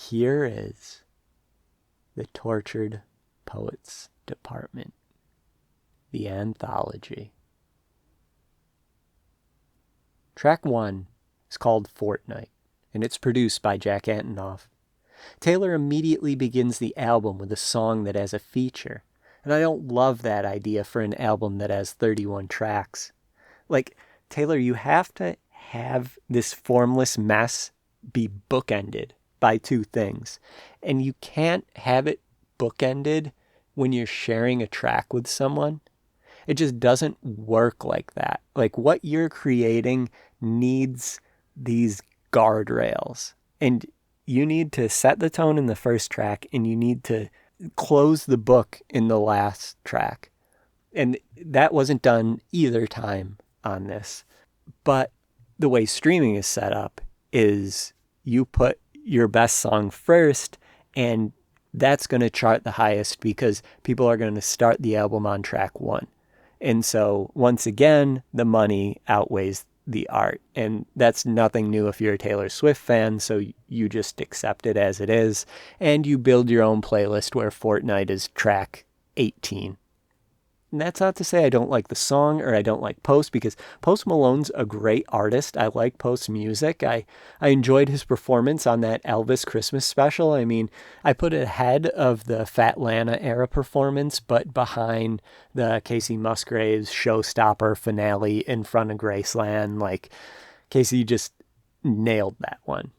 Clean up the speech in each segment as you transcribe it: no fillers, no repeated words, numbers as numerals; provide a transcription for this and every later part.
here is the Tortured Poets Department, the anthology. Track 1 is called Fortnight, and it's produced by Jack Antonoff. Taylor immediately begins the album with a song that has a feature, and I don't love that idea for an album that has 31 tracks. Like, Taylor, you have to have this formless mess be bookended by two things, and you can't have it bookended when you're sharing a track with someone. It just doesn't work like that. Like, what you're creating needs these guardrails, and you need to set the tone in the first track, and you need to close the book in the last track. And that wasn't done either time on this. But the way streaming is set up is you put your best song first, and that's going to chart the highest because people are going to start the album on track 1. And so once again, the money outweighs the art. And that's nothing new if you're a Taylor Swift fan, so you just accept it as it is. And you build your own playlist where Fortnite is track 18. And that's not to say I don't like the song or I don't like Post, because Post Malone's a great artist. I like Post's music. I enjoyed his performance on that Elvis Christmas special. I mean, I put it ahead of the Fat Lana era performance, but behind the Casey Musgraves showstopper finale in front of Graceland. Like, Casey just nailed that one.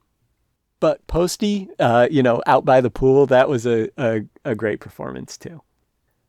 But Posty, out by the pool, that was a great performance too.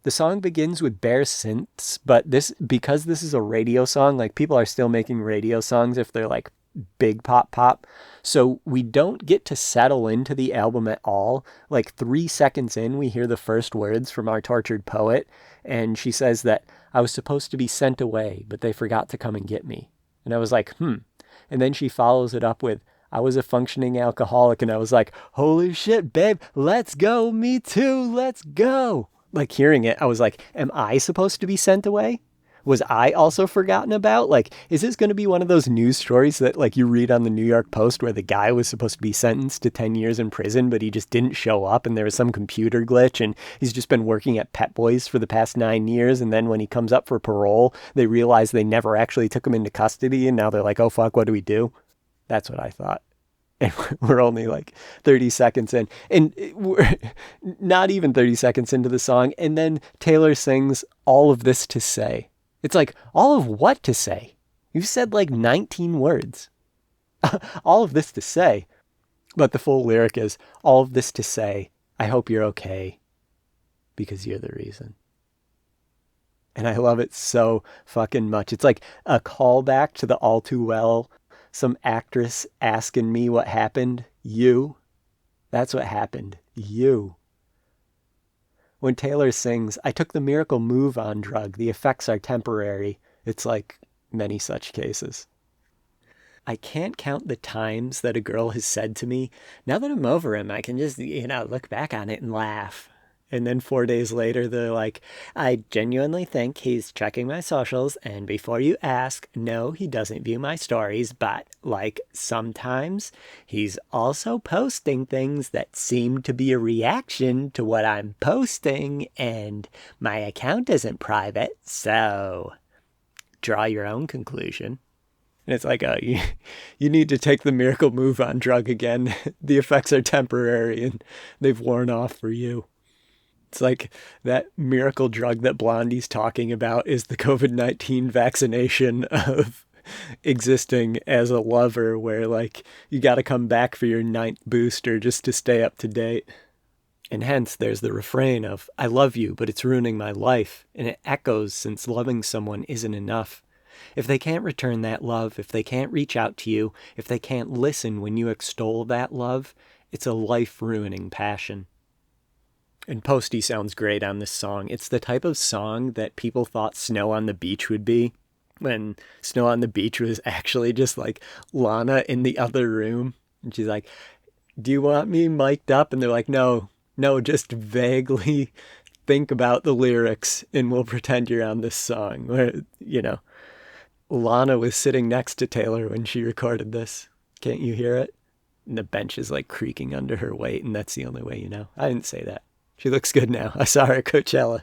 The song begins with bare synths, but because this is a radio song, like, people are still making radio songs if they're like big pop. So we don't get to settle into the album at all. Like 3 seconds in, we hear the first words from our tortured poet, and she says that I was supposed to be sent away, but they forgot to come and get me. And I was like, And then she follows it up with, I was a functioning alcoholic, and I was like, holy shit, babe, let's go, me too, let's go. Like, hearing it, I was like, am I supposed to be sent away? Was I also forgotten about? Like, is this going to be one of those news stories that, like, you read on the New York Post where the guy was supposed to be sentenced to 10 years in prison, but he just didn't show up, and there was some computer glitch, and he's just been working at Pet Boys for the past 9 years, and then when he comes up for parole, they realize they never actually took him into custody, and now they're like, oh, fuck, what do we do? That's what I thought. And we're only like 30 seconds in, and we're not even 30 seconds into the song. And then Taylor sings all of this to say. It's like, all of what to say? You've said like 19 words. All of this to say. But the full lyric is, all of this to say, I hope you're okay because you're the reason. And I love it so fucking much. It's like a callback to the All Too Well, some actress asking me what happened. You. That's what happened. You. When Taylor sings, I took the miracle move on drug. The effects are temporary. It's like many such cases. I can't count the times that a girl has said to me, now that I'm over him, I can just, look back on it and laugh. And then 4 days later, they're like, I genuinely think he's checking my socials, and before you ask, no, he doesn't view my stories, but, like, sometimes he's also posting things that seem to be a reaction to what I'm posting, and my account isn't private, so draw your own conclusion. And it's like, you need to take the miracle move on drug again. The effects are temporary, and they've worn off for you. It's like that miracle drug that Blondie's talking about is the COVID-19 vaccination of existing as a lover, where, like, you got to come back for your 9th booster just to stay up to date. And hence there's the refrain of, I love you, but it's ruining my life. And it echoes, since loving someone isn't enough. If they can't return that love, if they can't reach out to you, if they can't listen when you extol that love, it's a life-ruining passion. And Posty sounds great on this song. It's the type of song that people thought Snow on the Beach would be, when Snow on the Beach was actually just like Lana in the other room. And she's like, do you want me mic'd up? And they're like, no, just vaguely think about the lyrics and we'll pretend you're on this song. Where, Lana was sitting next to Taylor when she recorded this. Can't you hear it? and the bench is like creaking under her weight, and that's the only way you know. I didn't say that. She looks good now. I saw her at Coachella.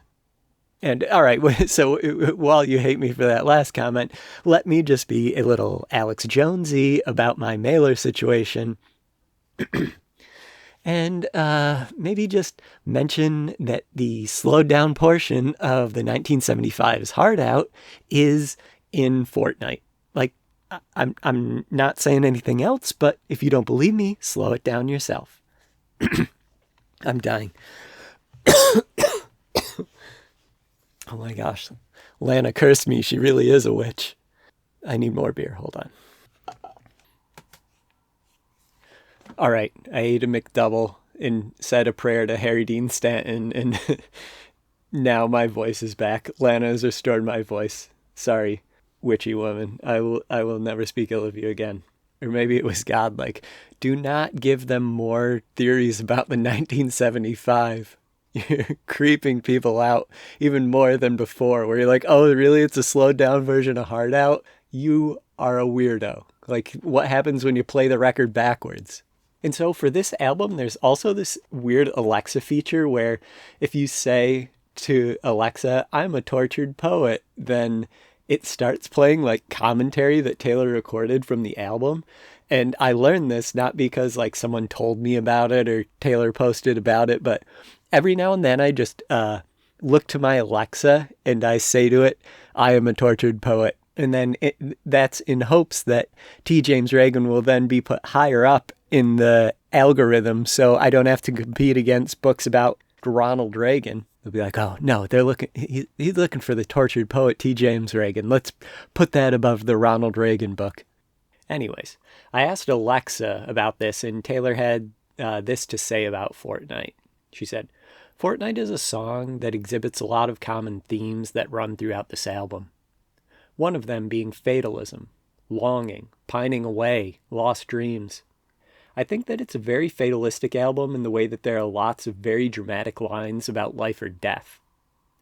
And all right, so while you hate me for that last comment, let me just be a little Alex Jonesy about my mailer situation. And maybe just mention that the slowed down portion of the 1975's Hard Out is in Fortnite. Like, I'm not saying anything else, but if you don't believe me, slow it down yourself. I'm dying. Oh my gosh. Lana cursed me. She really is a witch. I need more beer. Hold on. All right. I ate a McDouble and said a prayer to Harry Dean Stanton, and now my voice is back. Lana has restored my voice. Sorry, witchy woman. I will never speak ill of you again. Or maybe it was God, like, do not give them more theories about the 1975. You're creeping people out even more than before, where you're like, oh, really? It's a slowed down version of Hard Out? You are a weirdo. Like, what happens when you play the record backwards? And so for this album, there's also this weird Alexa feature where if you say to Alexa, I'm a tortured poet, then it starts playing like commentary that Taylor recorded from the album. And I learned this not because like someone told me about it or Taylor posted about it, but every now and then I just look to my Alexa and I say to it, I am a tortured poet. And then that's in hopes that T. James Reagan will then be put higher up in the algorithm so I don't have to compete against books about Ronald Reagan. They'll be like, oh, no, they're looking. He's looking for the tortured poet T. James Reagan. Let's put that above the Ronald Reagan book. Anyways, I asked Alexa about this, and Taylor had this to say about Fortnite. She said, Fortnite is a song that exhibits a lot of common themes that run throughout this album. One of them being fatalism, longing, pining away, lost dreams. I think that it's a very fatalistic album in the way that there are lots of very dramatic lines about life or death.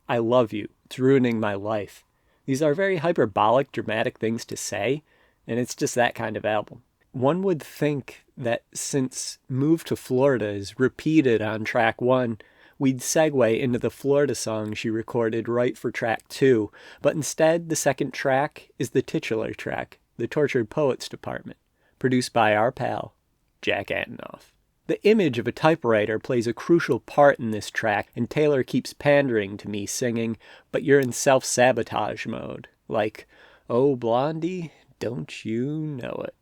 I love you. It's ruining my life. These are very hyperbolic, dramatic things to say, and it's just that kind of album. One would think that since Move to Florida is repeated on track 1, we'd segue into the Florida song she recorded right for track 2, but instead the second track is the titular track, The Tortured Poets Department, produced by our pal, Jack Antonoff. The image of a typewriter plays a crucial part in this track, and Taylor keeps pandering to me singing, but you're in self-sabotage mode, like, oh Blondie, don't you know it.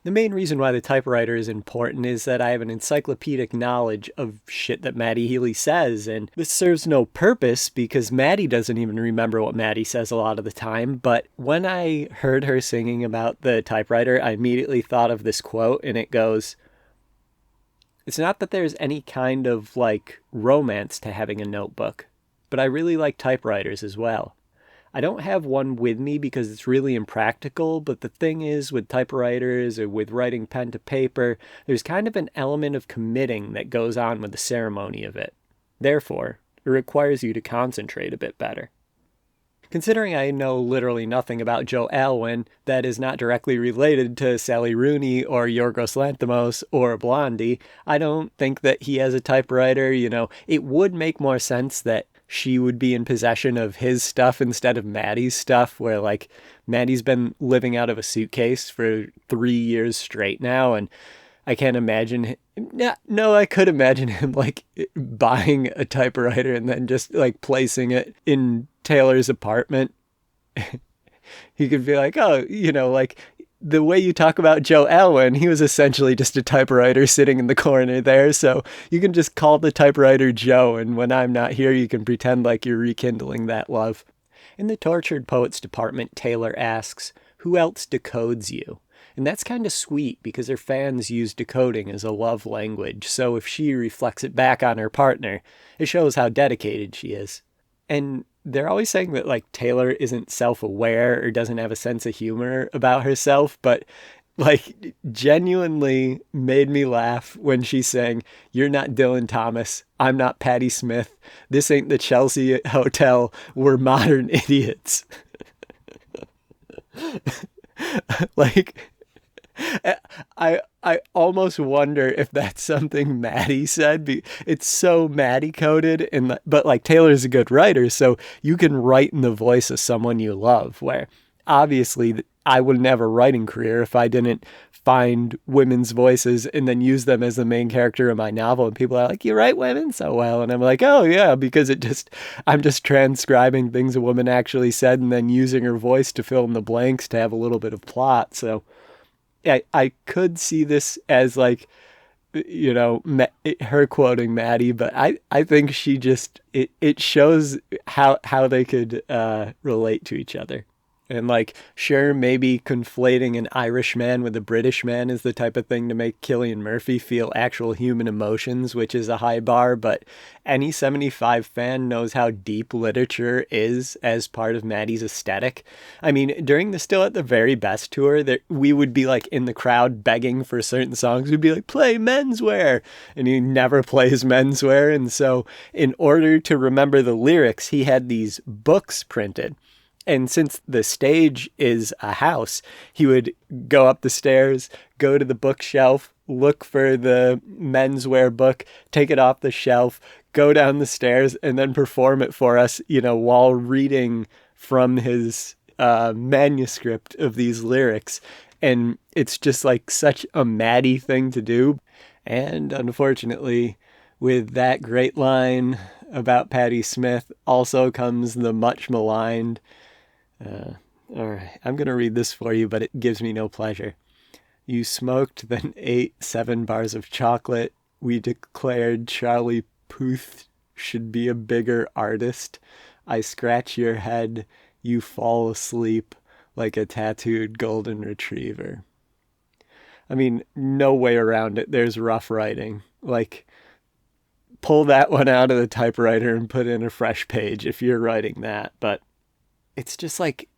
The main reason why the typewriter is important is that I have an encyclopedic knowledge of shit that Matty Healy says, and this serves no purpose because Matty doesn't even remember what Matty says a lot of the time, but when I heard her singing about the typewriter, I immediately thought of this quote, and it goes, it's not that there's any kind of, like, romance to having a notebook, but I really like typewriters as well. I don't have one with me because it's really impractical, but the thing is with typewriters or with writing pen to paper, there's kind of an element of committing that goes on with the ceremony of it. Therefore, it requires you to concentrate a bit better. Considering I know literally nothing about Joe Alwyn that is not directly related to Sally Rooney or Yorgos Lanthimos or Blondie, I don't think that he has a typewriter. You know, it would make more sense that she would be in possession of his stuff instead of Maddie's stuff, where like Maddie's been living out of a suitcase for 3 years straight now, and I can't imagine I could imagine him like buying a typewriter and then just like placing it in Taylor's apartment. He could be like, oh, you know, like the way you talk about Joe Alwyn, he was essentially just a typewriter sitting in the corner there. So you can just call the typewriter Joe. And when I'm not here, you can pretend like you're rekindling that love. In the Tortured Poets Department, Taylor asks, who else decodes you? And that's kind of sweet because her fans use decoding as a love language. So if she reflects it back on her partner, it shows how dedicated she is. And they're always saying that like Taylor isn't self-aware or doesn't have a sense of humor about herself, but like genuinely made me laugh when she's saying, you're not Dylan Thomas, I'm not Patti Smith, this ain't the Chelsea Hotel, we're modern idiots. Like, I almost wonder if that's something Matty said. It's so Matty coded, and but like Taylor's a good writer, so you can write in the voice of someone you love. Where obviously I wouldn't have a writing career if I didn't find women's voices and then use them as the main character of my novel. And people are like, "You write women so well," and I'm like, "Oh yeah," because I'm just transcribing things a woman actually said and then using her voice to fill in the blanks to have a little bit of plot. So I could see this as like, her quoting Maddie, but I think she just, it shows how they could relate to each other. And like, sure, maybe conflating an Irish man with a British man is the type of thing to make Cillian Murphy feel actual human emotions, which is a high bar. But any 75 fan knows how deep literature is as part of Maddie's aesthetic. I mean, during the Still at the Very Best tour, we would be like in the crowd begging for certain songs. We'd be like, play Menswear. And he never plays Menswear. And so in order to remember the lyrics, he had these books printed. And since the stage is a house, he would go up the stairs, go to the bookshelf, look for the Menswear book, take it off the shelf, go down the stairs, and then perform it for us, while reading from his manuscript of these lyrics. And it's just like such a Maddie thing to do. And unfortunately, with that great line about Patti Smith also comes the much maligned, all right, I'm going to read this for you, but it gives me no pleasure. You smoked, then ate 7 bars of chocolate. We declared Charlie Puth should be a bigger artist. I scratch your head. You fall asleep like a tattooed golden retriever. I mean, no way around it. There's rough writing. Like, pull that one out of the typewriter and put in a fresh page if you're writing that. But it's just like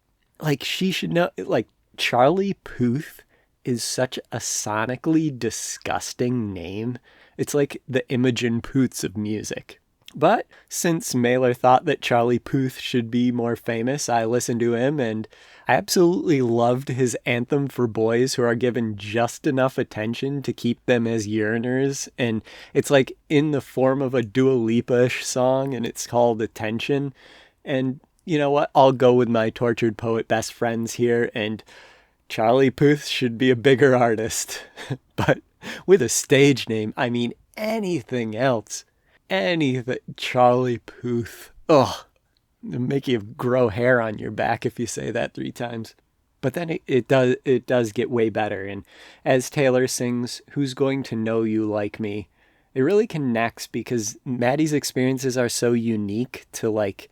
she should know, like, Charlie Puth is such a sonically disgusting name. It's like the Imogen Poots of music. But since Mailer thought that Charlie Puth should be more famous, I listened to him, and I absolutely loved his anthem for boys who are given just enough attention to keep them as yearners. And it's like in the form of a Dua Lipa-ish song, and it's called Attention. And you know what? I'll go with my tortured poet best friends here, and Charlie Puth should be a bigger artist. But with a stage name, I mean anything else. Anything. Charlie Puth. Ugh. It'll make you grow hair on your back if you say that 3 times. But then it does get way better. And as Taylor sings, "Who's going to know you like me?" it really connects because Maddie's experiences are so unique to like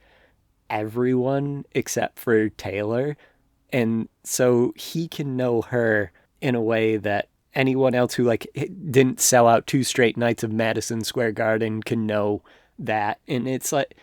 everyone except for Taylor. And so he can know her in a way that anyone else who like didn't sell out 2 straight nights of Madison Square Garden can know that. And it's like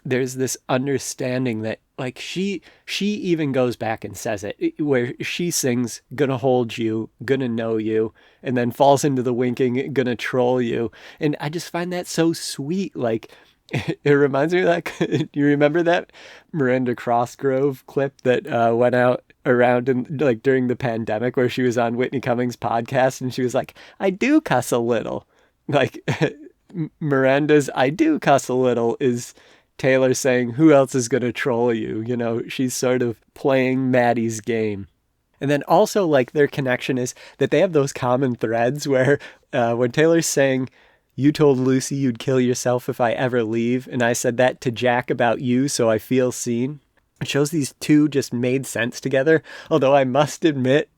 there's this understanding that like she even goes back and says it, where she sings "Gonna hold you, gonna know you," and then falls into the winking "Gonna troll you." And I just find that so sweet. Like, it reminds me of that. You remember that Miranda Crossgrove clip that went out around in, like, during the pandemic, where she was on Whitney Cummings' podcast and she was like, "I do cuss a little." Like, Miranda's "I do cuss a little" is Taylor saying, "Who else is going to troll you?" She's sort of playing Maddie's game. And then also, like, their connection is that they have those common threads where when Taylor's saying, "You told Lucy you'd kill yourself if I ever leave, and I said that to Jack about you, so I feel seen." It shows these two just made sense together. Although I must admit,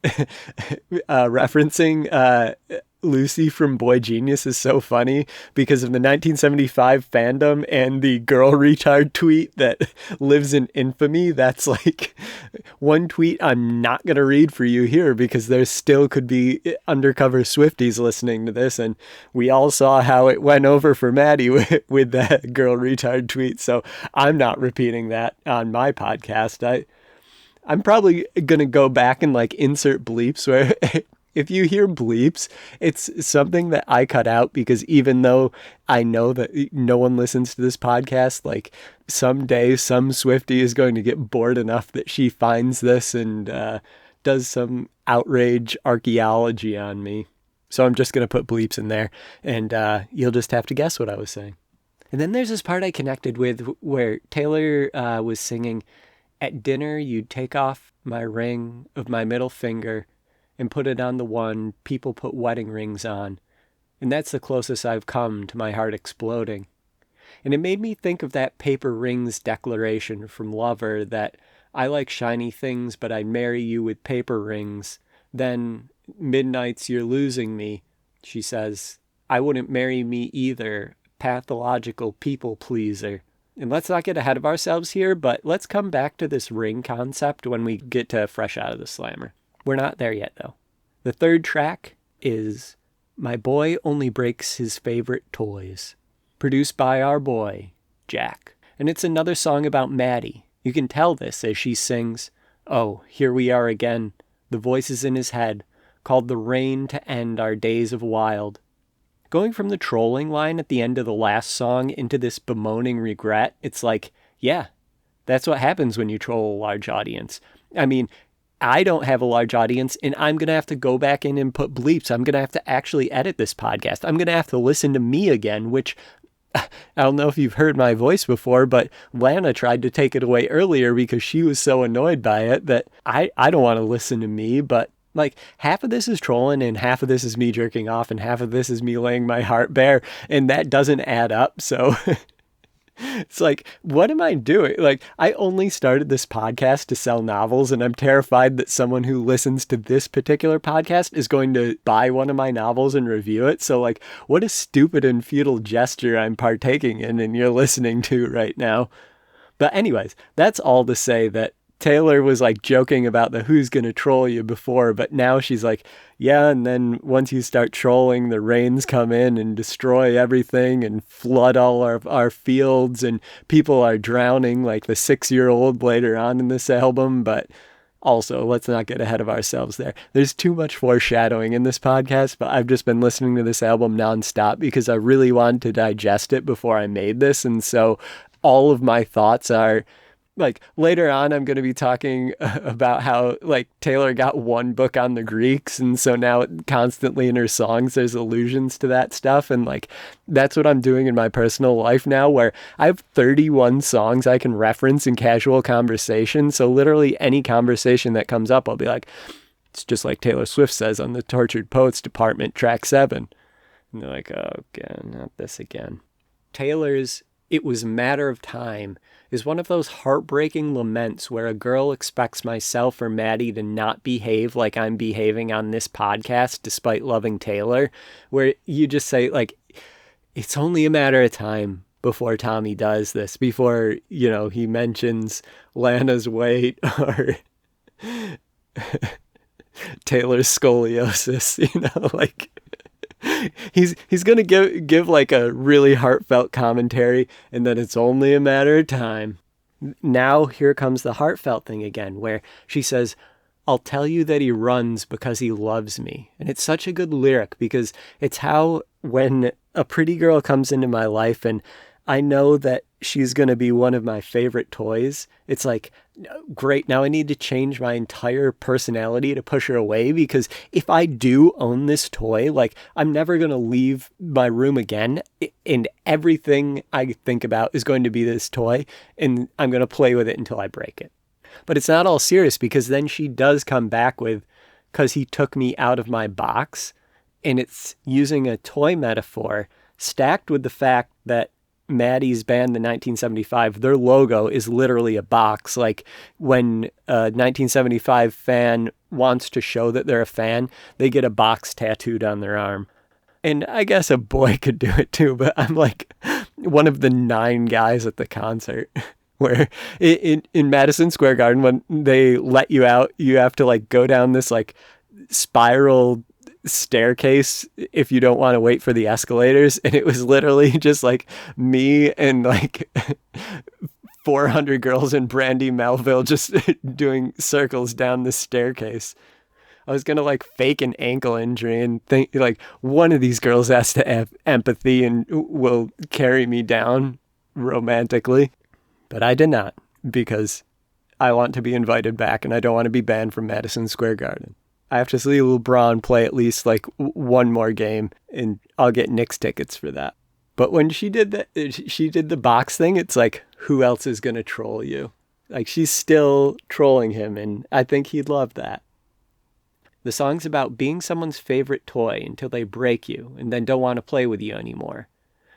referencing Lucy from Boy Genius is so funny because of the 1975 fandom and the girl retard tweet that lives in infamy. That's like one tweet I'm not going to read for you here because there still could be undercover Swifties listening to this. And we all saw how it went over for Maddie with that girl retard tweet. So I'm not repeating that on my podcast. I'm probably going to go back and like insert bleeps where if you hear bleeps, it's something that I cut out because even though I know that no one listens to this podcast, like someday some Swiftie is going to get bored enough that she finds this and does some outrage archaeology on me. So I'm just going to put bleeps in there, and you'll just have to guess what I was saying. And then there's this part I connected with where Taylor was singing, "At dinner, you'd take off my ring of my middle finger and put it on the one people put wedding rings on. And that's the closest I've come to my heart exploding." And it made me think of that paper rings declaration from Lover that I like shiny things, but I'd marry you with paper rings. Then midnights you're losing me, she says. I wouldn't marry me either, pathological people pleaser. And let's not get ahead of ourselves here, but let's come back to this ring concept when we get to Fresh Out of the Slammer. We're not there yet, though. The third track is My Boy Only Breaks His Favorite Toys, produced by our boy, Jack. And it's another song about Matty. You can tell this as she sings, "Oh, here we are again, the voices in his head, called the rain to end our days of wild." Going from the trolling line at the end of the last song into this bemoaning regret, it's like, yeah, that's what happens when you troll a large audience. I mean, I don't have a large audience, and I'm going to have to go back in and put bleeps. I'm going to have to actually edit this podcast. I'm going to have to listen to me again, which I don't know if you've heard my voice before, but Lana tried to take it away earlier because she was so annoyed by it that I don't want to listen to me, but like half of this is trolling and half of this is me jerking off and half of this is me laying my heart bare, and that doesn't add up. So it's like, what am I doing? Like, I only started this podcast to sell novels, and I'm terrified that someone who listens to this particular podcast is going to buy one of my novels and review it. So like, what a stupid and futile gesture I'm partaking in and you're listening to right now. But anyways, that's all to say that Taylor was like joking about the who's gonna troll you before, but now she's like, yeah, and then once you start trolling, the rains come in and destroy everything and flood all our fields, and people are drowning like the 6-year-old later on in this album. But also, let's not get ahead of ourselves there. There's too much foreshadowing in this podcast, but I've just been listening to this album nonstop because I really wanted to digest it before I made this, and so all of my thoughts are like, later on, I'm going to be talking about how, like, Taylor got one book on the Greeks, and so now constantly in her songs, there's allusions to that stuff, and, like, that's what I'm doing in my personal life now, where I have 31 songs I can reference in casual conversation, so literally any conversation that comes up, I'll be like, it's just like Taylor Swift says on the Tortured Poets Department, track 7. And they're like, oh, again, not this again. Taylor's It Was a Matter of Time is one of those heartbreaking laments where a girl expects myself or Matty to not behave like I'm behaving on this podcast despite loving Taylor, where you just say, like, it's only a matter of time before Tommy does this, before, you know, he mentions Lana's weight or Taylor's scoliosis, you know, like... He's gonna give like a really heartfelt commentary, and then it's only a matter of time. Now here comes the heartfelt thing again, where she says, I'll tell you that he runs because he loves me. And it's such a good lyric because it's how when a pretty girl comes into my life and I know that she's going to be one of my favorite toys, it's like, great, now I need to change my entire personality to push her away, because if I do own this toy, like, I'm never going to leave my room again, and everything I think about is going to be this toy, and I'm going to play with it until I break it. But it's not all serious, because then she does come back with, because he took me out of my box, and it's using a toy metaphor stacked with the fact that Matty's band, the 1975, their logo is literally a box. Like, when a 1975 fan wants to show that they're a fan, they get a box tattooed on their arm. And I guess a boy could do it too, but I'm like one of the 9 guys at the concert where in Madison Square Garden, when they let you out, you have to like go down this like spiral staircase if you don't want to wait for the escalators, and it was literally just like me and like 400 girls in Brandy Melville just doing circles down the staircase. I was gonna like fake an ankle injury and think like one of these girls has to have empathy and will carry me down romantically, but I did not, because I want to be invited back, and I don't want to be banned from Madison Square Garden. I have to see LeBron play at least like one more game, and I'll get Knicks tickets for that. But when she did the box thing, it's like, who else is going to troll you? Like, she's still trolling him, and I think he'd love that. The song's about being someone's favorite toy until they break you and then don't want to play with you anymore,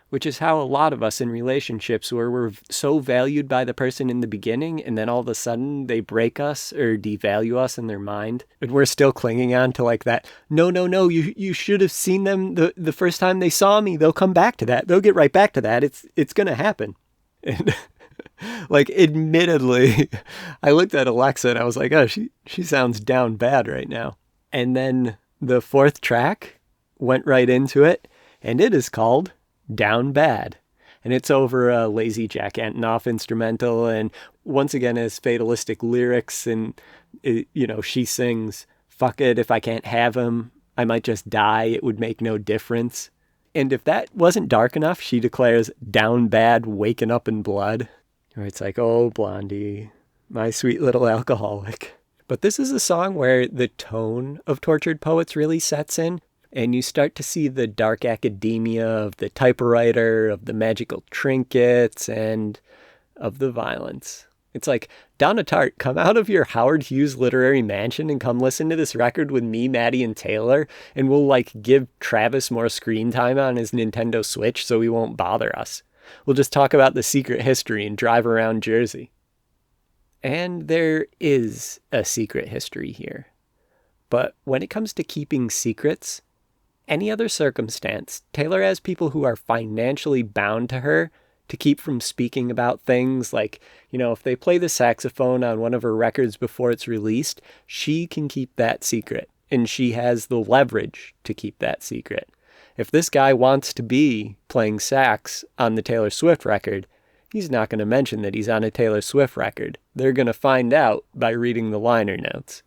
which is how a lot of us in relationships where we're so valued by the person in the beginning and then all of a sudden they break us or devalue us in their mind. And we're still clinging on to like that, no, you should have seen them the first time they saw me. They'll come back to that. They'll get right back to that. It's going to happen. And like, admittedly, I looked at Alexa and I was like, oh, she sounds down bad right now. And then the fourth track went right into it, and it is called Down Bad. And it's over a lazy Jack Antonoff instrumental, and once again has fatalistic lyrics, and she sings, fuck it, if I can't have him, I might just die, it would make no difference. And if that wasn't dark enough, she declares down bad, waking up in blood. Or it's like, oh, Blondie, my sweet little alcoholic. But this is a song where the tone of Tortured Poets really sets in, and you start to see the dark academia of the typewriter, of the magical trinkets, and of the violence. It's like, Donna Tartt, come out of your Howard Hughes literary mansion and come listen to this record with me, Matty, and Taylor, and we'll give Travis more screen time on his Nintendo Switch so he won't bother us. We'll just talk about the secret history and drive around Jersey. And there is a secret history here. But when it comes to keeping secrets, any other circumstance, Taylor has people who are financially bound to her to keep from speaking about things like, if they play the saxophone on one of her records before it's released, she can keep that secret. And she has the leverage to keep that secret. If this guy wants to be playing sax on the Taylor Swift record, he's not going to mention that he's on a Taylor Swift record. They're going to find out by reading the liner notes.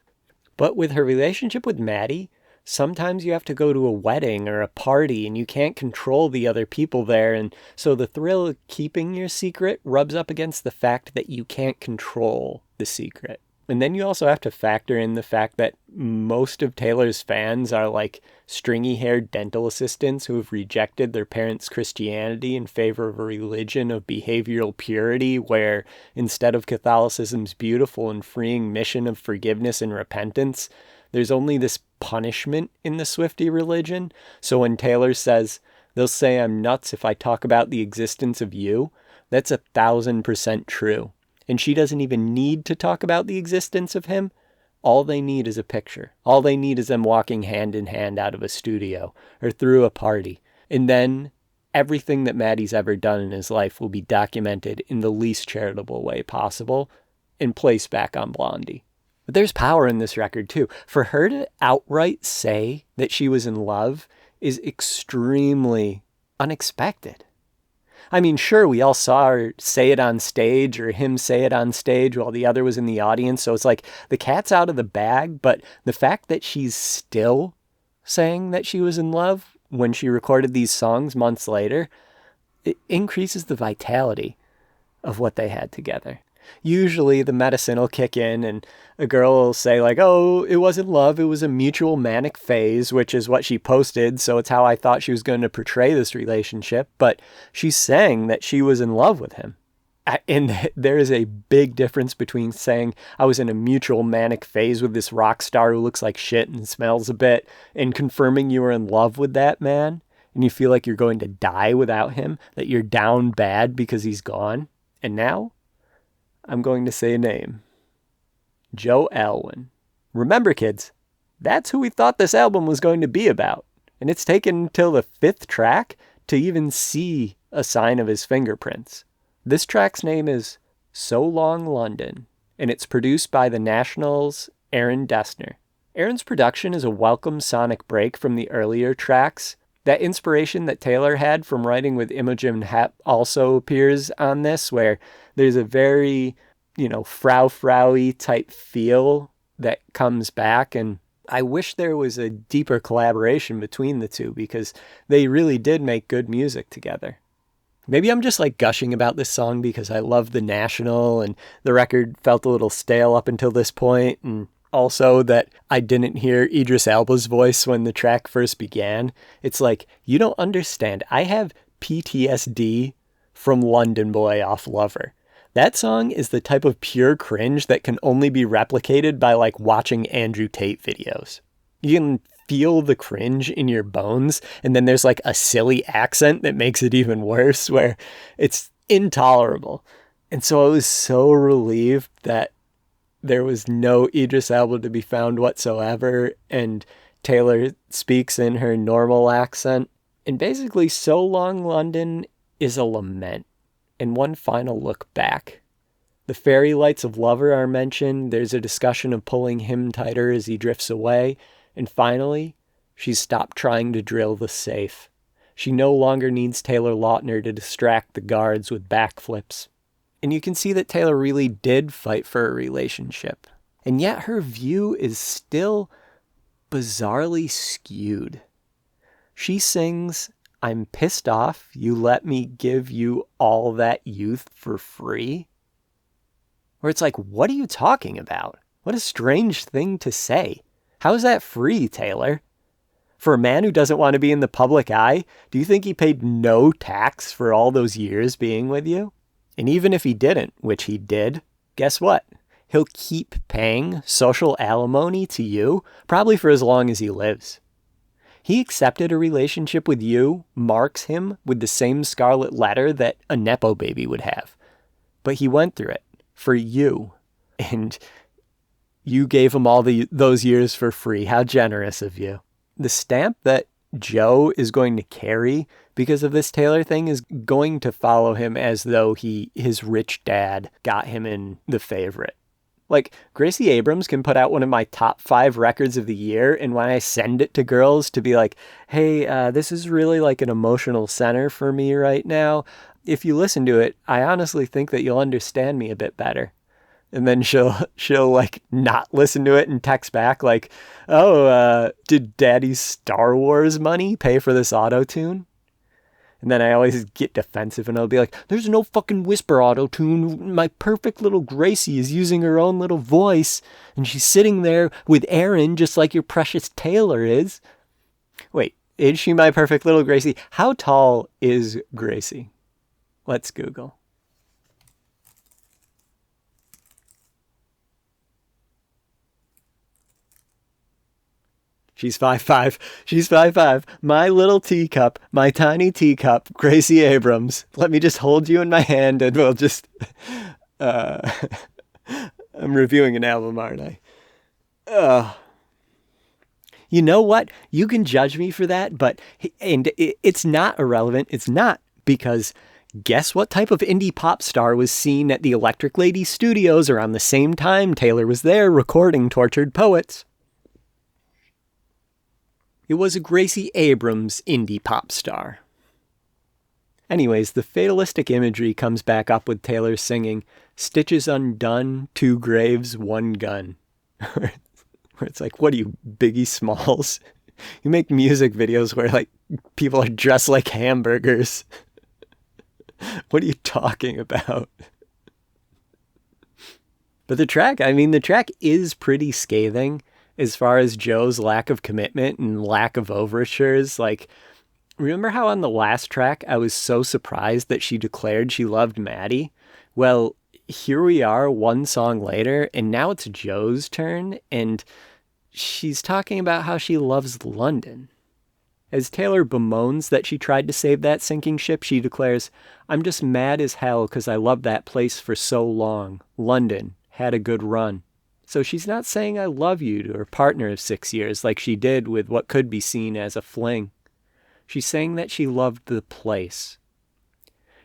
But with her relationship with Matty, sometimes you have to go to a wedding or a party and you can't control the other people there. And so the thrill of keeping your secret rubs up against the fact that you can't control the secret. And then you also have to factor in the fact that most of Taylor's fans are like stringy-haired dental assistants who have rejected their parents' Christianity in favor of a religion of behavioral purity where instead of Catholicism's beautiful and freeing mission of forgiveness and repentance, there's only this punishment in the Swiftie religion. So when Taylor says, they'll say I'm nuts if I talk about the existence of you, that's 1,000% true. And she doesn't even need to talk about the existence of him. All they need is a picture. All they need is them walking hand in hand out of a studio or through a party. And then everything that Matty's ever done in his life will be documented in the least charitable way possible and placed back on Blondie. But there's power in this record too. For her to outright say that she was in love is extremely unexpected. I mean, sure, we all saw her say it on stage or him say it on stage while the other was in the audience. So it's like the cat's out of the bag. But the fact that she's still saying that she was in love when she recorded these songs months later, it increases the vitality of what they had together. Usually the medicine will kick in and a girl will say like, oh, it wasn't love, it was a mutual manic phase, which is what she posted. So it's how I thought she was going to portray this relationship. But she's saying that she was in love with him. And there is a big difference between saying I was in a mutual manic phase with this rock star who looks like shit and smells a bit and confirming you were in love with that man and you feel like you're going to die without him, that you're down bad because he's gone. And now I'm going to say a name. Joe Alwyn. Remember, kids, that's who we thought this album was going to be about. And it's taken until the 5th track to even see a sign of his fingerprints. This track's name is So Long London, and it's produced by the National's Aaron Dessner. Aaron's production is a welcome sonic break from the earlier tracks. That inspiration that Taylor had from writing with Imogen Heap also appears on this, where there's a very, frou-frou-y type feel that comes back. And I wish there was a deeper collaboration between the two because they really did make good music together. Maybe I'm just like gushing about this song because I love the National and the record felt a little stale up until this point, and also that I didn't hear Idris Elba's voice when the track first began. It's like, you don't understand. I have PTSD from London Boy off Lover. That song is the type of pure cringe that can only be replicated by like watching Andrew Tate videos. You can feel the cringe in your bones, and then there's like a silly accent that makes it even worse where it's intolerable. And so I was so relieved that there was no Idris Elba to be found whatsoever, and Taylor speaks in her normal accent. And basically, So Long London is a lament and one final look back. The fairy lights of Lover are mentioned. There's a discussion of pulling him tighter as he drifts away. And finally, she's stopped trying to drill the safe. She no longer needs Taylor Lautner to distract the guards with backflips. And you can see that Taylor really did fight for a relationship. And yet her view is still bizarrely skewed. She sings, "I'm pissed off you let me give you all that youth for free." Where it's like, what are you talking about? What a strange thing to say. How is that free, Taylor? For a man who doesn't want to be in the public eye, do you think he paid no tax for all those years being with you? And even if he didn't, which he did, guess what? He'll keep paying social alimony to you, probably for as long as he lives. He accepted a relationship with you, marks him with the same scarlet letter that a Nepo baby would have. But he went through it for you. And you gave him all those years for free. How generous of you. The stamp that Joe is going to carry because of this Taylor thing is going to follow him as though his rich dad got him in The Favorite. Like, Gracie Abrams can put out one of my top 5 records of the year, and when I send it to girls to be like, hey, this is really like an emotional center for me right now. If you listen to it, I honestly think that you'll understand me a bit better. And then she'll like not listen to it and text back like, oh, did daddy's Star Wars money pay for this auto-tune? And then I always get defensive and I'll be like, there's no fucking whisper auto-tune. My perfect little Gracie is using her own little voice and she's sitting there with Aaron just like your precious Taylor is. Wait, is she my perfect little Gracie? How tall is Gracie? Let's Google. She's 5'5". She's 5'5". My little teacup, my tiny teacup, Gracie Abrams. Let me just hold you in my hand and we'll just... I'm reviewing an album, aren't I? You know what? You can judge me for that, but... And it's not irrelevant. It's not, because... Guess what type of indie pop star was seen at the Electric Lady Studios around the same time Taylor was there recording Tortured Poets? It was a Gracie Abrams indie pop star. Anyways, the fatalistic imagery comes back up with Taylor singing, "Stitches undone, 2 graves, 1 gun." Where it's like, what are you, Biggie Smalls? You make music videos where like people are dressed like hamburgers. What are you talking about? But the track is pretty scathing as far as Joe's lack of commitment and lack of overtures. Like, remember how on the last track I was so surprised that she declared she loved Matty? Well, here we are 1 song later, and now it's Joe's turn, and she's talking about how she loves London. As Taylor bemoans that she tried to save that sinking ship, she declares, "I'm just mad as hell because I loved that place for so long. London had a good run." So she's not saying I love you to her partner of 6 years like she did with what could be seen as a fling. She's saying that she loved the place.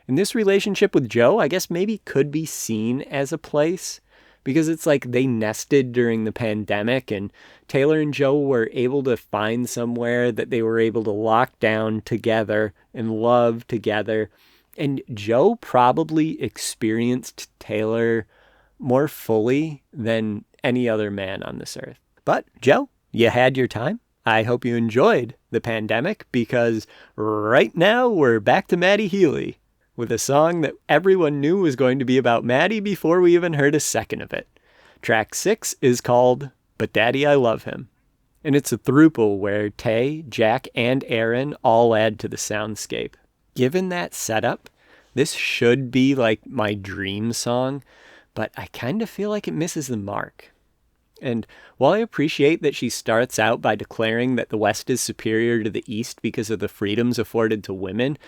And this relationship with Joe, I guess maybe could be seen as a place, because it's like they nested during the pandemic and Taylor and Joe were able to find somewhere that they were able to lock down together and love together. And Joe probably experienced Taylor more fully than any other man on this earth. But Joe, you had your time. I hope you enjoyed the pandemic, because right now we're back to Matty Healy with a song that everyone knew was going to be about Matty before we even heard a second of it. Track 6 is called But Daddy I Love Him, and it's a throuple where Tay, Jack, and Aaron all add to the soundscape. Given that setup, this should be like my dream song, but I kind of feel like it misses the mark. And while I appreciate that she starts out by declaring that the West is superior to the East because of the freedoms afforded to women,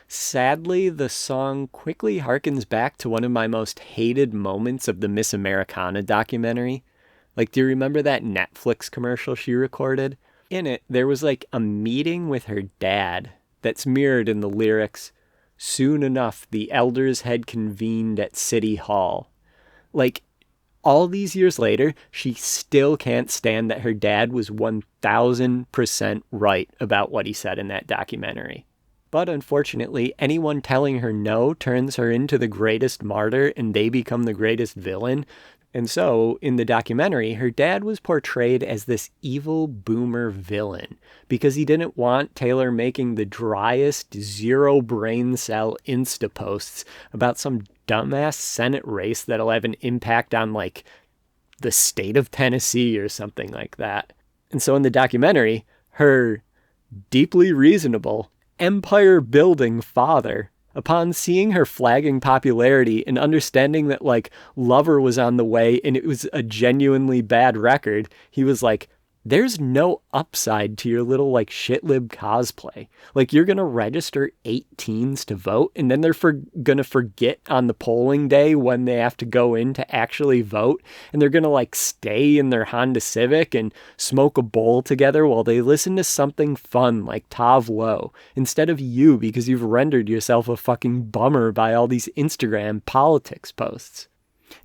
sadly, the song quickly harkens back to one of my most hated moments of the Miss Americana documentary. Like, do you remember that Netflix commercial she recorded? In it, there was like a meeting with her dad that's mirrored in the lyrics, "Soon enough, the elders had convened at City Hall." Like, all these years later, she still can't stand that her dad was 1000% right about what he said in that documentary. But unfortunately, anyone telling her no turns her into the greatest martyr and they become the greatest villain. And so, in the documentary, her dad was portrayed as this evil boomer villain because he didn't want Taylor making the driest, zero brain cell Insta posts about some dumbass Senate race that'll have an impact on, like, the state of Tennessee or something like that. And so in the documentary, her deeply reasonable, empire-building father, upon seeing her flagging popularity and understanding that, like, Lover was on the way and it was a genuinely bad record, he was like, there's no upside to your little, like, shitlib cosplay. Like, you're gonna register 8 teens to vote, and then they're gonna forget on the polling day when they have to go in to actually vote, and they're gonna, like, stay in their Honda Civic and smoke a bowl together while they listen to something fun like Tav Low, instead of you because you've rendered yourself a fucking bummer by all these Instagram politics posts.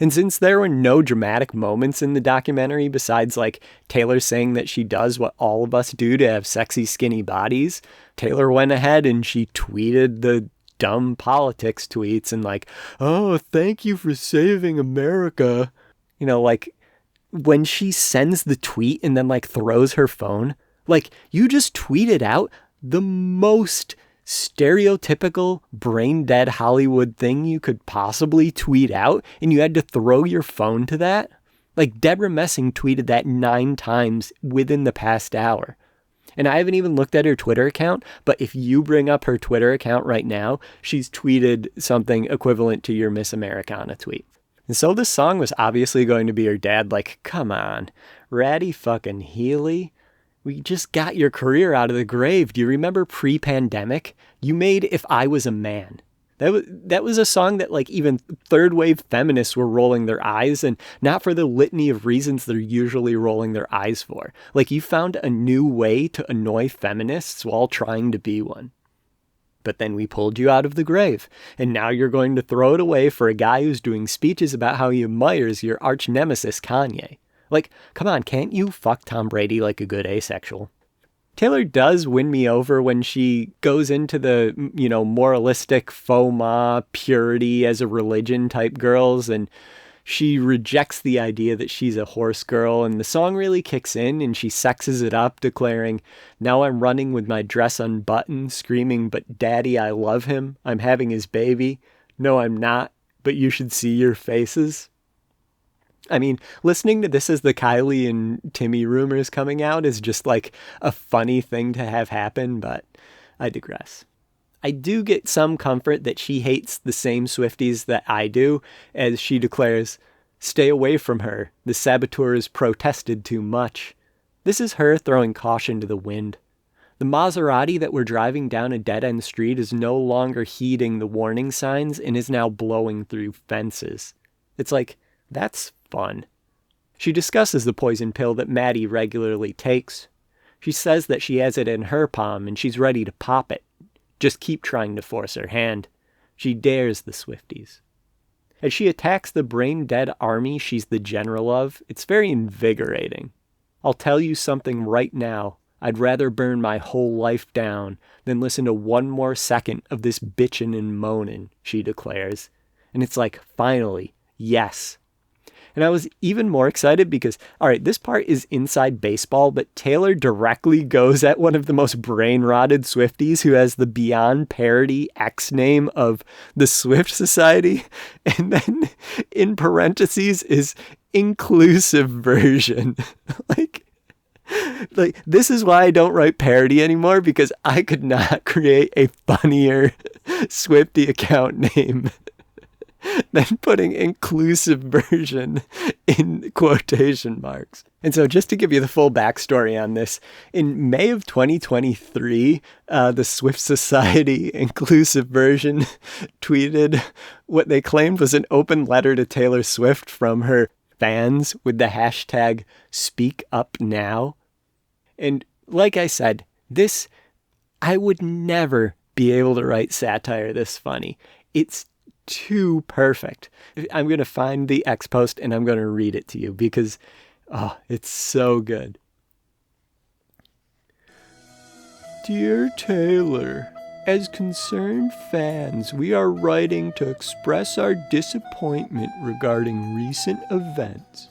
And since there were no dramatic moments in the documentary besides, like, Taylor saying that she does what all of us do to have sexy, skinny bodies, Taylor went ahead and she tweeted the dumb politics tweets and, like, oh, thank you for saving America. You know, like, when she sends the tweet and then, like, throws her phone, like, you just tweeted out the most stereotypical brain-dead Hollywood thing you could possibly tweet out, and you had to throw your phone to that? Like, Deborah Messing tweeted that 9 times within the past hour. And I haven't even looked at her Twitter account, but if you bring up her Twitter account right now, she's tweeted something equivalent to your Miss Americana tweet. And so this song was obviously going to be her dad like, come on, ratty fucking Healy. We just got your career out of the grave. Do you remember pre-pandemic? You made If I Was a Man. That was a song that, like, even third wave feminists were rolling their eyes, and not for the litany of reasons they're usually rolling their eyes for. Like, you found a new way to annoy feminists while trying to be one. But then we pulled you out of the grave, and now you're going to throw it away for a guy who's doing speeches about how he admires your arch nemesis Kanye. Like, come on, can't you fuck Tom Brady like a good asexual? Taylor does win me over when she goes into the, you know, moralistic faux ma purity as a religion type girls, and she rejects the idea that she's a horse girl, and the song really kicks in and she sexes it up, declaring, now I'm running with my dress unbuttoned, screaming, but daddy, I love him. I'm having his baby. No, I'm not, but you should see your faces. I mean, listening to this as the Kylie and Timmy rumors coming out is just like a funny thing to have happen, but I digress. I do get some comfort that she hates the same Swifties that I do, as she declares, stay away from her. The saboteurs protested too much. This is her throwing caution to the wind. The Maserati that we're driving down a dead-end street is no longer heeding the warning signs and is now blowing through fences. It's like, that's fun. She discusses the poison pill that Matty regularly takes. She says that she has it in her palm and she's ready to pop it. Just keep trying to force her hand. She dares the Swifties. As she attacks the brain-dead army she's the general of, it's very invigorating. I'll tell you something right now. I'd rather burn my whole life down than listen to one more second of this bitchin' and moanin', she declares. And it's like, finally, yes. And I was even more excited because, all right, this part is inside baseball, but Taylor directly goes at one of the most brain-rotted Swifties who has the beyond parody X name of the Swift Society. And then in parentheses is inclusive version. like this is why I don't write parody anymore, because I could not create a funnier Swiftie account name than putting inclusive version in quotation marks. And so just to give you the full backstory on this, in May of 2023, the Swift Society inclusive version tweeted what they claimed was an open letter to Taylor Swift from her fans with the hashtag #SpeakUpNow. And like I said, I would never be able to write satire this funny. It's too perfect. I'm going to find the X post and I'm going to read it to you because, it's so good. Dear Taylor, as concerned fans, we are writing to express our disappointment regarding recent events.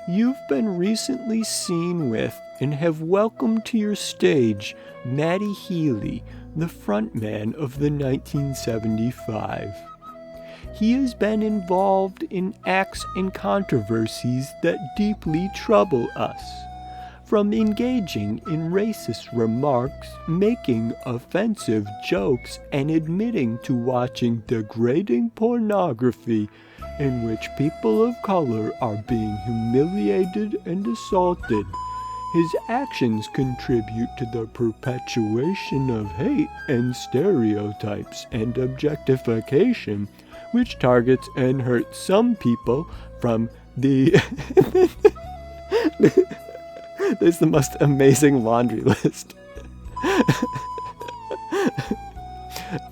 You've been recently seen with and have welcomed to your stage Matty Healy, the frontman of the 1975. He has been involved in acts and controversies that deeply trouble us, from engaging in racist remarks, making offensive jokes, and admitting to watching degrading pornography in which people of color are being humiliated and assaulted. His actions contribute to the perpetuation of hate and stereotypes and objectification, which targets and hurts some people from the... There's the most amazing laundry list.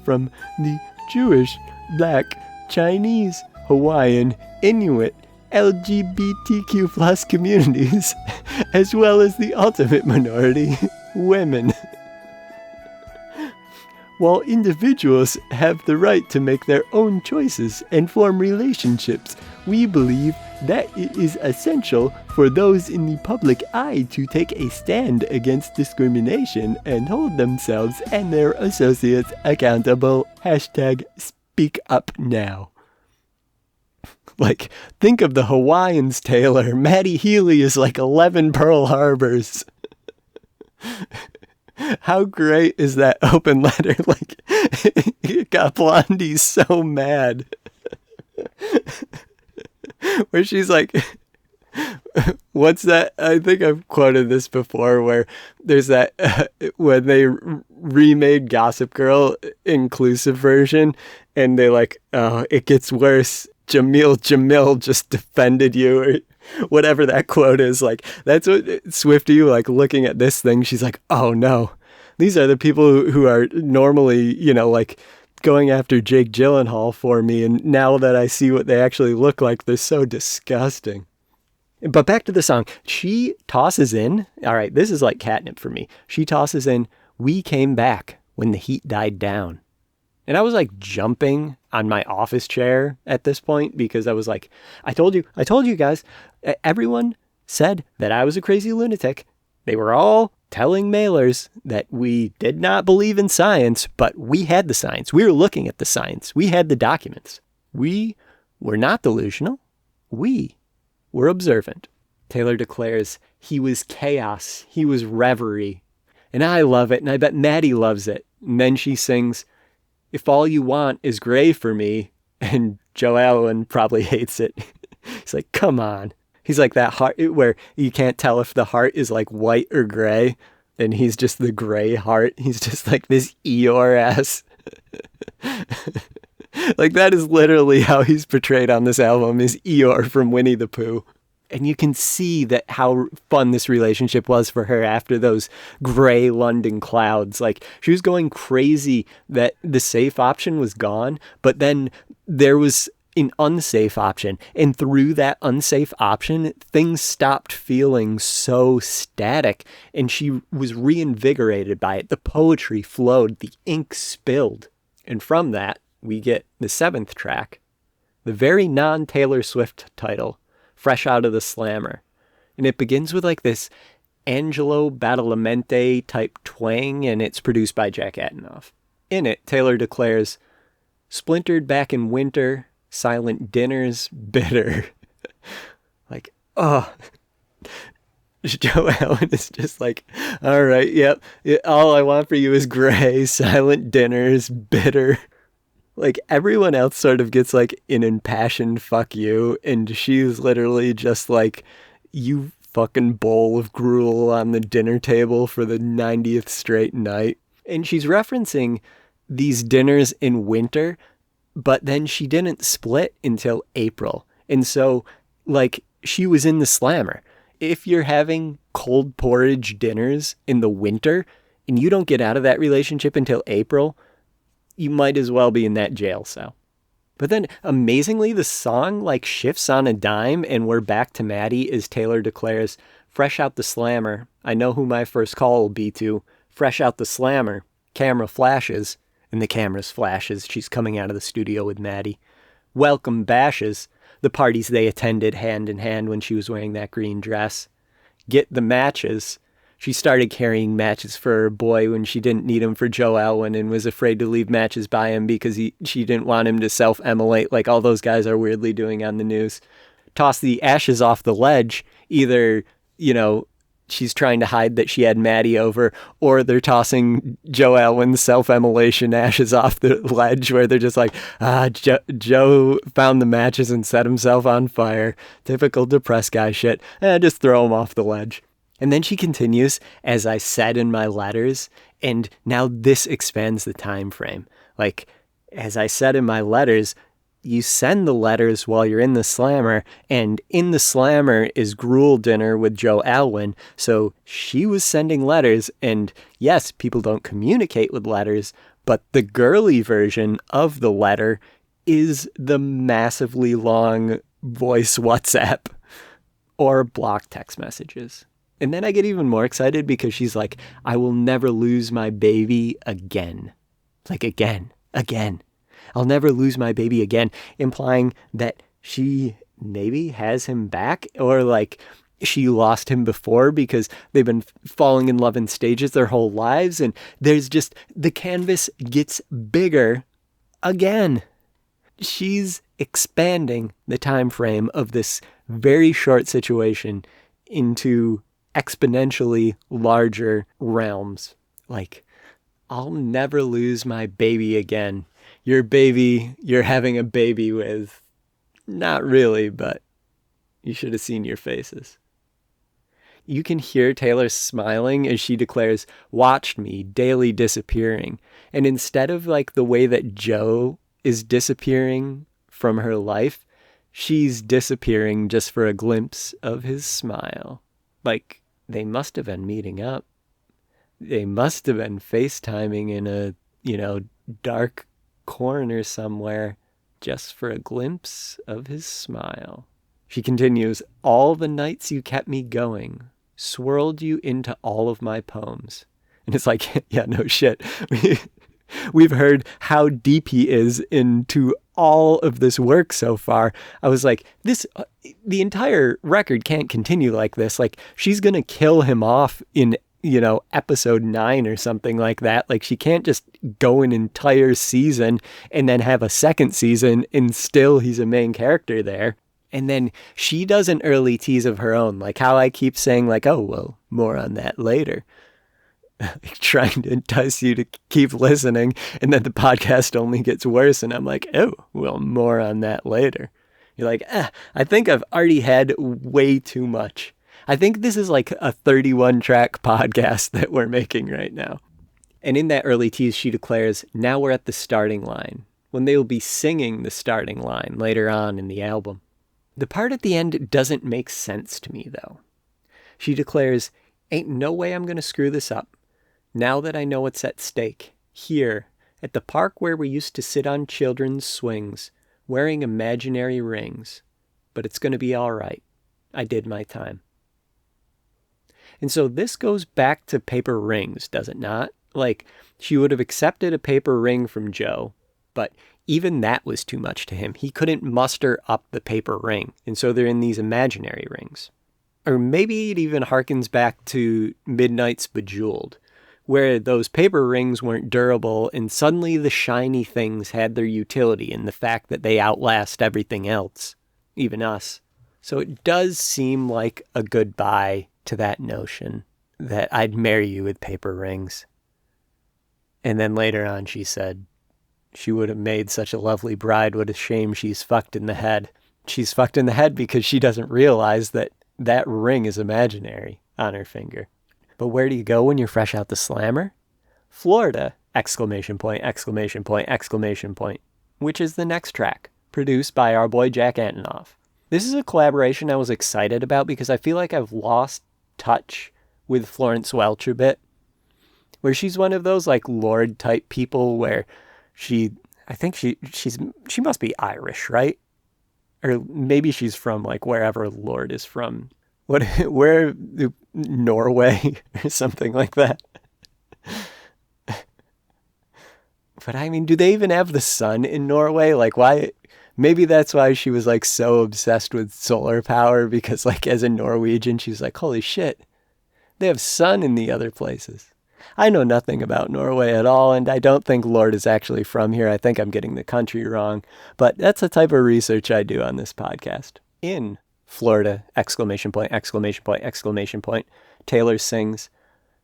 From the Jewish, Black, Chinese, Hawaiian, Inuit, LGBTQ plus communities, as well as the ultimate minority, women. While individuals have the right to make their own choices and form relationships, we believe that it is essential for those in the public eye to take a stand against discrimination and hold themselves and their associates accountable. #SpeakUpNow. Like, think of the Hawaiians, Taylor. Matty Healy is like 11 Pearl Harbors. How great is that open letter? Like, it got Blondie so mad. Where she's like, what's that? I think I've quoted this before, where there's that, when they remade Gossip Girl inclusive version, and they like, oh, it gets worse. Jamil just defended you, or whatever that quote is. Like, that's what Swiftie, like, looking at this thing, she's like, oh no, these are the people who are normally, like, going after Jake Gyllenhaal for me, and now that I see what they actually look like, they're so disgusting. But back to the song. She tosses in, all right, this is like catnip for me. She tosses in, "We came back when the heat died down." And I was like jumping on my office chair at this point, because I was like, I told you guys, everyone said that I was a crazy lunatic. They were all telling mailers that we did not believe in science, but we had the science. We were looking at the science. We had the documents. We were not delusional. We were observant. Taylor declares he was chaos. He was reverie. And I love it. And I bet Matty loves it. And then she sings, "If all you want is gray for me," and Joe Allen probably hates it. He's like, come on. He's like that heart where you can't tell if the heart is like white or gray, and he's just the gray heart. He's just like this Eeyore ass. Like, that is literally how he's portrayed on this album, is Eeyore from Winnie the Pooh. And you can see that how fun this relationship was for her after those gray London clouds. Like, she was going crazy that the safe option was gone, but then there was an unsafe option. And through that unsafe option, things stopped feeling so static, and she was reinvigorated by it. The poetry flowed, the ink spilled. And from that, we get the 7th track, the very non-Taylor Swift title, fresh out of the slammer. And it begins with like this Angelo Badalamenti type twang, and it's produced by Jack Antonoff. In it, Taylor declares, "Splintered back in winter, silent dinners, bitter." Like, oh. Joe Allen is just like, all right, yep. All I want for you is gray, silent dinners, bitter. Like, everyone else sort of gets like an impassioned fuck you, and she's literally just like, you fucking bowl of gruel on the dinner table for the 90th straight night. And she's referencing these dinners in winter, but then she didn't split until April. And so, like, she was in the slammer. If you're having cold porridge dinners in the winter and you don't get out of that relationship until April, you might as well be in that jail cell. But then, amazingly, the song like shifts on a dime, and we're back to Matty as Taylor declares, "Fresh out the slammer, I know who my first call will be to. Fresh out the slammer, camera flashes," and the camera's flashes. She's coming out of the studio with Matty. "Welcome bashes," the parties they attended hand in hand when she was wearing that green dress. "Get the matches." She started carrying matches for her boy when she didn't need them for Joe Alwyn and was afraid to leave matches by him because she didn't want him to self-immolate like all those guys are weirdly doing on the news. "Toss the ashes off the ledge." Either, she's trying to hide that she had Matty over, or they're tossing Joe Alwyn's self-immolation ashes off the ledge where they're just like, Joe found the matches and set himself on fire. Typical depressed guy shit. Just throw him off the ledge. And then she continues, "As I said in my letters," and now this expands the time frame. Like, as I said in my letters, you send the letters while you're in the slammer, and in the slammer is gruel dinner with Joe Alwyn. So she was sending letters, and yes, people don't communicate with letters, but the girly version of the letter is the massively long voice WhatsApp or block text messages. And then I get even more excited because she's like, "I will never lose my baby again." Like, again. "I'll never lose my baby again," implying that she maybe has him back, or like she lost him before because they've been falling in love in stages their whole lives. And there's just, the canvas gets bigger again. She's expanding the time frame of this very short situation into exponentially larger realms. Like, "I'll never lose my baby again." Your baby you're having a baby with, not really, but you should have seen your faces. You can hear Taylor smiling as she declares, "Watched me daily disappearing." And instead of like the way that Joe is disappearing from her life, she's disappearing just for a glimpse of his smile. Like, they must have been meeting up. They must have been FaceTiming in a, dark corner somewhere just for a glimpse of his smile. She continues, "All the nights you kept me going, swirled you into all of my poems." And it's like, yeah, no shit. We've heard how deep he is into all of this work so far. I was like, the entire record can't continue like this. Like, she's going to kill him off in, episode 9 or something like that. Like, she can't just go an entire season and then have a second season and still he's a main character there. And then she does an early tease of her own, like how I keep saying like, "Oh, well, more on that later." Trying to entice you to keep listening, and then the podcast only gets worse, and I'm like, "Oh, well, more on that later." You're like, I think I've already had way too much. I think this is like a 31-track podcast that we're making right now. And in that early tease, she declares, "Now we're at the starting line," when they will be singing the starting line later on in the album. The part at the end doesn't make sense to me, though. She declares, "Ain't no way I'm going to screw this up. Now that I know what's at stake, here, at the park where we used to sit on children's swings, wearing imaginary rings. But it's going to be all right. I did my time." And so this goes back to paper rings, does it not? Like, she would have accepted a paper ring from Joe, but even that was too much to him. He couldn't muster up the paper ring. And so they're in these imaginary rings. Or maybe it even harkens back to Midnight's Bejeweled, where those paper rings weren't durable and suddenly the shiny things had their utility in the fact that they outlast everything else, even us. So it does seem like a goodbye to that notion that I'd marry you with paper rings. And then later on she said she would have made such a lovely bride. What a shame she's fucked in the head. She's fucked in the head because she doesn't realize that that ring is imaginary on her finger. But where do you go when you're fresh out the slammer? Florida! Exclamation point, exclamation point, exclamation point. Which is the next track, produced by our boy Jack Antonoff. This is a collaboration I was excited about because I feel like I've lost touch with Florence Welch a bit. Where she's one of those like Lorde type people where I think she must be Irish, right? Or maybe she's from like wherever Lorde is from. Where Norway or something like that. But I mean, do they even have the sun in Norway? Like why? Maybe that's why she was like so obsessed with solar power, because like as a Norwegian, she's like, holy shit, they have sun in the other places. I know nothing about Norway at all, and I don't think Lorde is actually from here. I think I'm getting the country wrong, but that's the type of research I do on this podcast. In Florida, exclamation point, exclamation point, exclamation point, Taylor sings,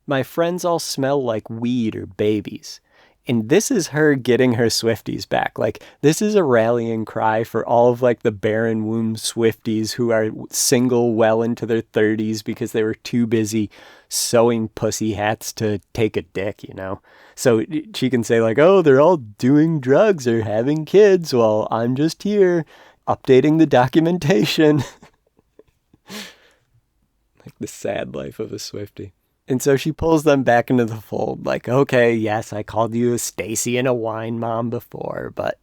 "My friends all smell like weed or babies." And this is her getting her Swifties back. Like, this is a rallying cry for all of like the barren womb Swifties who are single well into their 30s because they were too busy sewing pussy hats to take a dick, you know? So she can say like, oh, they're all doing drugs or having kids while I'm just here updating the documentation. Like the sad life of a Swiftie. And so she pulls them back into the fold, like, okay, yes, I called you a Stacy and a wine mom before, but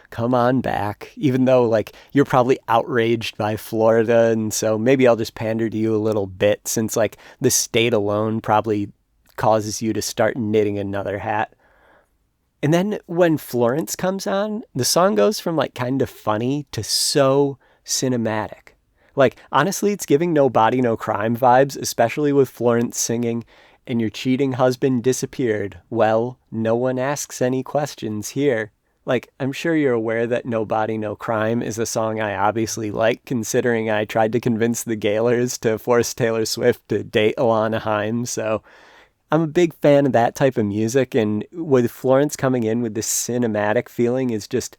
come on back. Even though, like, you're probably outraged by Florida, and so maybe I'll just pander to you a little bit, since, like, the state alone probably causes you to start knitting another hat. And then when Florence comes on, the song goes from, like, kind of funny to so cinematic. Like, honestly, it's giving No Body, No Crime vibes, especially with Florence singing, "And your cheating husband disappeared. Well, no one asks any questions here." Like, I'm sure you're aware that No Body, No Crime is a song I obviously like, considering I tried to convince the Gaylors to force Taylor Swift to date Alana Haim, so I'm a big fan of that type of music, and with Florence coming in with this cinematic feeling is just...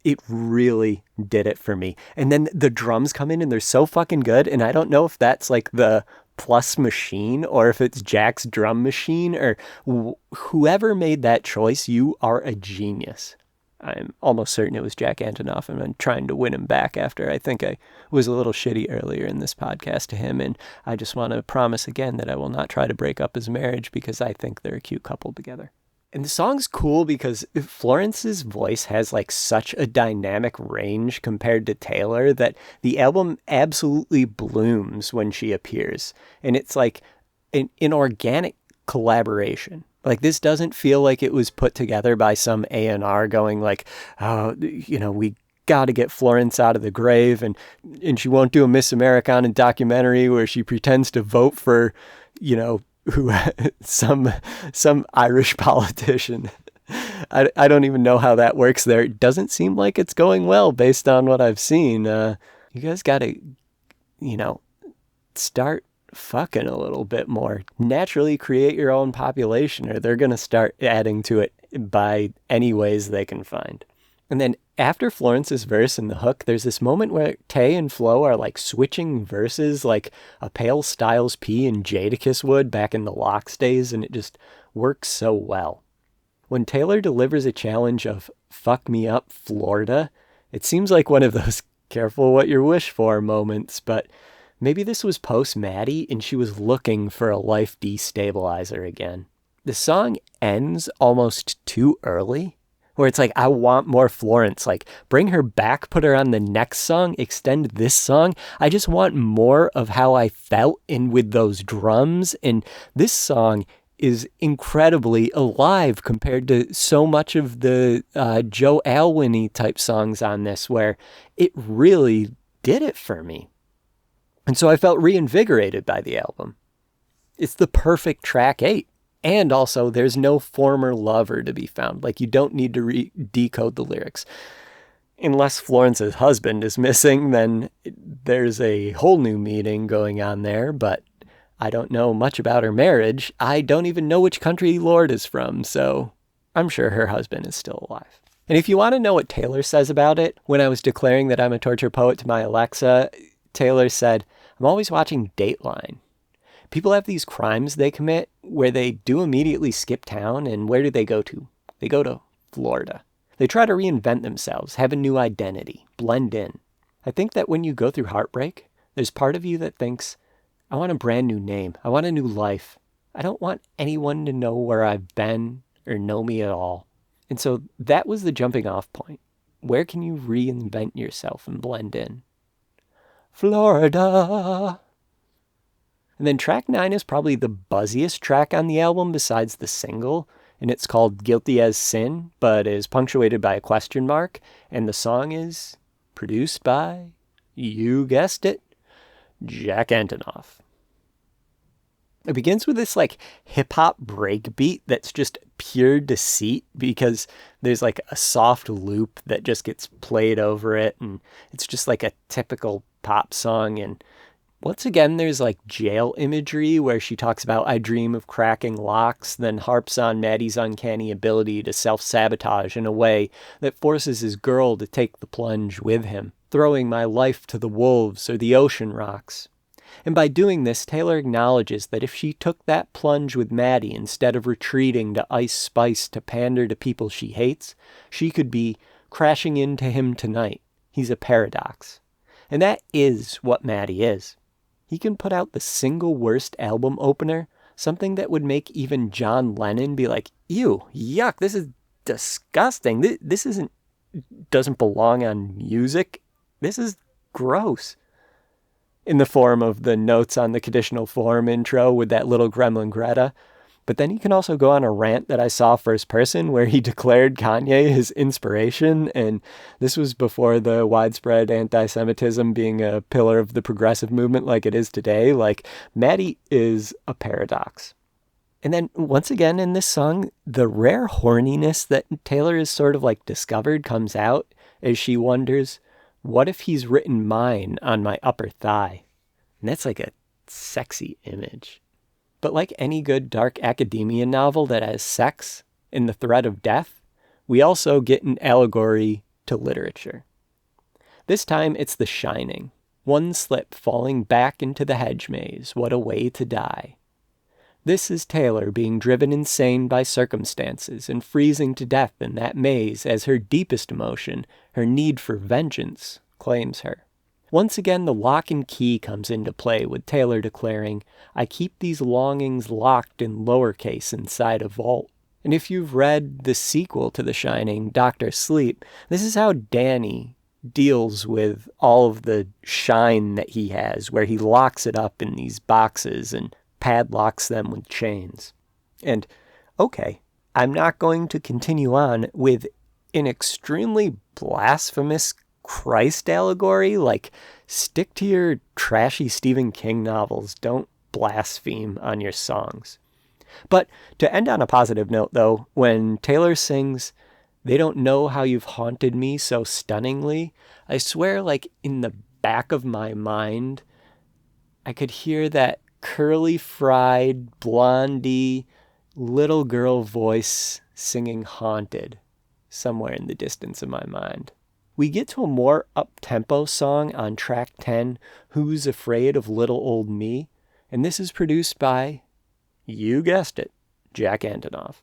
it really did it for me. And then the drums come in and they're so fucking good. And I don't know if that's like the plus machine or if it's Jack's drum machine or whoever made that choice. You are a genius. I'm almost certain it was Jack Antonoff, and I'm trying to win him back after I think I was a little shitty earlier in this podcast to him. And I just want to promise again that I will not try to break up his marriage because I think they're a cute couple together. And the song's cool because Florence's voice has like such a dynamic range compared to Taylor that the album absolutely blooms when she appears. And it's like an organic collaboration. Like, this doesn't feel like it was put together by some A&R going like, oh, you know, we got to get Florence out of the grave, and she won't do a Miss Americana documentary where she pretends to vote for, you know, some Irish politician. I don't even know how that works there. It doesn't seem like it's going well based on what I've seen. You guys got to, you know, start fucking a little bit more. Naturally create your own population, or they're going to start adding to it by any ways they can find. And then after Florence's verse and the hook, there's this moment where Tay and Flo are like switching verses like a Pale Styles P and Jadakiss would back in the Lox days, and it just works so well. When Taylor delivers a challenge of "fuck me up, Florida," it seems like one of those careful what you wish for moments, but maybe this was post Matty and she was looking for a life destabilizer again. The song ends almost too early, where it's like, I want more Florence. Like, bring her back, put her on the next song, extend this song. I just want more of how I felt in with those drums. And this song is incredibly alive compared to so much of the Joe Alwyn-y type songs on this, where it really did it for me. And so I felt reinvigorated by the album. It's the perfect track 8. And also, there's no former lover to be found. Like, you don't need to decode the lyrics. Unless Florence's husband is missing, then there's a whole new meaning going on there, but I don't know much about her marriage. I don't even know which country Lorde is from, so I'm sure her husband is still alive. And if you want to know what Taylor says about it, when I was declaring that I'm a torture poet to my Alexa, Taylor said, "I'm always watching Dateline. People have these crimes they commit where they do immediately skip town, and where do they go to? They go to Florida. They try to reinvent themselves, have a new identity, blend in. I think that when you go through heartbreak, there's part of you that thinks, I want a brand new name. I want a new life. I don't want anyone to know where I've been or know me at all." And so that was the jumping off point. Where can you reinvent yourself and blend in? Florida. And then track 9 is probably the buzziest track on the album besides the single, and it's called Guilty as Sin, but is punctuated by a question mark, and the song is produced by, you guessed it, Jack Antonoff. It begins with this like hip-hop break beat that's just pure deceit, because there's like a soft loop that just gets played over it, and it's just like a typical pop song. And once again, there's like jail imagery where she talks about, I dream of cracking locks, then harps on Matty's uncanny ability to self-sabotage in a way that forces his girl to take the plunge with him, throwing my life to the wolves or the ocean rocks. And by doing this, Taylor acknowledges that if she took that plunge with Matty instead of retreating to Ice Spice to pander to people she hates, she could be crashing into him tonight. He's a paradox. And that is what Matty is. He can put out the single worst album opener, something that would make even John Lennon be like, ew, yuck, this is disgusting. This doesn't belong on music. This is gross. In the form of the notes on the conditional form intro with that little gremlin Greta. But then he can also go on a rant that I saw first person where he declared Kanye his inspiration, and this was before the widespread anti-Semitism being a pillar of the progressive movement like it is today. Like, Matty is a paradox. And then once again in this song, the rare horniness that Taylor is sort of like discovered comes out as she wonders, what if he's written mine on my upper thigh? And that's like a sexy image. But like any good dark academia novel that has sex and the threat of death, we also get an allegory to literature. This time it's The Shining. One slip falling back into the hedge maze, what a way to die. This is Taylor being driven insane by circumstances and freezing to death in that maze as her deepest emotion, her need for vengeance, claims her. Once again, the lock and key comes into play with Taylor declaring, I keep these longings locked in lowercase inside a vault. And if you've read the sequel to The Shining, Dr. Sleep, this is how Danny deals with all of the shine that he has, where he locks it up in these boxes and padlocks them with chains. And, okay, I'm not going to continue on with an extremely blasphemous Christ allegory. Like, stick to your trashy Stephen King novels. Don't blaspheme on your songs. But to end on a positive note, though, when Taylor sings, they don't know how you've haunted me so stunningly, I swear, like, in the back of my mind, I could hear that curly-fried, blondie, little girl voice singing Haunted somewhere in the distance of my mind. We get to a more up-tempo song on track 10, Who's Afraid of Little Old Me? And this is produced by, you guessed it, Jack Antonoff.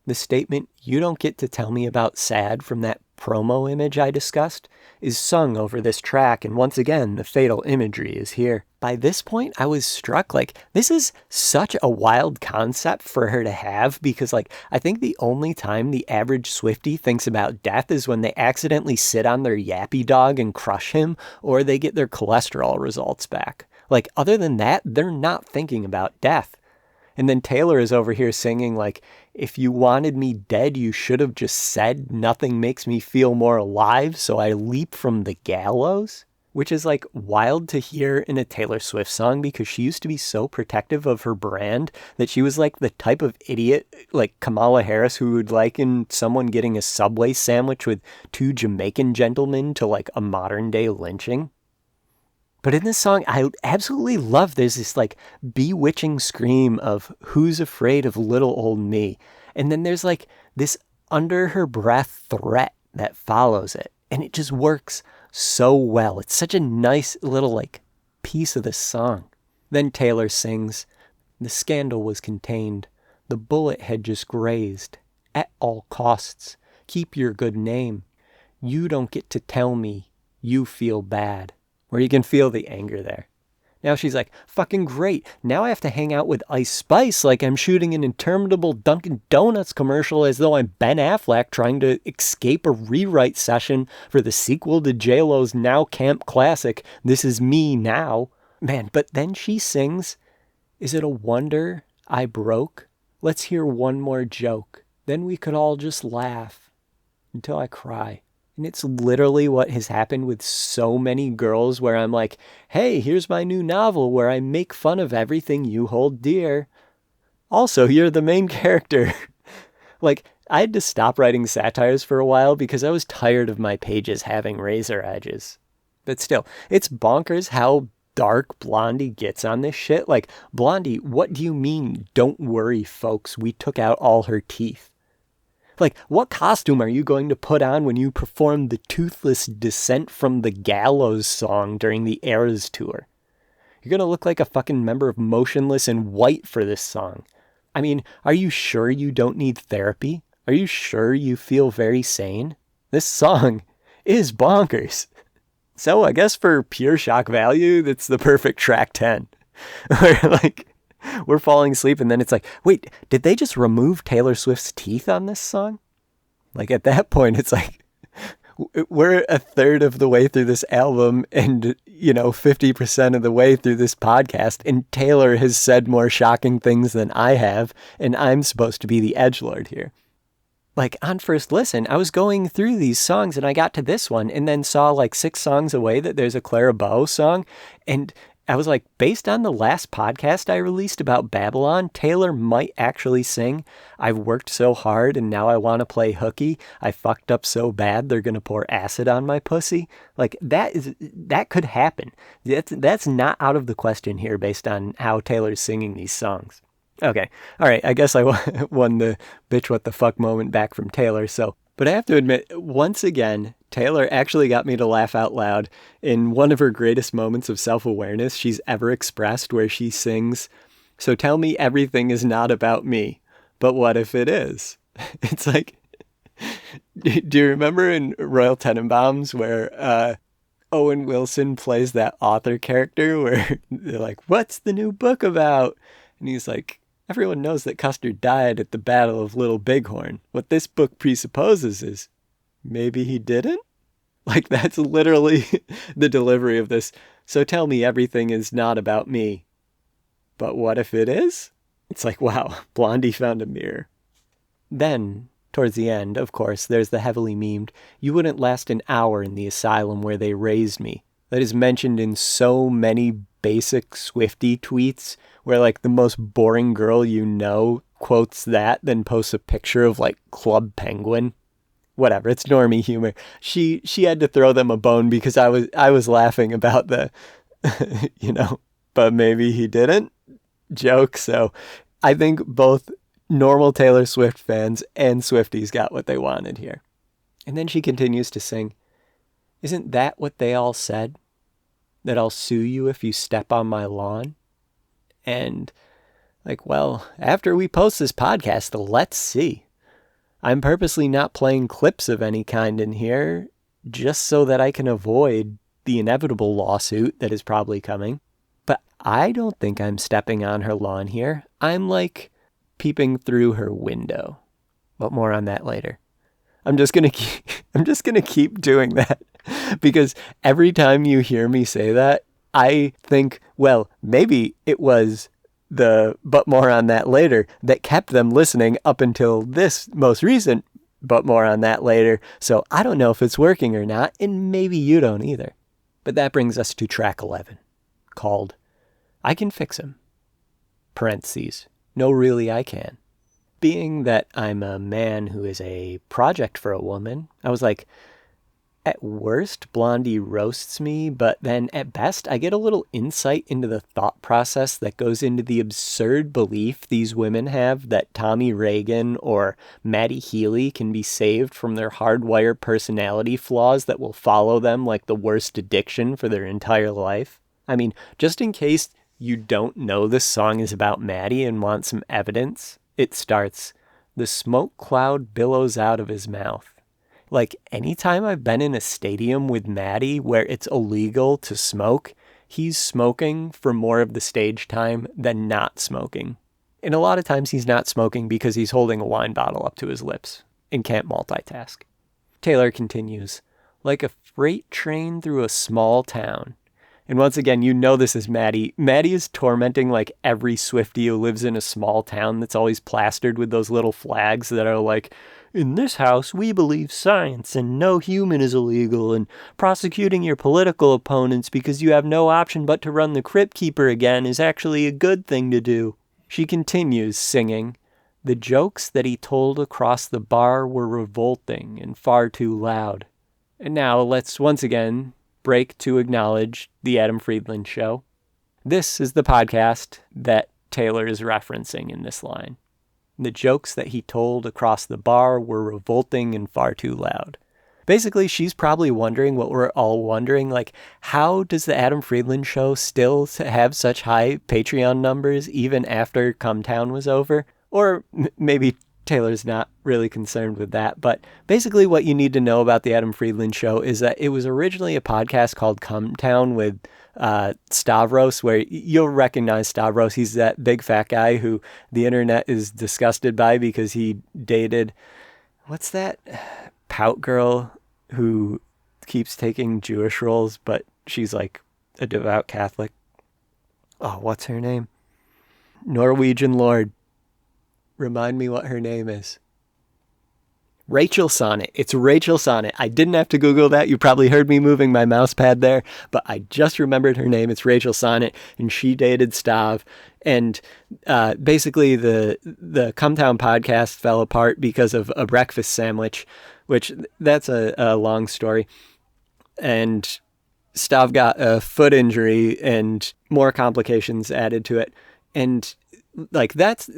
The statement, you don't get to tell me about sad from that promo image I discussed, is sung over this track, and once again, the fatal imagery is here. By this point, I was struck, like, this is such a wild concept for her to have, because, like, I think the only time the average Swiftie thinks about death is when they accidentally sit on their yappy dog and crush him, or they get their cholesterol results back. Like, other than that, they're not thinking about death. And then Taylor is over here singing like, if you wanted me dead, you should have just said nothing makes me feel more alive, so I leap from the gallows. Which is like wild to hear in a Taylor Swift song because she used to be so protective of her brand that she was like the type of idiot like Kamala Harris who would liken someone getting a Subway sandwich with 2 Jamaican gentlemen to like a modern day lynching. But in this song, I absolutely love there's this like bewitching scream of who's afraid of little old me. And then there's like this under her breath threat that follows it. And it just works so well. It's such a nice little like piece of the song. Then Taylor sings, the scandal was contained. The bullet had just grazed. At all costs, keep your good name. You don't get to tell me you feel bad. Where you can feel the anger there. Now she's like, fucking great. Now I have to hang out with Ice Spice like I'm shooting an interminable Dunkin' Donuts commercial as though I'm Ben Affleck trying to escape a rewrite session for the sequel to J-Lo's now camp classic, This Is Me Now. Man, but then she sings, is it a wonder I broke? Let's hear one more joke. Then we could all just laugh until I cry. And it's literally what has happened with so many girls where I'm like, hey, here's my new novel where I make fun of everything you hold dear. Also, you're the main character. Like, I had to stop writing satires for a while because I was tired of my pages having razor edges. But still, it's bonkers how dark Blondie gets on this shit. Like, Blondie, what do you mean, don't worry, folks, we took out all her teeth? Like, what costume are you going to put on when you perform the Toothless Descent from the Gallows song during the Eras tour? You're going to look like a fucking member of Motionless in White for this song. I mean, are you sure you don't need therapy? Are you sure you feel very sane? This song is bonkers. So I guess for pure shock value, that's the perfect track 10. Where like, we're falling asleep and then it's like, wait, did they just remove Taylor Swift's teeth on this song? Like at that point, it's like, we're a third of the way through this album and, 50% of the way through this podcast. And Taylor has said more shocking things than I have. And I'm supposed to be the edgelord here. Like on first listen, I was going through these songs and I got to this one and then saw like 6 songs away that there's a Clara Bow song. And I was like, based on the last podcast I released about Babylon, Taylor might actually sing, I've worked so hard and now I want to play hooky. I fucked up so bad they're going to pour acid on my pussy. Like that could happen. That's not out of the question here based on how Taylor's singing these songs. Okay. All right. I guess I won the bitch what the fuck moment back from Taylor. But I have to admit, once again, Taylor actually got me to laugh out loud in one of her greatest moments of self-awareness she's ever expressed, where she sings, so tell me everything is not about me, but what if it is? It's like, do you remember in Royal Tenenbaums where Owen Wilson plays that author character where they're like, what's the new book about? And he's like, everyone knows that Custer died at the Battle of Little Bighorn. What this book presupposes is maybe he didn't? Like, that's literally the delivery of this. So tell me everything is not about me. But what if it is? It's like, wow, Blondie found a mirror. Then, towards the end, of course, there's the heavily memed, you wouldn't last an hour in the asylum where they raised me. That is mentioned in so many basic Swiftie tweets where like the most boring girl quotes that, then posts a picture of like Club Penguin. Whatever, it's normie humor. She had to throw them a bone because I was laughing about the, but maybe he didn't joke. So I think both normal Taylor Swift fans and Swifties got what they wanted here. And then she continues to sing, isn't that what they all said? That I'll sue you if you step on my lawn? And like, well, after we post this podcast, let's see. I'm purposely not playing clips of any kind in here just so that I can avoid the inevitable lawsuit that is probably coming. But I don't think I'm stepping on her lawn here. I'm like peeping through her window. But more on that later. I'm just gonna keep doing that because every time you hear me say that, I think, well, maybe it was the but more on that later that kept them listening up until this most recent but more on that later. So I don't know if it's working or not, and maybe you don't either. But that brings us to track 11, called I Can Fix Him. Parentheses. No, really, I can. Being that I'm a man who is a project for a woman, I was like, at worst, Blondie roasts me, but then at best, I get a little insight into the thought process that goes into the absurd belief these women have that Tommy Reagan or Matty Healy can be saved from their hardwired personality flaws that will follow them like the worst addiction for their entire life. I mean, just in case you don't know this song is about Matty and want some evidence, it starts, the smoke cloud billows out of his mouth. Like, anytime I've been in a stadium with Matty where it's illegal to smoke, he's smoking for more of the stage time than not smoking. And a lot of times he's not smoking because he's holding a wine bottle up to his lips and can't multitask. Taylor continues, like a freight train through a small town. And once again, you know this is Matty. Matty is tormenting like every Swiftie who lives in a small town that's always plastered with those little flags that are like, in this house, we believe science and no human is illegal, and prosecuting your political opponents because you have no option but to run the Crypt Keeper again is actually a good thing to do. She continues singing, the jokes that he told across the bar were revolting and far too loud. And now let's once again break to acknowledge the Adam Friedland Show. This is the podcast that Taylor is referencing in this line. The jokes that he told across the bar were revolting and far too loud. Basically, she's probably wondering what we're all wondering, like, how does the Adam Friedland Show still have such high Patreon numbers even after Come Town was over? Or maybe Taylor's not really concerned with that, but basically what you need to know about the Adam Friedland Show is that it was originally a podcast called Come Town with Stavros, where you'll recognize Stavros. He's that big fat guy who the internet is disgusted by because he dated, what's that pout girl who keeps taking Jewish roles, but she's like a devout Catholic. Oh, what's her name? Norwegian Lord. Remind me what her name is. Rachel Sonnet. It's Rachel Sonnet. I didn't have to Google that. You probably heard me moving my mouse pad there, but I just remembered her name. It's Rachel Sonnet, and she dated Stav. And basically the Come Town podcast fell apart because of a breakfast sandwich, which that's a long story. And Stav got a foot injury and more complications added to it. And like that's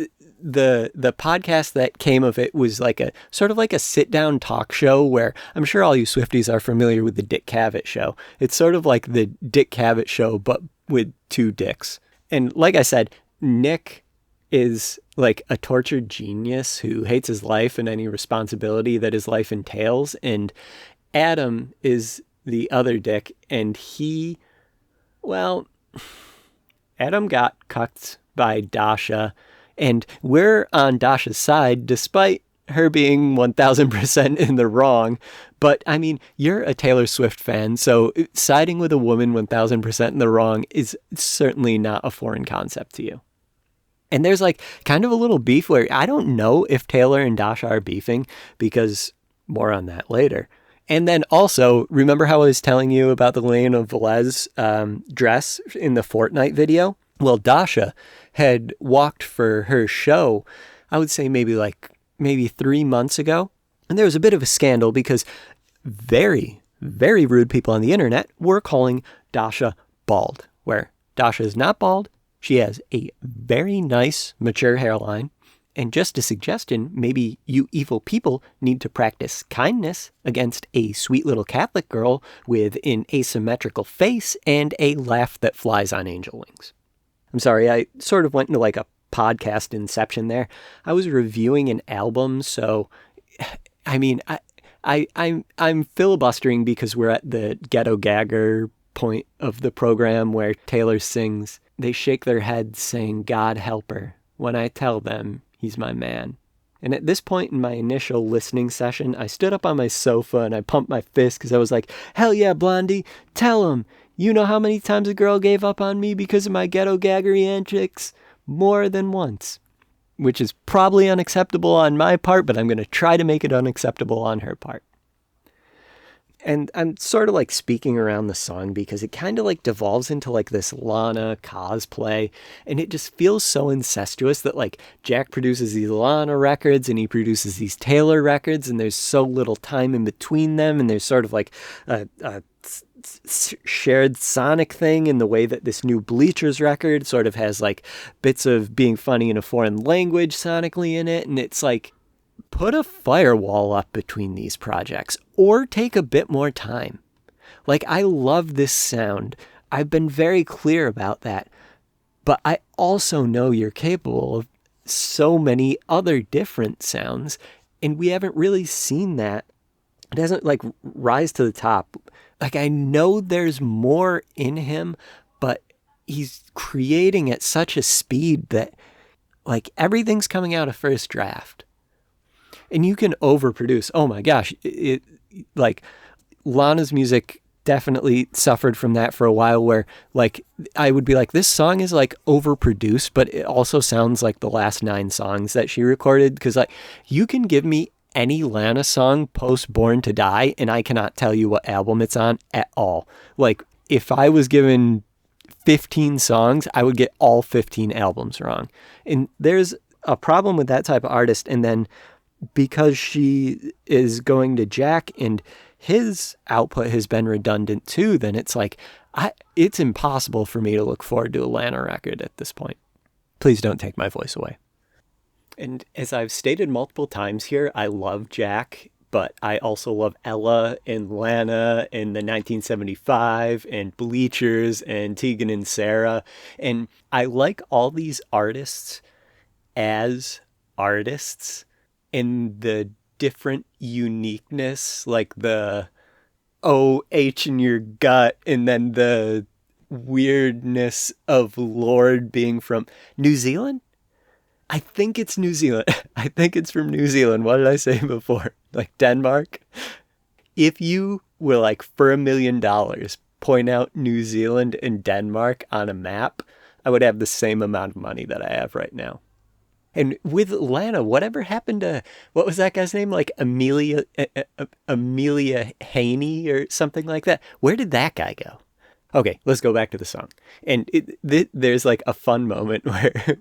the podcast that came of it was like a sort of like a sit down talk show where I'm sure all you Swifties are familiar with the Dick Cavett Show. It's sort of like the Dick Cavett Show, but with two dicks. And like I said, Nick is like a tortured genius who hates his life and any responsibility that his life entails. And Adam is the other dick. And Adam got cucked by Dasha, and we're on Dasha's side despite her being 1000% in the wrong. But I mean, you're a Taylor Swift fan, so siding with a woman 1000% in the wrong is certainly not a foreign concept to you. And there's like kind of a little beef where I don't know if Taylor and Dasha are beefing, because more on that later. And then also, remember how I was telling you about the Elena Velez dress in the Fortnite video? Well, Dasha had walked for her show, I would say maybe 3 months ago. And there was a bit of a scandal because very, very rude people on the internet were calling Dasha bald, where Dasha is not bald. She has a very nice, mature hairline. And just a suggestion, maybe you evil people need to practice kindness against a sweet little Catholic girl with an asymmetrical face and a laugh that flies on angel wings. I'm sorry, I sort of went into like a podcast inception there. I was reviewing an album, so I mean, I'm filibustering because we're at the ghetto gagger point of the program where Taylor sings, they shake their heads saying, God help her, when I tell them he's my man. And at this point in my initial listening session, I stood up on my sofa and I pumped my fist because I was like, hell yeah, Blondie, tell him. You know how many times a girl gave up on me because of my ghetto gaggery antics? more than once, which is probably unacceptable on my part, but I'm going to try to make it unacceptable on her part. And I'm sort of like speaking around the song because it kind of like devolves into like this Lana cosplay, and it just feels so incestuous that like Jack produces these Lana records and he produces these Taylor records, and there's so little time in between them, and there's sort of like a shared sonic thing in the way that this new Bleachers record sort of has like bits of being funny in a foreign language sonically in it, and it's like, put a firewall up between these projects or take a bit more time. Like, I love this sound. I've been very clear about that. But I also know you're capable of so many other different sounds, and we haven't really seen that. It hasn't like rise to the top. Like, I know there's more in him, but he's creating at such a speed that like everything's coming out of first draft. And you can overproduce. Oh my gosh. It like Lana's music definitely suffered from that for a while, where like I would be like, this song is like overproduced, but it also sounds like the last 9 songs that she recorded. Because like you can give me any Lana song post Born to Die and I cannot tell you what album it's on at all. Like if I was given 15 songs, I would get all 15 albums wrong. And there's a problem with that type of artist. And then because she is going to Jack and his output has been redundant too, then it's like, it's impossible for me to look forward to a Lana record at this point. Please don't take my voice away. And as I've stated multiple times here, I love Jack, but I also love Ella and Lana and the 1975 and Bleachers and Tegan and Sarah. And I like all these artists as artists in the different uniqueness, like the H in your gut, and then the weirdness of Lord being from New Zealand. I think it's New Zealand. I think it's from New Zealand. What did I say before? Like Denmark? If you were like, for $1 million, point out New Zealand and Denmark on a map, I would have the same amount of money that I have right now. And with Lana, whatever happened to, what was that guy's name? Like Amelia Haney or something like that. Where did that guy go? Okay, let's go back to the song. And there's like a fun moment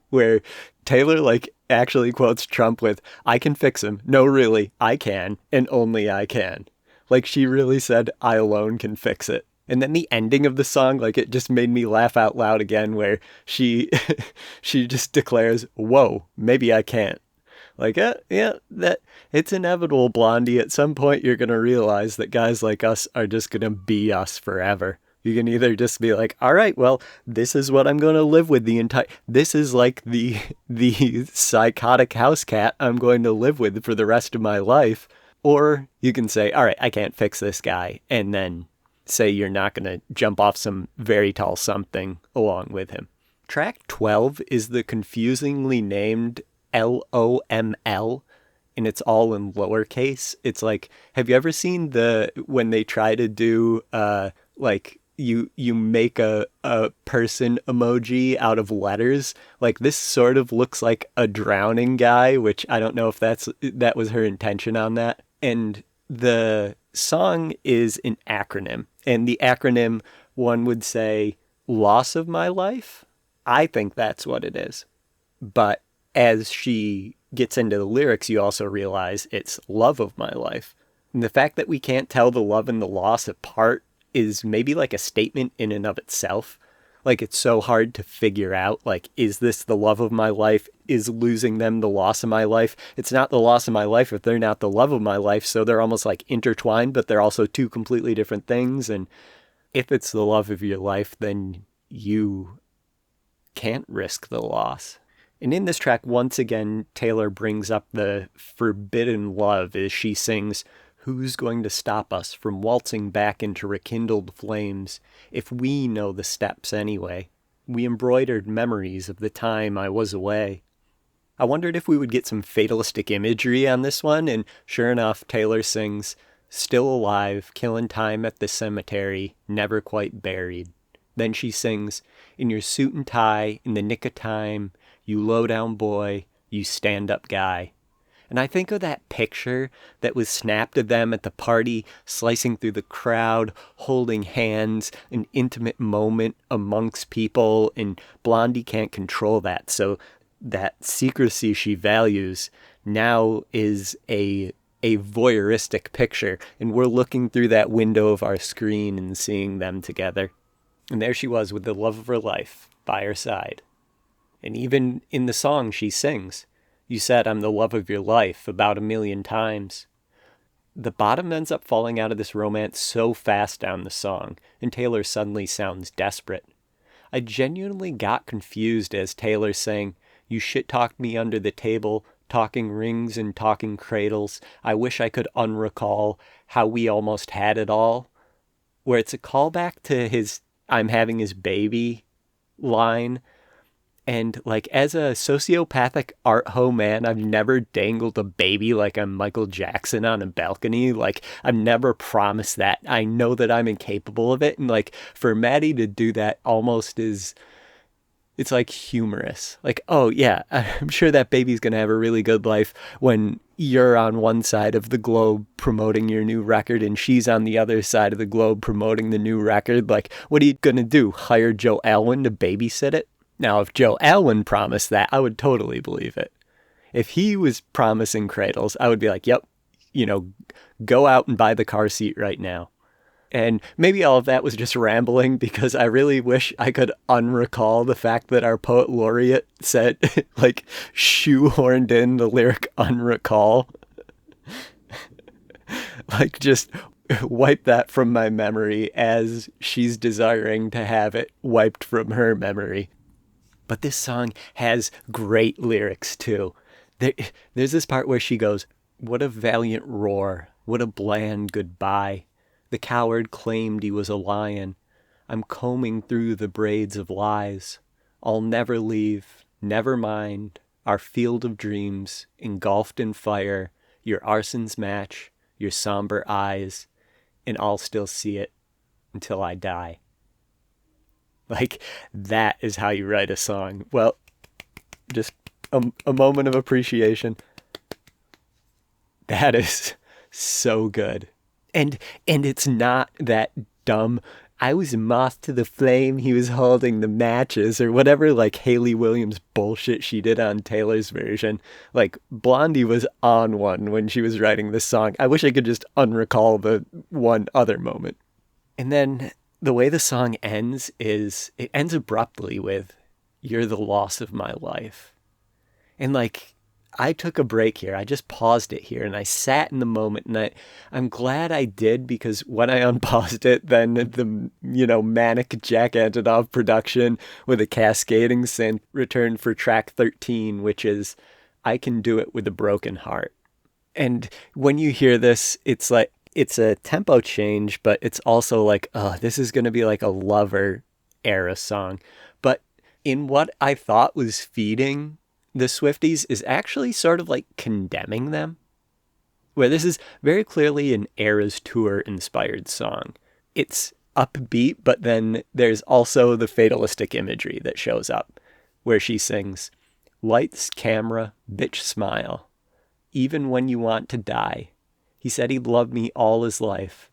where Taylor like actually quotes Trump with, "I can fix him. No, really, I can. And only I can." Like she really said, "I alone can fix it." And then the ending of the song, like it just made me laugh out loud again, where she just declares, "Whoa, maybe I can't." Like, yeah, that it's inevitable, Blondie. At some point, you're going to realize that guys like us are just going to be us forever. You can either just be like, all right, well, this is what I'm going to live with this is like the psychotic house cat I'm going to live with for the rest of my life. Or you can say, all right, I can't fix this guy. And then say you're not going to jump off some very tall something along with him. Track 12 is the confusingly named LOML, and it's all in lowercase. It's like, have you ever seen when they try to do like you make a person emoji out of letters? Like this sort of looks like a drowning guy, which I don't know if that was her intention on that. And the song is an acronym, and the acronym, one would say, loss of my life. I think that's what it is. But as she gets into the lyrics, you also realize it's love of my life. And the fact that we can't tell the love and the loss apart is maybe like a statement in and of itself. Like it's so hard to figure out, like, is this the love of my life? Is losing them the loss of my life? It's not the loss of my life if they're not the love of my life. So they're almost like intertwined, but they're also two completely different things. And if it's the love of your life, then you can't risk the loss. And in this track, once again, Taylor brings up the forbidden love as she sings, "Who's going to stop us from waltzing back into rekindled flames if we know the steps anyway? We embroidered memories of the time I was away." I wondered if we would get some fatalistic imagery on this one, and sure enough, Taylor sings, "Still alive, killing time at the cemetery, never quite buried." Then she sings, "In your suit and tie, in the nick of time, You low-down boy, you stand-up guy. And I think of that picture that was snapped of them at the party, slicing through the crowd, holding hands, an intimate moment amongst people, and Blondie can't control that. So that secrecy she values now is a voyeuristic picture, and we're looking through that window of our screen and seeing them together. And there she was with the love of her life by her side. And even in the song she sings, "You said I'm the love of your life" about 1,000,000 times. The bottom ends up falling out of this romance so fast down the song, and Taylor suddenly sounds desperate. I genuinely got confused as Taylor's saying, "You shit-talked me under the table, talking rings and talking cradles. I wish I could unrecall how we almost had it all," where it's a callback to his "I'm having his baby" line. And like, as a sociopathic art ho man, I've never dangled a baby like I'm Michael Jackson on a balcony. Like, I've never promised that. I know that I'm incapable of it. And like, for Matty to do that almost is, it's like humorous. Like, oh yeah, I'm sure that baby's going to have a really good life when you're on one side of the globe promoting your new record and she's on the other side of the globe promoting the new record. Like, what are you going to do? Hire Joe Alwyn to babysit it? Now, if Joe Alwyn promised that, I would totally believe it. If he was promising cradles, I would be like, yep, go out and buy the car seat right now. And maybe all of that was just rambling, because I really wish I could unrecall the fact that our poet laureate said, like, shoehorned in the lyric unrecall. Like, just wipe that from my memory as she's desiring to have it wiped from her memory. But this song has great lyrics, too. There's this part where she goes, "What a valiant roar, what a bland goodbye. The coward claimed he was a lion. I'm combing through the braids of lies. I'll never leave, never mind, our field of dreams, engulfed in fire, your arson's match, your somber eyes, and I'll still see it until I die." Like, that is how you write a song. Well, just a moment of appreciation. That is so good. And it's not that dumb, "I was moth to the flame, he was holding the matches," or whatever, like, Hayley Williams bullshit she did on Taylor's version. Like, Blondie was on one when she was writing this song. I wish I could just unrecall the one other moment. And then the way the song ends is, it ends abruptly with, "You're the loss of my life." And like, I took a break here. I just paused it here and I sat in the moment, and I'm glad I did, because when I unpaused it, then the, manic Jack Antonoff production with a cascading synth returned for track 13, which is "I Can Do It With a Broken Heart." And when you hear this, it's like, it's a tempo change, but it's also like, oh, this is going to be like a Lover era song. But in what I thought was feeding the Swifties is actually sort of like condemning them, where this is very clearly an Eras Tour inspired song. It's upbeat, but then there's also the fatalistic imagery that shows up, where she sings, "Lights, camera, bitch smile. Even when you want to die. He said he'd love me all his life,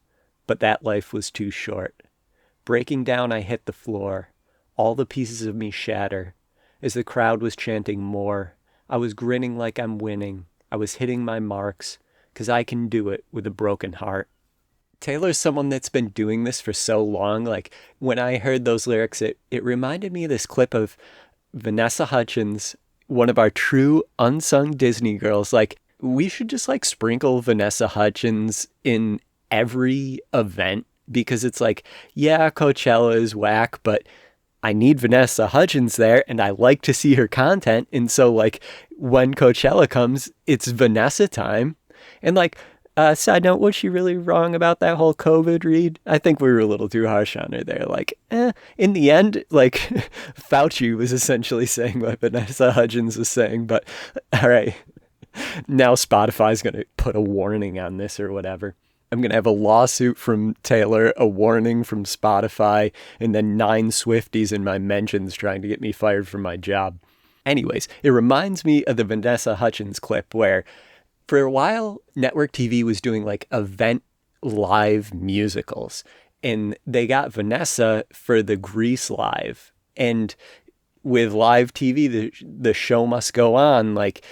but that life was too short. Breaking down, I hit the floor. All the pieces of me shatter. As the crowd was chanting more, I was grinning like I'm winning. I was hitting my marks, 'cause I can do it with a broken heart." Taylor's someone that's been doing this for so long. Like, when I heard those lyrics, it reminded me of this clip of Vanessa Hudgens, one of our true unsung Disney girls. Like, we should just like sprinkle Vanessa Hudgens in every event, because it's like, yeah, Coachella is whack, but I need Vanessa Hudgens there and I like to see her content. And so like, when Coachella comes, it's Vanessa time. And like, side note, was she really wrong about that whole COVID read? I think we were a little too harsh on her there. Like, in the end, like, Fauci was essentially saying what Vanessa Hudgens was saying, but all right. Now Spotify's going to put a warning on this or whatever. I'm going to have a lawsuit from Taylor, a warning from Spotify, and then 9 Swifties in my mentions trying to get me fired from my job. Anyways, it reminds me of the Vanessa Hudgens clip where for a while, network TV was doing like event live musicals. And they got Vanessa for the Grease Live. And with live TV, the show must go on. Like,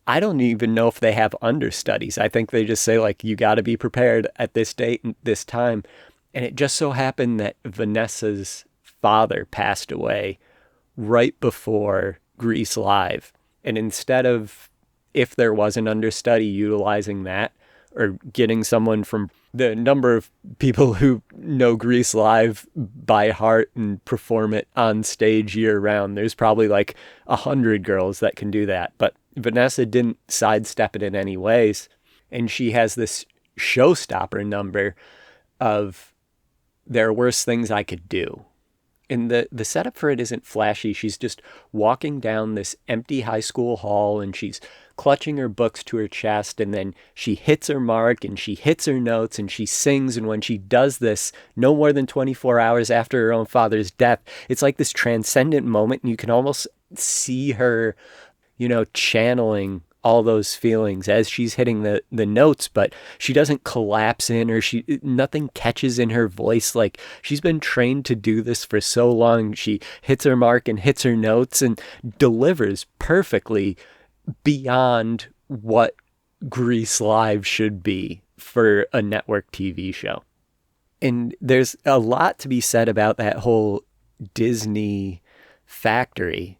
I don't even know if they have understudies. I think they just say, like, you got to be prepared at this date and this time. And it just so happened that Vanessa's father passed away right before Grease Live. And instead of, if there was an understudy, utilizing that or getting someone from the number of people who know Grease Live by heart and perform it on stage year round, there's probably like 100 girls that can do that. But Vanessa didn't sidestep it in any ways. And she has this showstopper number of there are worse things I could do. And the setup for it isn't flashy. She's just walking down this empty high school hall and she's clutching her books to her chest, and then she hits her mark and she hits her notes and she sings. And when she does this, no more than 24 hours after her own father's death, it's like this transcendent moment, and you can almost see her, channeling all those feelings as she's hitting the notes, but she doesn't collapse in, or nothing catches in her voice. Like, she's been trained to do this for so long. She hits her mark and hits her notes and delivers perfectly beyond what Grease Live should be for a network TV show. And there's a lot to be said about that whole Disney factory,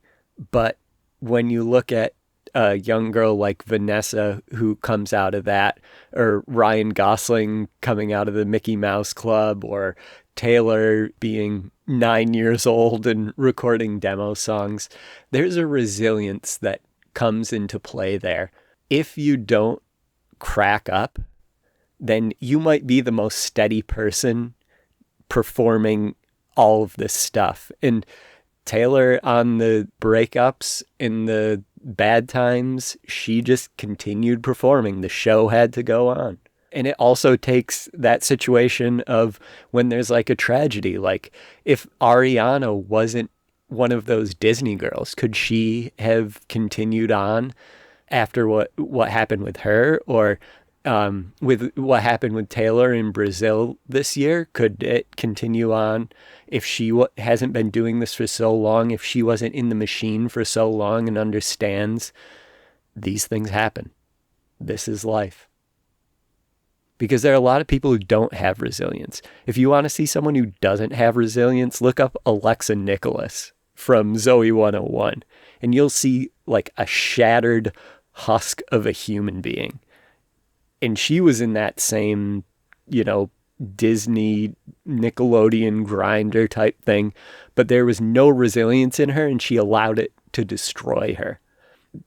but when you look at a young girl like Vanessa who comes out of that, or Ryan Gosling coming out of the Mickey Mouse Club, or Taylor being 9 years old and recording demo songs, there's a resilience that comes into play there. If you don't crack up, then you might be the most steady person performing all of this stuff. And Taylor, on the breakups, in the bad times, she just continued performing. The show had to go on. And it also takes that situation of when there's like a tragedy, like if Ariana wasn't one of those Disney girls, could she have continued on after what happened with her, or with what happened with Taylor in Brazil this year? Could it continue on if she hasn't been doing this for so long, if she wasn't in the machine for so long and understands these things happen? This is life. Because there are a lot of people who don't have resilience. If you want to see someone who doesn't have resilience, look up Alexa Nicholas from Zoe 101, and you'll see like a shattered husk of a human being. And she was in that same, Disney, Nickelodeon grinder type thing, but there was no resilience in her, and she allowed it to destroy her.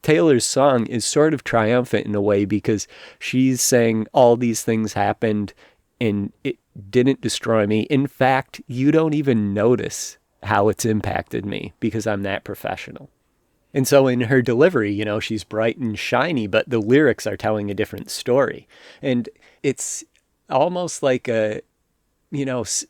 Taylor's song is sort of triumphant in a way, because she's saying all these things happened and it didn't destroy me. In fact, you don't even notice how it's impacted me because I'm that professional. And so in her delivery, she's bright and shiny, but the lyrics are telling a different story. And it's almost like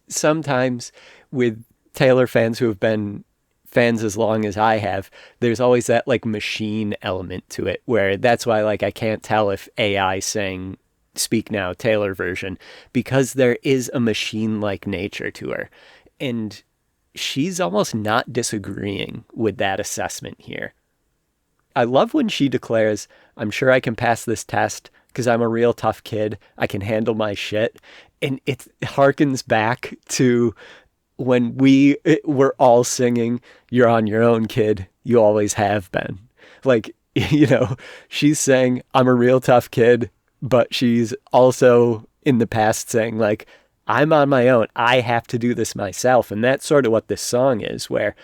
sometimes with Taylor fans who have been fans as long as I have, there's always that like machine element to it, where that's why like I can't tell if AI sang Speak Now Taylor version, because there is a machine-like nature to her. And she's almost not disagreeing with that assessment here. I love when she declares, "I'm sure I can pass this test because I'm a real tough kid. I can handle my shit." And it harkens back to when we were all singing, "You're on your own, kid. You always have been." Like, she's saying, "I'm a real tough kid," but she's also in the past saying, like, "I'm on my own. I have to do this myself." And that's sort of what this song is, where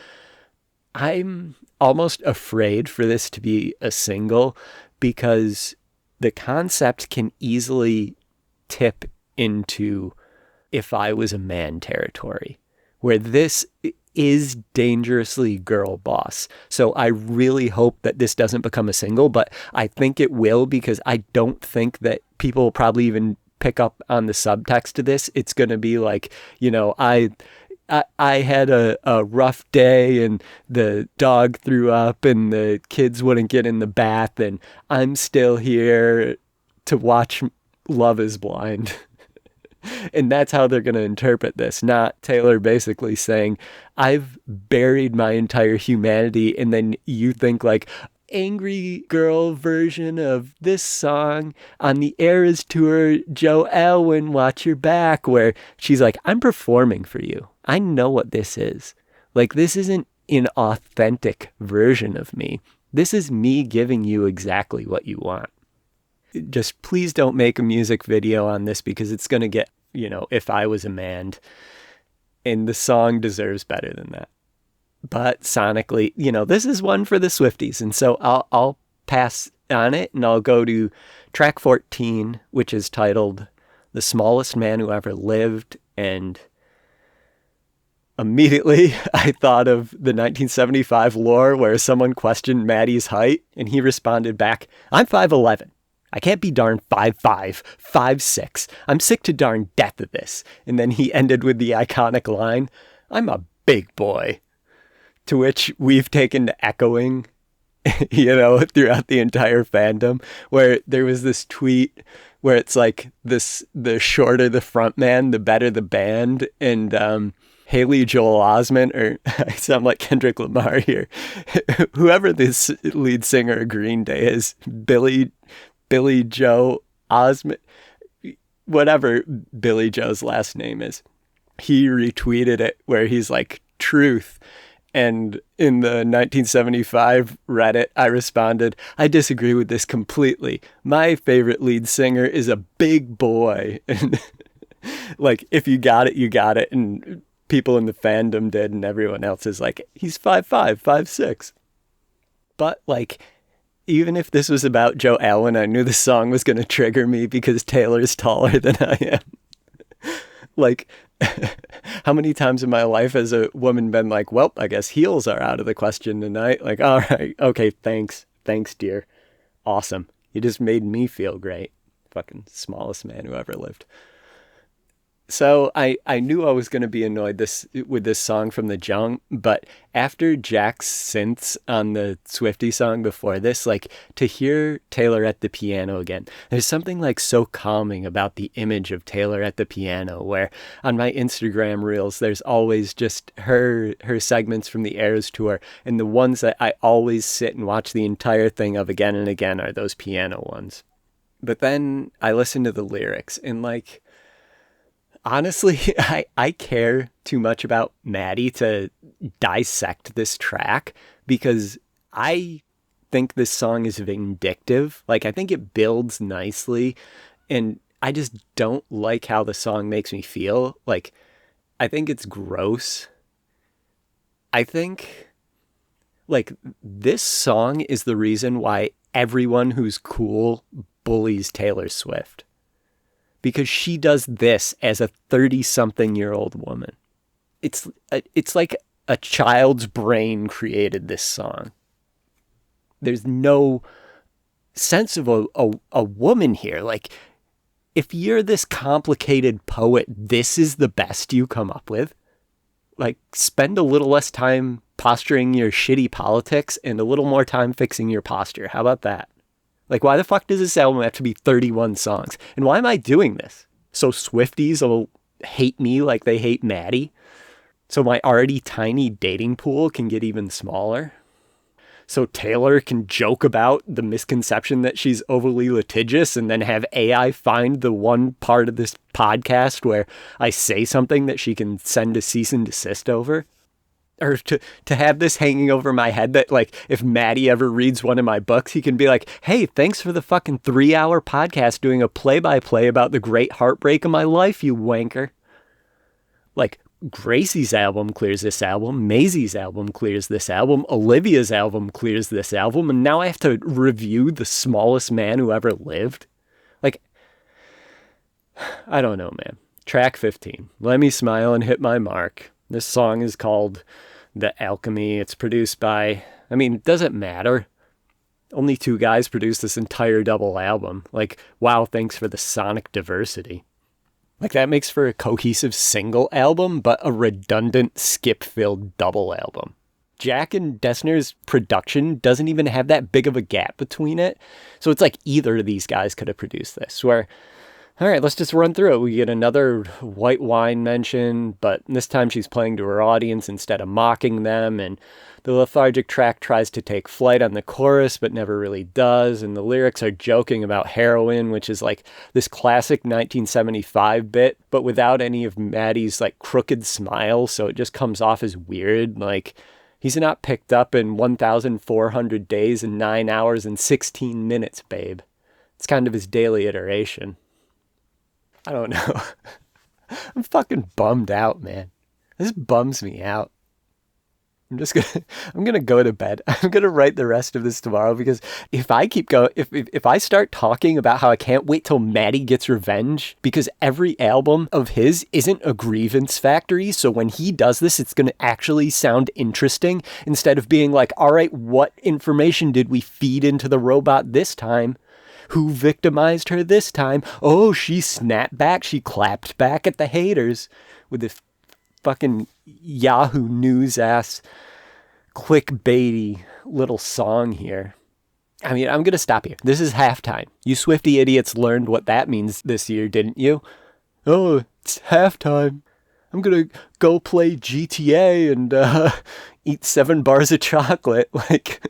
I'm almost afraid for this to be a single, because the concept can easily tip into If I Was a Man territory, where this is dangerously girl boss. So I really hope that this doesn't become a single, but I think it will, because I don't think that people will probably even pick up on the subtext of this. It's going to be like, I had a rough day and the dog threw up and the kids wouldn't get in the bath and I'm still here to watch Love is Blind. And that's how they're going to interpret this, not Taylor basically saying, I've buried my entire humanity, and then you think like, angry girl version of this song on the Eras tour, Joe Alwyn, Watch Your Back, where she's like, I'm performing for you. I know what this is. Like, this isn't an authentic version of me. This is me giving you exactly what you want. Just please don't make a music video on this because it's going to get, If I Was a Man. And the song deserves better than that. But sonically, this is one for the Swifties. And so I'll pass on it and I'll go to track 14, which is titled The Smallest Man Who Ever Lived. And immediately I thought of the 1975 lore where someone questioned Matty's height and he responded back, I'm 5'11". I can't be darn 5'5", 5'6". I'm sick to darn death of this. And then he ended with the iconic line, I'm a big boy. To which we've taken to echoing, throughout the entire fandom, where there was this tweet where it's like this, the shorter the front man, the better the band. And Haley Joel Osment, or I sound like Kendrick Lamar here, whoever this lead singer of Green Day is, Billy Joe Osment, whatever Billy Joe's last name is, he retweeted it where he's like, truth. And in the 1975 Reddit, I responded, I disagree with this completely. My favorite lead singer is a big boy. And like, if you got it, you got it. And people in the fandom did, and everyone else is like, he's 5'5", 5'6". But like, even if this was about Joe Alwyn, I knew the song was going to trigger me because Taylor's taller than I am. Like, how many times in my life has a woman been like, well, I guess heels are out of the question tonight. Like, all right, okay, thanks, dear. Awesome. You just made me feel great. Fucking smallest man who ever lived. So I knew I was going to be annoyed with this song from the jump, but after Jack's synths on the Swiftie song before this, like, to hear Taylor at the piano again, there's something like so calming about the image of Taylor at the piano, where on my Instagram reels, there's always just her segments from the Eras tour, and the ones that I always sit and watch the entire thing of again and again are those piano ones. But then I listen to the lyrics, and like, honestly, I care too much about Matty to dissect this track because I think this song is vindictive. Like, I think it builds nicely, and I just don't like how the song makes me feel. Like, I think it's gross. I think, like, this song is the reason why everyone who's cool bullies Taylor Swift. Because she does this as a 30-something-year-old woman. It's like a child's brain created this song. There's no sense of a woman here. Like, if you're this complicated poet, this is the best you come up with. Like, spend a little less time posturing your shitty politics and a little more time fixing your posture. How about that? Like, why the fuck does this album have to be 31 songs? And why am I doing this? So Swifties will hate me like they hate Matty? So my already tiny dating pool can get even smaller? So Taylor can joke about the misconception that she's overly litigious and then have AI find the one part of this podcast where I say something that she can send a cease and desist over? Or to have this hanging over my head that, like, if Matty ever reads one of my books, he can be like, hey, thanks for the fucking 3-hour podcast doing a play-by-play about the great heartbreak of my life, you wanker. Like, Gracie's album clears this album, Maisie's album clears this album, Olivia's album clears this album, and now I have to review The Smallest Man Who Ever Lived? Like, I don't know, man. Track 15, Let Me Smile and Hit My Mark. This song is called The Alchemy. It's produced by, I mean, it doesn't matter. Only 2 guys produced this entire double album. Like, wow, thanks for the sonic diversity. Like, that makes for a cohesive single album, but a redundant, skip-filled double album. Jack and Dessner's production doesn't even have that big of a gap between it. So it's like either of these guys could have produced this, where, all right, let's just run through it. We get another white wine mention, but this time she's playing to her audience instead of mocking them. And the lethargic track tries to take flight on the chorus, but never really does. And the lyrics are joking about heroin, which is like this classic 1975 bit, but without any of Matty's like crooked smile. So it just comes off as weird. Like, he's not picked up in 1,400 days and 9 hours and 16 minutes, babe. It's kind of his daily iteration. I don't know. I'm fucking bummed out, man. This bums me out. I'm gonna go to bed. I'm gonna write the rest of this tomorrow, because if I keep going, if I start talking about how I can't wait till Matty gets revenge, because every album of his isn't a grievance factory, so when he does this, it's gonna actually sound interesting, instead of being like, all right, what information did we feed into the robot this time? Who victimized her this time? Oh, she snapped back. She clapped back at the haters with this fucking Yahoo News ass clickbaity little song here. I mean, I'm going to stop here. This is halftime. You Swiftie idiots learned what that means this year, didn't you? Oh, it's halftime. I'm going to go play GTA and eat 7 bars of chocolate. Like,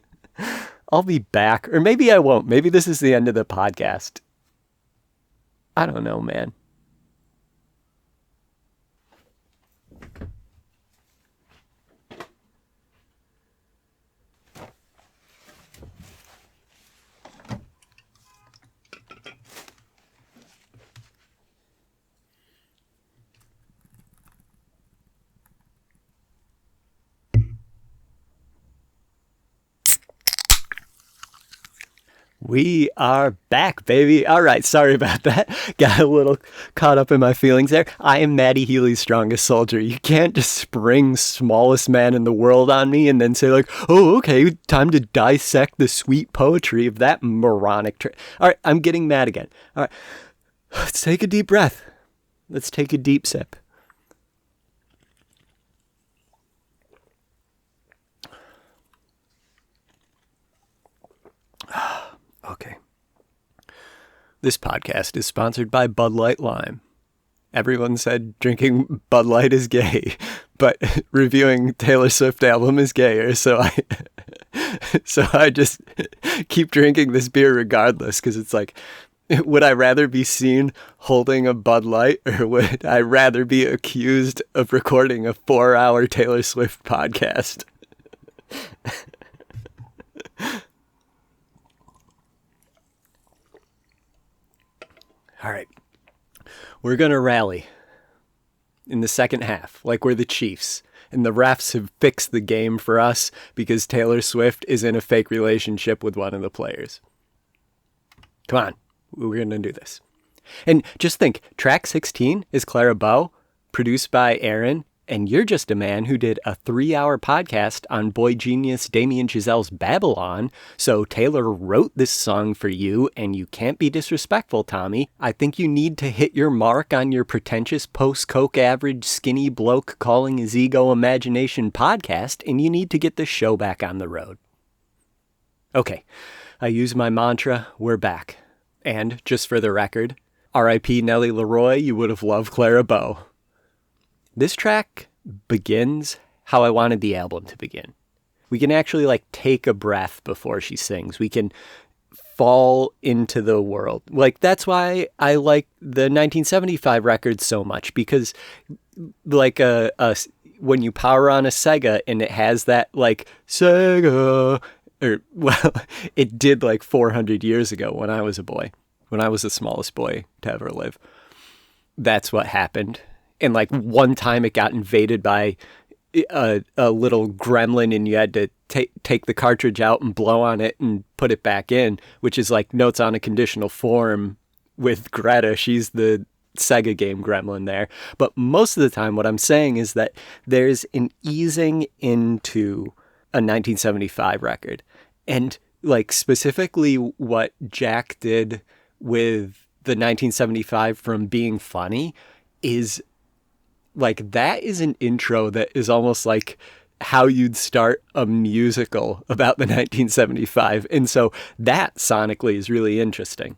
I'll be back. Or maybe I won't. Maybe this is the end of the podcast. I don't know, man. We are back, baby. All right, sorry about that. Got a little caught up in my feelings there. I am Matty Healy's strongest soldier. You can't just spring smallest man in the world on me and then say like, oh, okay, time to dissect the sweet poetry of that moronic all right, I'm getting mad again. All right, let's take a deep breath. Let's take a deep sip. Okay. This podcast is sponsored by Bud Light Lime. Everyone said drinking Bud Light is gay, but reviewing Taylor Swift album is gayer, so I just keep drinking this beer regardless, because it's like, would I rather be seen holding a Bud Light, or would I rather be accused of recording a 4-hour Taylor Swift podcast? All right, we're going to rally in the second half, like we're the Chiefs, and the refs have fixed the game for us because Taylor Swift is in a fake relationship with one of the players. Come on, we're going to do this. And just think, track 16 is Clara Bow, produced by Aaron, and you're just a man who did a 3-hour podcast on boy genius Damien Chazelle's Babylon, so Taylor wrote this song for you, and you can't be disrespectful, Tommy. I think you need to hit your mark on your pretentious post-coke average skinny bloke calling his ego imagination podcast, and you need to get the show back on the road. Okay, I use my mantra, we're back. And, just for the record, R.I.P. Nellie Leroy, you would have loved Clara Bow. This track begins how I wanted the album to begin. We can actually like take a breath before she sings. We can fall into the world. Like, that's why I like the 1975 record so much, because like when you power on a Sega and it has that like Sega, or well, it did like 400 years ago when I was a boy, when I was the smallest boy to ever live. That's what happened. And like one time it got invaded by a little gremlin, and you had to take the cartridge out and blow on it and put it back in, which is like Notes on a Conditional Form with Greta. She's the Sega game gremlin there. But most of the time what I'm saying is that there's an easing into a 1975 record. And like specifically what Jack did with the 1975 from being funny is like, that is an intro that is almost like how you'd start a musical about the 1975. And so that sonically is really interesting.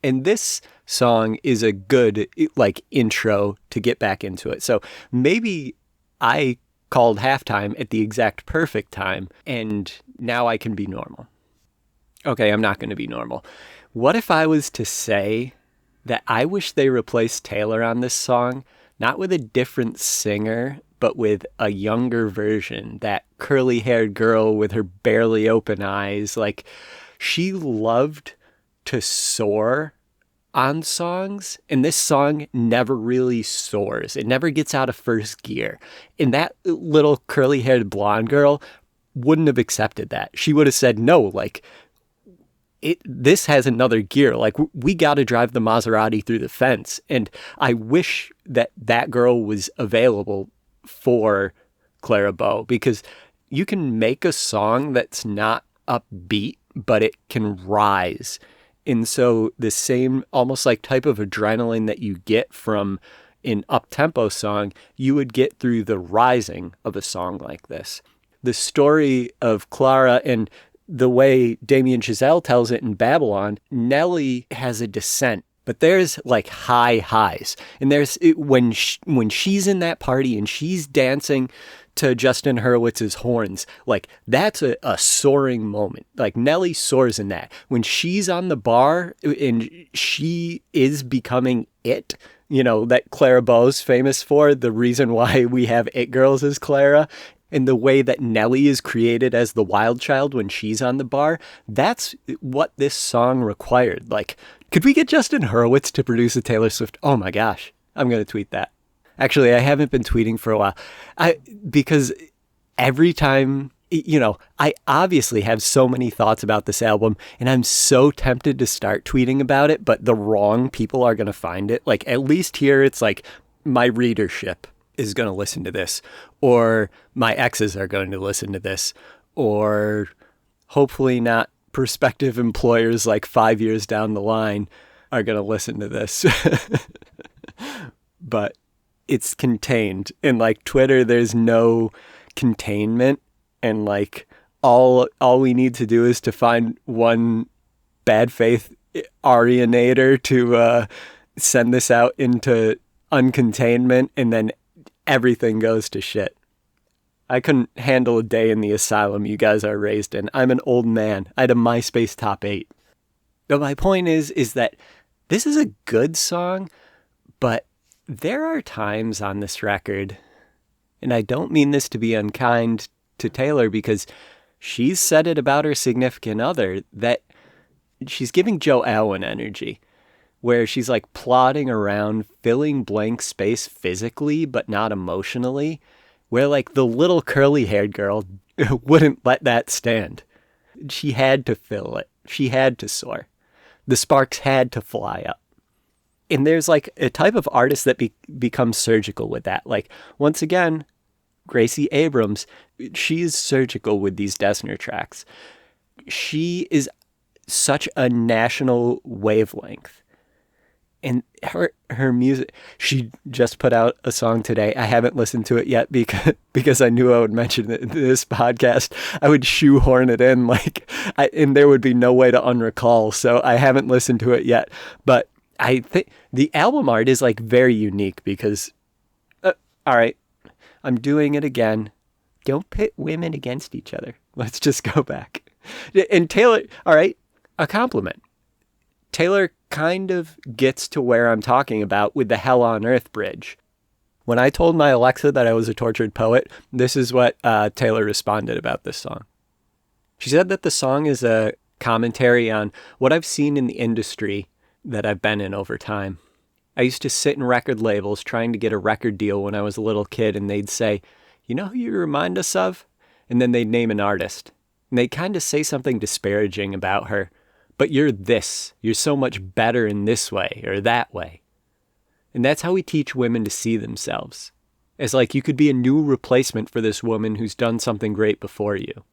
And this song is a good, like, intro to get back into it. So maybe I called halftime at the exact perfect time, and now I can be normal. Okay, I'm not going to be normal. What if I was to say that I wish they replaced Taylor on this song, not with a different singer, but with a younger version, that curly-haired girl with her barely open eyes. Like, she loved to soar on songs, and this song never really soars. It never gets out of first gear. And that little curly-haired blonde girl wouldn't have accepted that. She would have said, no, like, this has another gear. Like, we got to drive the Maserati through the fence. And I wish that girl was available for Clara Bow, because you can make a song that's not upbeat, but it can rise. And so the same almost like type of adrenaline that you get from an up-tempo song, you would get through the rising of a song like this. The story of Clara, and the way Damien Chazelle tells it in Babylon, Nelly has a descent, but there's like high highs. And there's when she's in that party and she's dancing to Justin Hurwitz's horns, like, that's a soaring moment. Like, Nelly soars in that. When she's on the bar and she is becoming it, you know, that Clara Bow's famous for, the reason why we have It Girls is Clara, and the way that Nelly is created as the wild child when she's on the bar, that's what this song required. Like, could we get Justin Hurwitz to produce a Taylor Swift? Oh my gosh, I'm going to tweet that. Actually, I haven't been tweeting for a while, because every time, you know, I obviously have so many thoughts about this album, and I'm so tempted to start tweeting about it, but the wrong people are going to find it. Like, at least here, it's like my readership is going to listen to this, or my exes are going to listen to this, or hopefully not prospective employers like 5 years down the line are going to listen to this. But it's contained. In like Twitter, there's no containment, and like all we need to do is to find one bad faith Arianator to send this out into uncontainment, and then everything goes to shit. I couldn't handle a day in the asylum you guys are raised in. I'm an old man. I had a MySpace top 8. But my point is that this is a good song, but there are times on this record, and I don't mean this to be unkind to Taylor, because she's said it about her significant other, that she's giving Joe Alwyn energy, where she's like plodding around, filling blank space physically, but not emotionally, where like the little curly-haired girl wouldn't let that stand. She had to fill it. She had to soar. The sparks had to fly up. And there's like a type of artist that becomes surgical with that. Like, once again, Gracie Abrams, she is surgical with these Dessner tracks. She is such a national wavelength. And her music, she just put out a song today. I haven't listened to it yet because I knew I would mention it in this podcast. I would shoehorn it in, and there would be no way to unrecall. So I haven't listened to it yet. But I think the album art is like very unique because, all right, I'm doing it again. Don't pit women against each other. Let's just go back. And Taylor, all right, a compliment. Taylor kind of gets to where I'm talking about with the Hell on Earth bridge. When I told my Alexa that I was a tortured poet, this is what Taylor responded about this song. She said that the song is a commentary on what I've seen in the industry that I've been in over time. I used to sit in record labels trying to get a record deal when I was a little kid, and they'd say, "You know who you remind us of?" And then they'd name an artist. And they'd kind of say something disparaging about her. But you're this. You're so much better in this way or that way. And that's how we teach women to see themselves. As like you could be a new replacement for this woman who's done something great before you.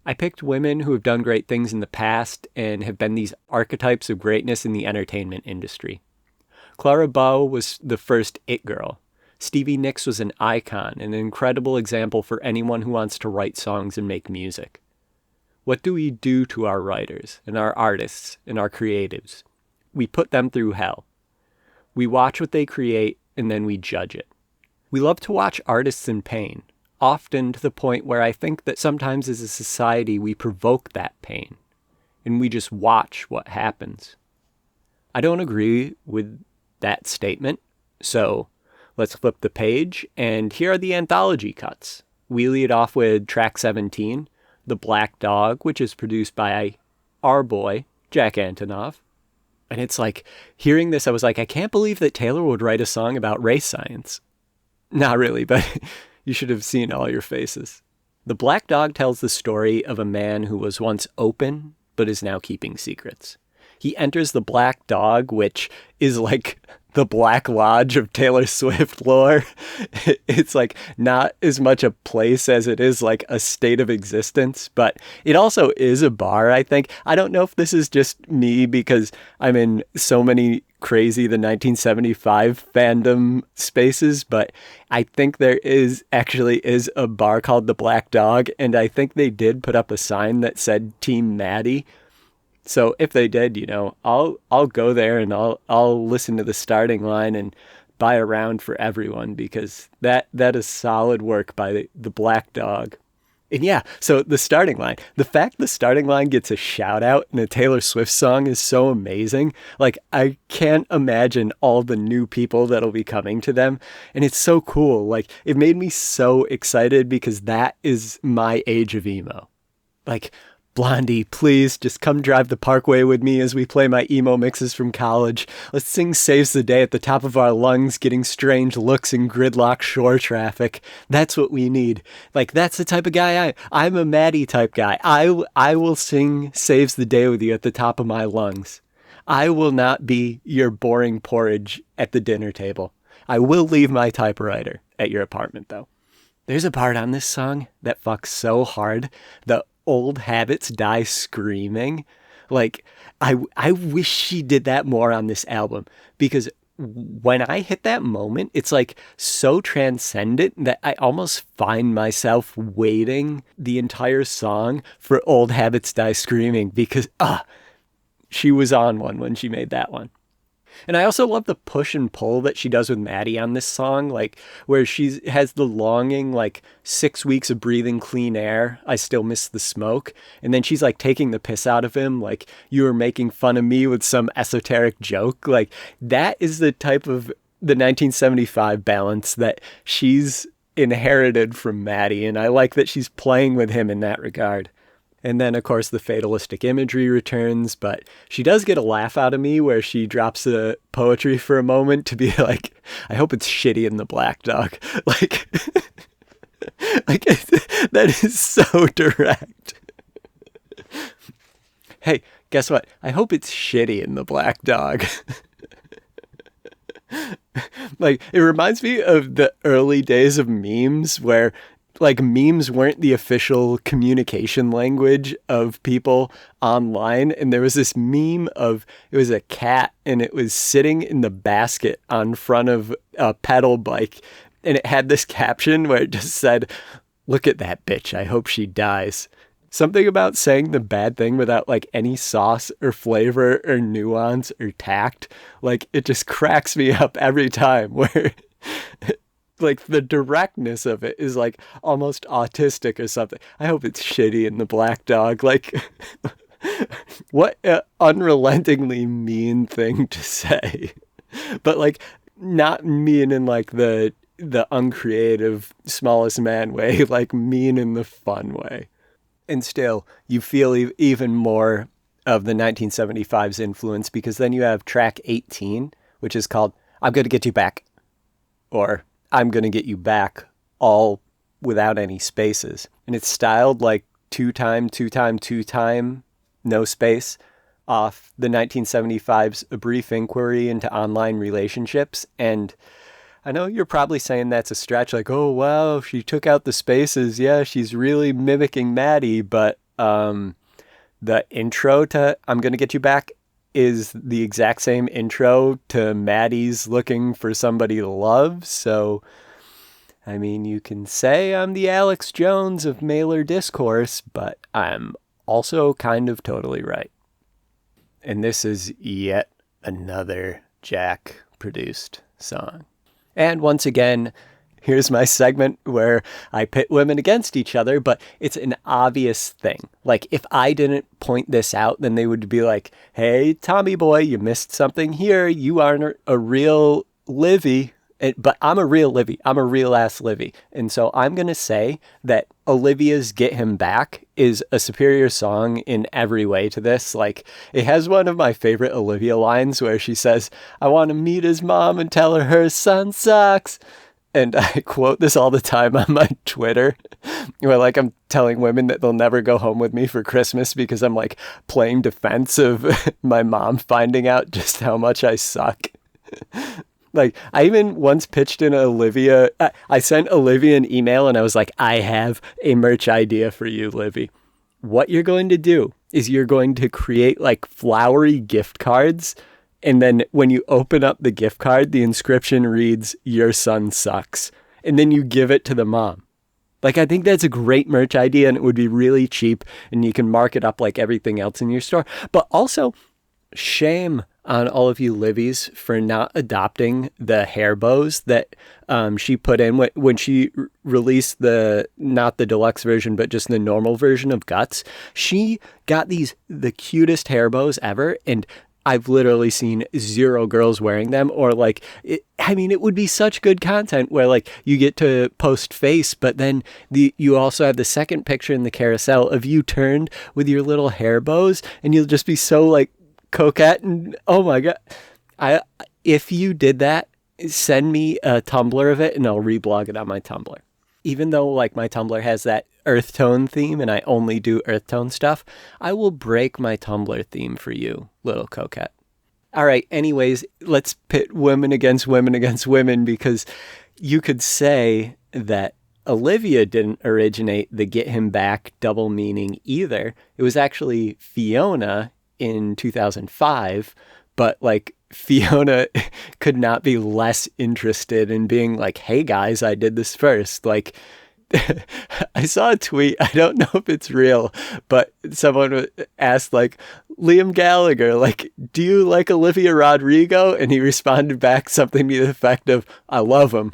I picked women who have done great things in the past and have been these archetypes of greatness in the entertainment industry. Clara Bow was the first it girl. Stevie Nicks was an icon, an incredible example for anyone who wants to write songs and make music. What do we do to our writers and our artists and our creatives? We put them through hell. We watch what they create and then we judge it. We love to watch artists in pain, often to the point where I think that sometimes as a society we provoke that pain and we just watch what happens. I don't agree with that statement, so let's flip the page, and here are the anthology cuts. We lead off with track 17, The Black Dog, which is produced by our boy, Jack Antonoff. And it's like, hearing this, I was like, I can't believe that Taylor would write a song about race science. Not really, but you should have seen all your faces. The Black Dog tells the story of a man who was once open, but is now keeping secrets. He enters the Black Dog, which is like the Black Lodge of Taylor Swift lore. It's like not as much a place as it is like a state of existence, but it also is a bar, I think. I don't know if this is just me because I'm in so many crazy the 1975 fandom spaces, but I think there is a bar called the Black Dog, and I think they did put up a sign that said Team Matty. So if they did, I'll go there and I'll listen to the starting line and buy a round for everyone, because that is solid work by the Black Dog. And yeah, so the starting line, the fact the starting line gets a shout out in a Taylor Swift song is so amazing. Like, I can't imagine all the new people that'll be coming to them. And it's so cool. Like, it made me so excited because that is my age of emo. Like, Blondie, please just come drive the Parkway with me as we play my emo mixes from college. Let's sing Saves the Day at the top of our lungs, getting strange looks in gridlock shore traffic. That's what we need. Like, that's the type of guy I'm a Matty type guy. I will sing Saves the Day with you at the top of my lungs. I will not be your boring porridge at the dinner table. I will leave my typewriter at your apartment, though. There's a part on this song that fucks so hard. The old habits die screaming. Like, I wish she did that more on this album, because when I hit that moment, it's like so transcendent that I almost find myself waiting the entire song for Old Habits Die Screaming, because she was on one when she made that one. And I also love the push and pull that she does with Matty on this song, like where she has the longing, like 6 weeks of breathing clean air. I still miss the smoke. And then she's like taking the piss out of him, like, you were making fun of me with some esoteric joke. Like, that is the type of the 1975 balance that she's inherited from Matty. And I like that she's playing with him in that regard. And then, of course, the fatalistic imagery returns, but she does get a laugh out of me where she drops the poetry for a moment to be like, I hope it's shitty in the Black Dog. Like, like that is so direct. Hey, guess what? I hope it's shitty in the Black Dog. Like, it reminds me of the early days of memes where, like, memes weren't the official communication language of people online. And there was this meme of, it was a cat and it was sitting in the basket on front of a pedal bike. And it had this caption where it just said, "Look at that bitch. I hope she dies." Something about saying the bad thing without like any sauce or flavor or nuance or tact. Like, it just cracks me up every time, where like the directness of it is like almost autistic or something. I hope it's shitty in the Black Dog. Like, what an unrelentingly mean thing to say. But like, not mean in like the uncreative, smallest man way, like mean in the fun way. And still, you feel even more of the 1975's influence, because then you have track 18, which is called I'm Gonna Get You Back, or I'm Gonna Get You Back, all without any spaces. And it's styled like two time, no space, off the 1975's A Brief Inquiry into Online Relationships. And I know you're probably saying that's a stretch, like, oh, wow, she took out the spaces. Yeah, she's really mimicking Matty. But the intro to I'm Gonna Get You Back is the exact same intro to Matty's Looking for Somebody to Love. So, I mean, you can say I'm the Alex Jones of mailer discourse, but I'm also kind of totally right. And this is yet another Jack-produced song. And once again, here's my segment where I pit women against each other, but it's an obvious thing. Like, if I didn't point this out, then they would be like, hey, Tommy boy, you missed something here. You aren't a real Livy. But I'm a real Livy. I'm a real ass Livy. And so I'm going to say that Olivia's Get Him Back is a superior song in every way to this. Like, it has one of my favorite Olivia lines where she says, I want to meet his mom and tell her son sucks. And I quote this all the time on my Twitter, where like I'm telling women that they'll never go home with me for Christmas because I'm like playing defense of my mom finding out just how much I suck. Like, I even once pitched in Olivia, I sent Olivia an email and I was like, I have a merch idea for you, Livy. What you're going to do is you're going to create like flowery gift cards. And then when you open up the gift card, the inscription reads, your son sucks. And then you give it to the mom. Like, I think that's a great merch idea and it would be really cheap and you can mark it up like everything else in your store. But also, shame on all of you Livies for not adopting the hair bows that she put in when she released not the deluxe version, but just the normal version of Guts. She got the cutest hair bows ever. And I've literally seen 0 girls wearing them, or like, it would be such good content where like you get to post face, but then you also have the second picture in the carousel of you turned with your little hair bows and you'll just be so like coquette. And oh my God, if you did that, send me a Tumblr of it and I'll reblog it on my Tumblr. Even though like my Tumblr has that earth tone theme and I only do earth tone stuff, I will break my Tumblr theme for you, little coquette. All right, anyways, let's pit women against women because you could say that Olivia didn't originate the Get Him Back double meaning either. It was actually Fiona in 2005, but like Fiona could not be less interested in being like, hey guys, I did this first. Like, I saw a tweet, I don't know if it's real, but someone asked like, Liam Gallagher, like, do you like Olivia Rodrigo? And he responded back something to the effect of, I love him.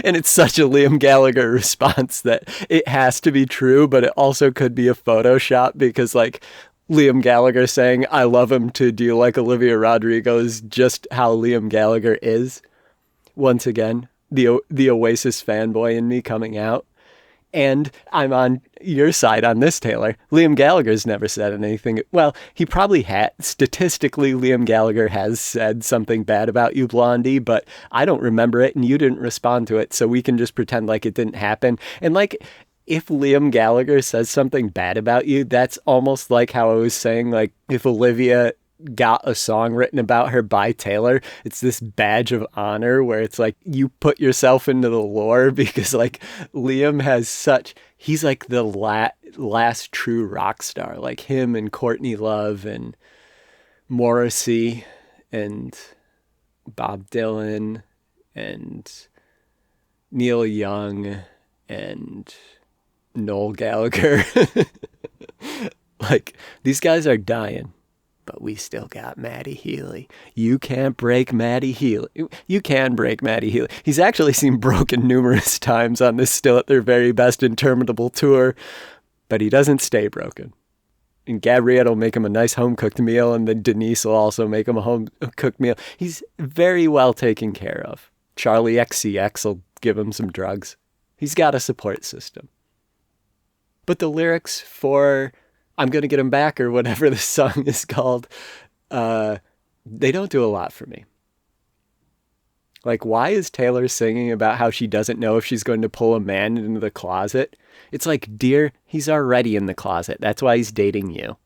And it's such a Liam Gallagher response that it has to be true, but it also could be a Photoshop because like, Liam Gallagher saying, I love him to do you like Olivia Rodrigo is just how Liam Gallagher is. Once again, the Oasis fanboy in me coming out. And I'm on your side on this, Taylor. Liam Gallagher's never said anything. Well, he probably had. Statistically, Liam Gallagher has said something bad about you, Blondie, but I don't remember it and you didn't respond to it. So we can just pretend like it didn't happen. And like, if Liam Gallagher says something bad about you, that's almost like how I was saying, like, if Olivia got a song written about her by Taylor, it's this badge of honor where it's like you put yourself into the lore because, like, Liam has he's like the last true rock star, like him and Courtney Love and Morrissey and Bob Dylan and Neil Young and Noel Gallagher. Like, these guys are dying, but we still got Matty Healy. You can't break Matty Healy. You can break Matty Healy. He's actually seen broken numerous times on this Still at Their Very Best Interminable tour, but he doesn't stay broken. And Gabriette will make him a nice home-cooked meal, and then Denise will also make him a home-cooked meal. He's very well taken care of. Charlie XCX will give him some drugs. He's got a support system. But the lyrics for I'm Gonna Get Him Back, or whatever the song is called, they don't do a lot for me. Like, why is Taylor singing about how she doesn't know if she's going to pull a man into the closet? It's like, dear, he's already in the closet. That's why he's dating you.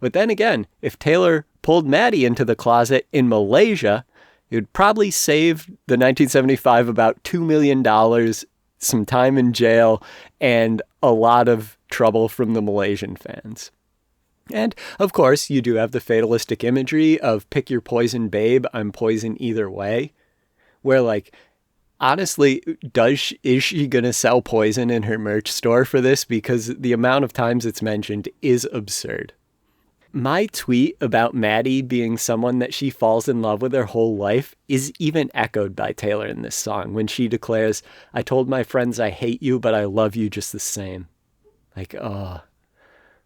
But then again, if Taylor pulled Matty into the closet in Malaysia, it would probably save the 1975 about $2 million, some time in jail, and a lot of trouble from the Malaysian fans. And, of course, you do have the fatalistic imagery of pick your poison, babe, I'm poison either way. Where, like, honestly, is she going to sell poison in her merch store for this? Because the amount of times it's mentioned is absurd. My tweet about Matty being someone that she falls in love with her whole life is even echoed by Taylor in this song when she declares, I told my friends I hate you, but I love you just the same. Like, oh,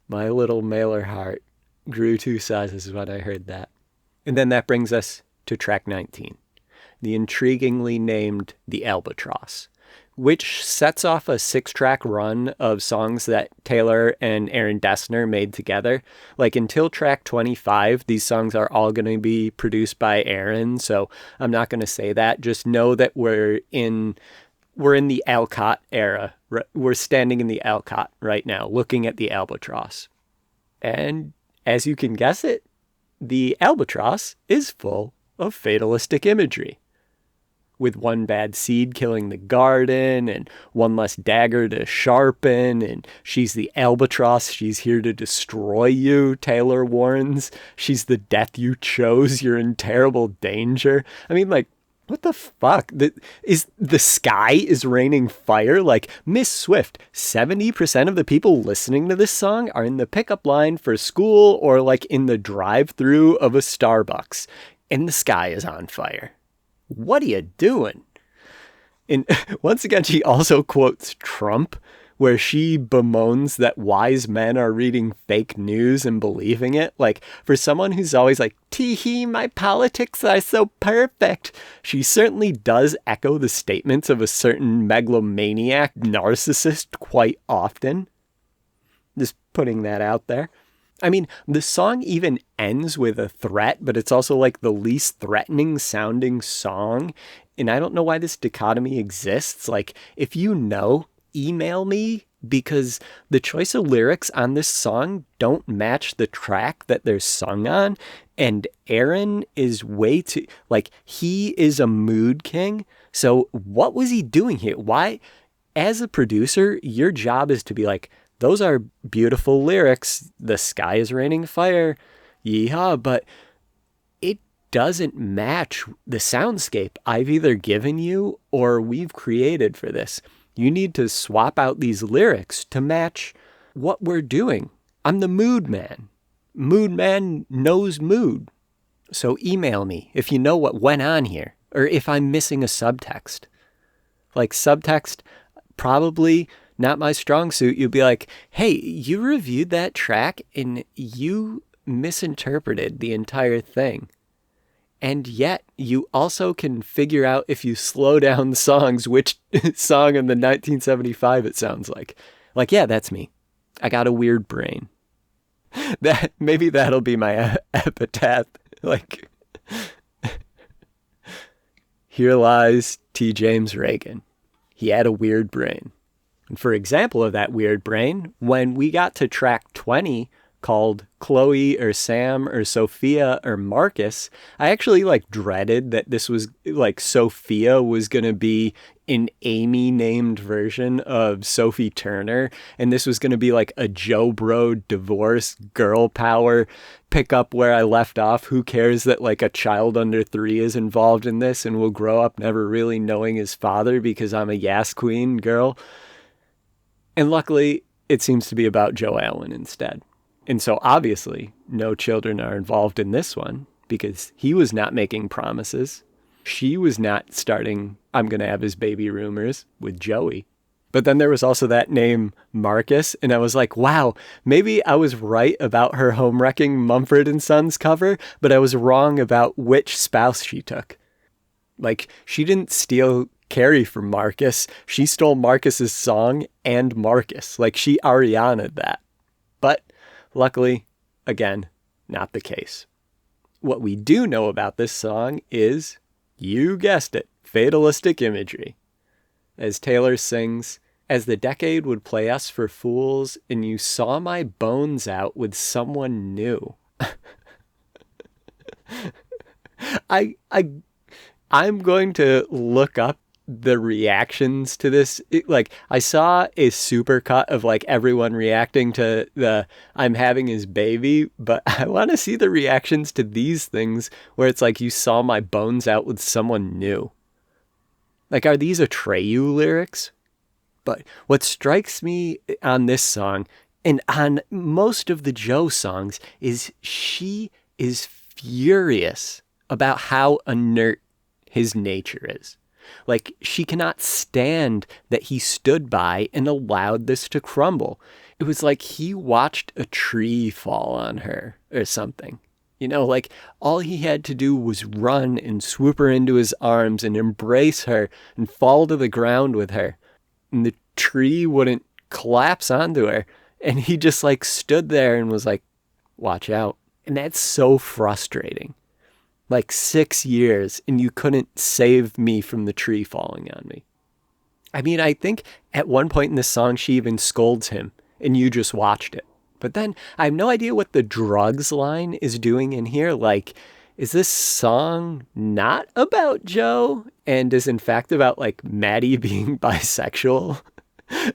my little mailer heart grew 2 sizes when I heard that. And then that brings us to track 19, the intriguingly named The Albatross, which sets off a 6-track run of songs that Taylor and Aaron Dessner made together. Like, until track 25, these songs are all going to be produced by Aaron, so I'm not going to say that. Just know that we're in the Alcott era. We're standing in the Alcott right now, looking at the Albatross. And as you can guess it, the Albatross is full of fatalistic imagery, with one bad seed killing the garden and one less dagger to sharpen, and she's the albatross, she's here to destroy you, Taylor warns. She's the death you chose, you're in terrible danger. I mean, like, what the fuck? The sky is raining fire? Like, Miss Swift, 70% of the people listening to this song are in the pickup line for school or like in the drive-thru of a Starbucks, and the sky is on fire. What are you doing? And once again, she also quotes Trump, where she bemoans that wise men are reading fake news and believing it. Like, for someone who's always like, tee-hee, my politics are so perfect, she certainly does echo the statements of a certain megalomaniac narcissist quite often. Just putting that out there. I mean, the song even ends with a threat, but it's also like the least threatening sounding song. And I don't know why this dichotomy exists. Like, if you know, email me, because the choice of lyrics on this song don't match the track that they're sung on. And Aaron is way too, like, he is a mood king. So what was he doing here? Why, as a producer, your job is to be like, those are beautiful lyrics. The sky is raining fire. Yeehaw. But it doesn't match the soundscape I've either given you or we've created for this. You need to swap out these lyrics to match what we're doing. I'm the mood man. Mood man knows mood. So email me if you know what went on here, or if I'm missing a subtext. Like, subtext, probably not my strong suit. You'd be like, hey, you reviewed that track and you misinterpreted the entire thing. And yet you also can figure out, if you slow down songs, which song in the 1975 it sounds like. Like, yeah, that's me. I got a weird brain. Maybe that'll be my epitaph. Like, here lies T. James Reagan. He had a weird brain. And for example of that weird brain, when we got to track 20 called Chloe or Sam or Sophia or Marcus, I actually like dreaded that this was like Sophia was going to be an Amy named version of Sophie Turner. And this was going to be like a Joe Bro divorce girl power pick up where I left off. Who cares that like a child under 3 is involved in this and will grow up never really knowing his father because I'm a Yas Queen girl. And luckily, it seems to be about Joe Allen instead. And so obviously, no children are involved in this one because he was not making promises. She was not starting, I'm going to have his baby rumors with Joey. But then there was also that name Marcus. And I was like, wow, maybe I was right about her home wrecking Mumford and Sons cover, but I was wrong about which spouse she took. Like, she didn't steal Carrie from Marcus. She stole Marcus's song and Marcus. Like, she Ariana'd that. But luckily, again, not the case. What we do know about this song is, you guessed it, fatalistic imagery. As Taylor sings, as the decade would play us for fools, and you saw my bones out with someone new. I'm going to look up the reactions to this. Like, I saw a super cut of like everyone reacting to the I'm having his baby, but I want to see the reactions to these things where it's like you saw my bones out with someone new. Like, are these Atreyu lyrics? But what strikes me on this song and on most of the Joe songs is she is furious about how inert his nature is. Like, she cannot stand that he stood by and allowed this to crumble. It was like he watched a tree fall on her or something. You know, like, all he had to do was run and swoop her into his arms and embrace her and fall to the ground with her. And the tree wouldn't collapse onto her. And he just, like, stood there and was like, watch out. And that's so frustrating. Like 6 years and you couldn't save me from the tree falling on me. I mean, I think at one point in the song, she even scolds him and you just watched it. But then I have no idea what the drugs line is doing in here. Like, is this song not about Joe and is in fact about like Matty being bisexual?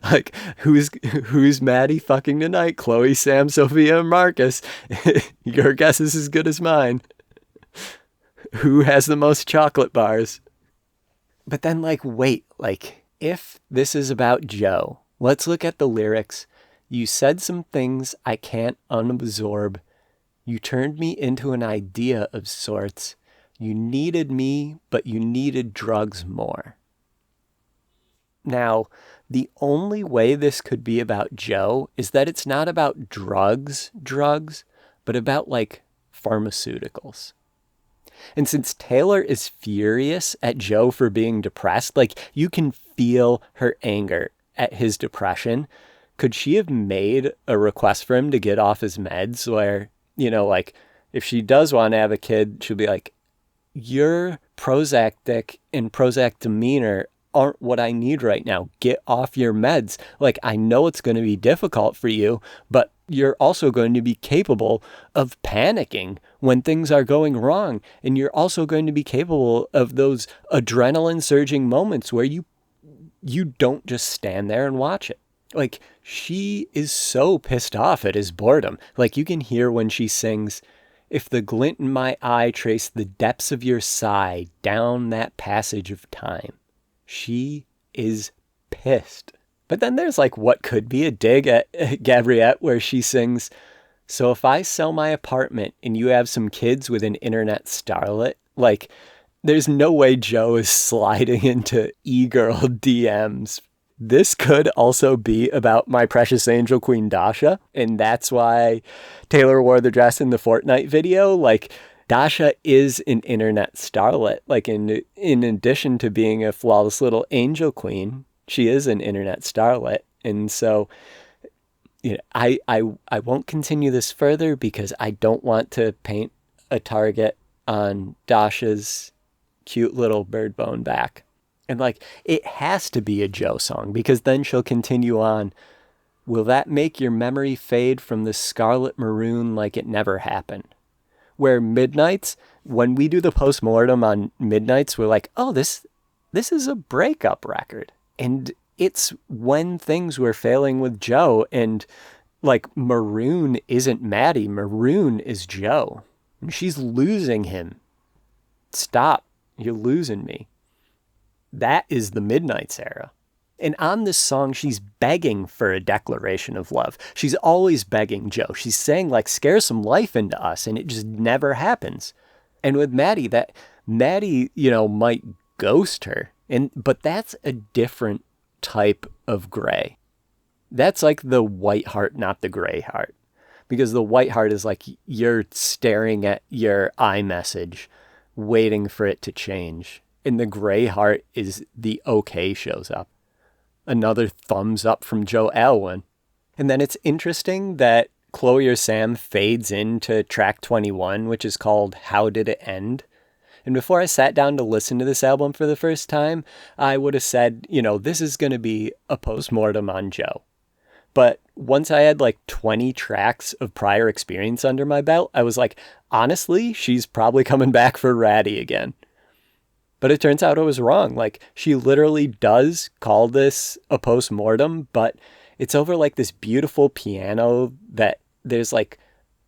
Like, who's Matty fucking tonight? Chloe, Sam, Sophia, and Marcus. Your guess is as good as mine. Who has the most chocolate bars? But then, like, wait, like, if this is about Joe, let's look at the lyrics. You said some things I can't unabsorb. You turned me into an idea of sorts. You needed me, but you needed drugs more. Now, the only way this could be about Joe is that it's not about drugs, but about, like, pharmaceuticals. And since Taylor is furious at Joe for being depressed, like, you can feel her anger at his depression. Could she have made a request for him to get off his meds where, you know, like, if she does want to have a kid, she'll be like, your Prozac dick and Prozac demeanor aren't what I need right now. Get off your meds. Like, I know it's going to be difficult for you, but you're also going to be capable of panicking when things are going wrong. And you're also going to be capable of those adrenaline surging moments where you don't just stand there and watch it. Like, she is so pissed off at his boredom. Like, you can hear when she sings, if the glint in my eye traced the depths of your sigh down that passage of time. She is pissed. But then there's like what could be a dig at Gabriette where she sings, so if I sell my apartment and you have some kids with an internet starlet, like, there's no way Joe is sliding into e-girl DMs. This could also be about my precious angel Queen Dasha, and that's why Taylor wore the dress in the Fortnite video. Like, Dasha is an internet starlet. Like, in addition to being a flawless little angel queen, she is an internet starlet. And so, you know, I won't continue this further because I don't want to paint a target on Dasha's cute little bird bone back. And like, it has to be a Joe song because then she'll continue on. Will that make your memory fade from the scarlet maroon like it never happened? Where Midnights, when we do the postmortem on Midnights, we're like, oh, this is a breakup record. And it's when things were failing with Joe. And like, Maroon isn't Matty. Maroon is Joe. And she's losing him. Stop. You're losing me. That is the Midnights era. And on this song, she's begging for a declaration of love. She's always begging Joe. She's saying, like, scare some life into us, and it just never happens. And with Matty, you know, might ghost her. But that's a different type of gray. That's like the white heart, not the gray heart. Because the white heart is like you're staring at your iMessage, waiting for it to change. And the gray heart is the okay shows up. Another thumbs up from Joe Alwyn. And then it's interesting that Chloe or Sam fades into track 21, which is called How Did It End? And before I sat down to listen to this album for the first time, I would have said, you know, this is going to be a postmortem on Joe. But once I had like 20 tracks of prior experience under my belt, I was like, honestly, she's probably coming back for Ratty again. But it turns out it was wrong. Like, she literally does call this a post-mortem, but it's over like this beautiful piano that there's like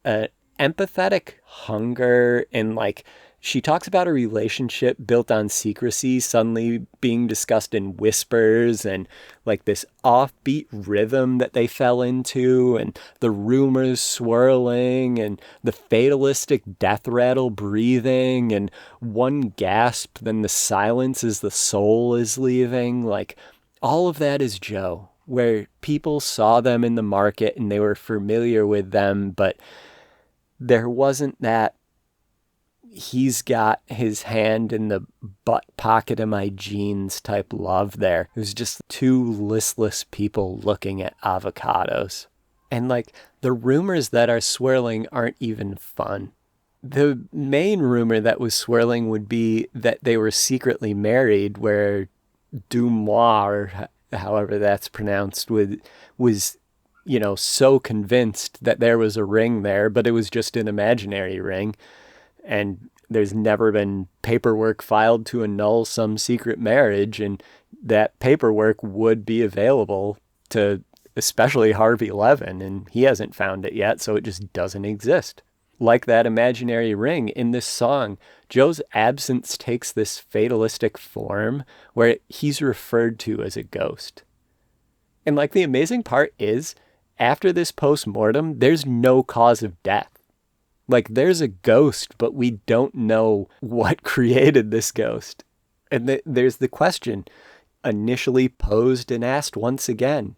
an empathetic hunger, and like she talks about a relationship built on secrecy suddenly being discussed in whispers, and like this offbeat rhythm that they fell into, and the rumors swirling, and the fatalistic death rattle breathing, and one gasp, then the silence as the soul is leaving. Like, all of that is Joe, where people saw them in the market and they were familiar with them, but there wasn't that he's got his hand in the butt pocket of my jeans type love there. It was just two listless people looking at avocados. And like, the rumors that are swirling aren't even fun. The main rumor that was swirling would be that they were secretly married, where Dumois, or however that's pronounced, was, you know, so convinced that there was a ring there, but it was just an imaginary ring. And there's never been paperwork filed to annul some secret marriage, and that paperwork would be available to especially Harvey Levin, and he hasn't found it yet, so it just doesn't exist. Like that imaginary ring in this song, Joe's absence takes this fatalistic form where he's referred to as a ghost. And like, the amazing part is, after this post-mortem, there's no cause of death. Like, there's a ghost, but we don't know what created this ghost. And there's the question, initially posed and asked once again.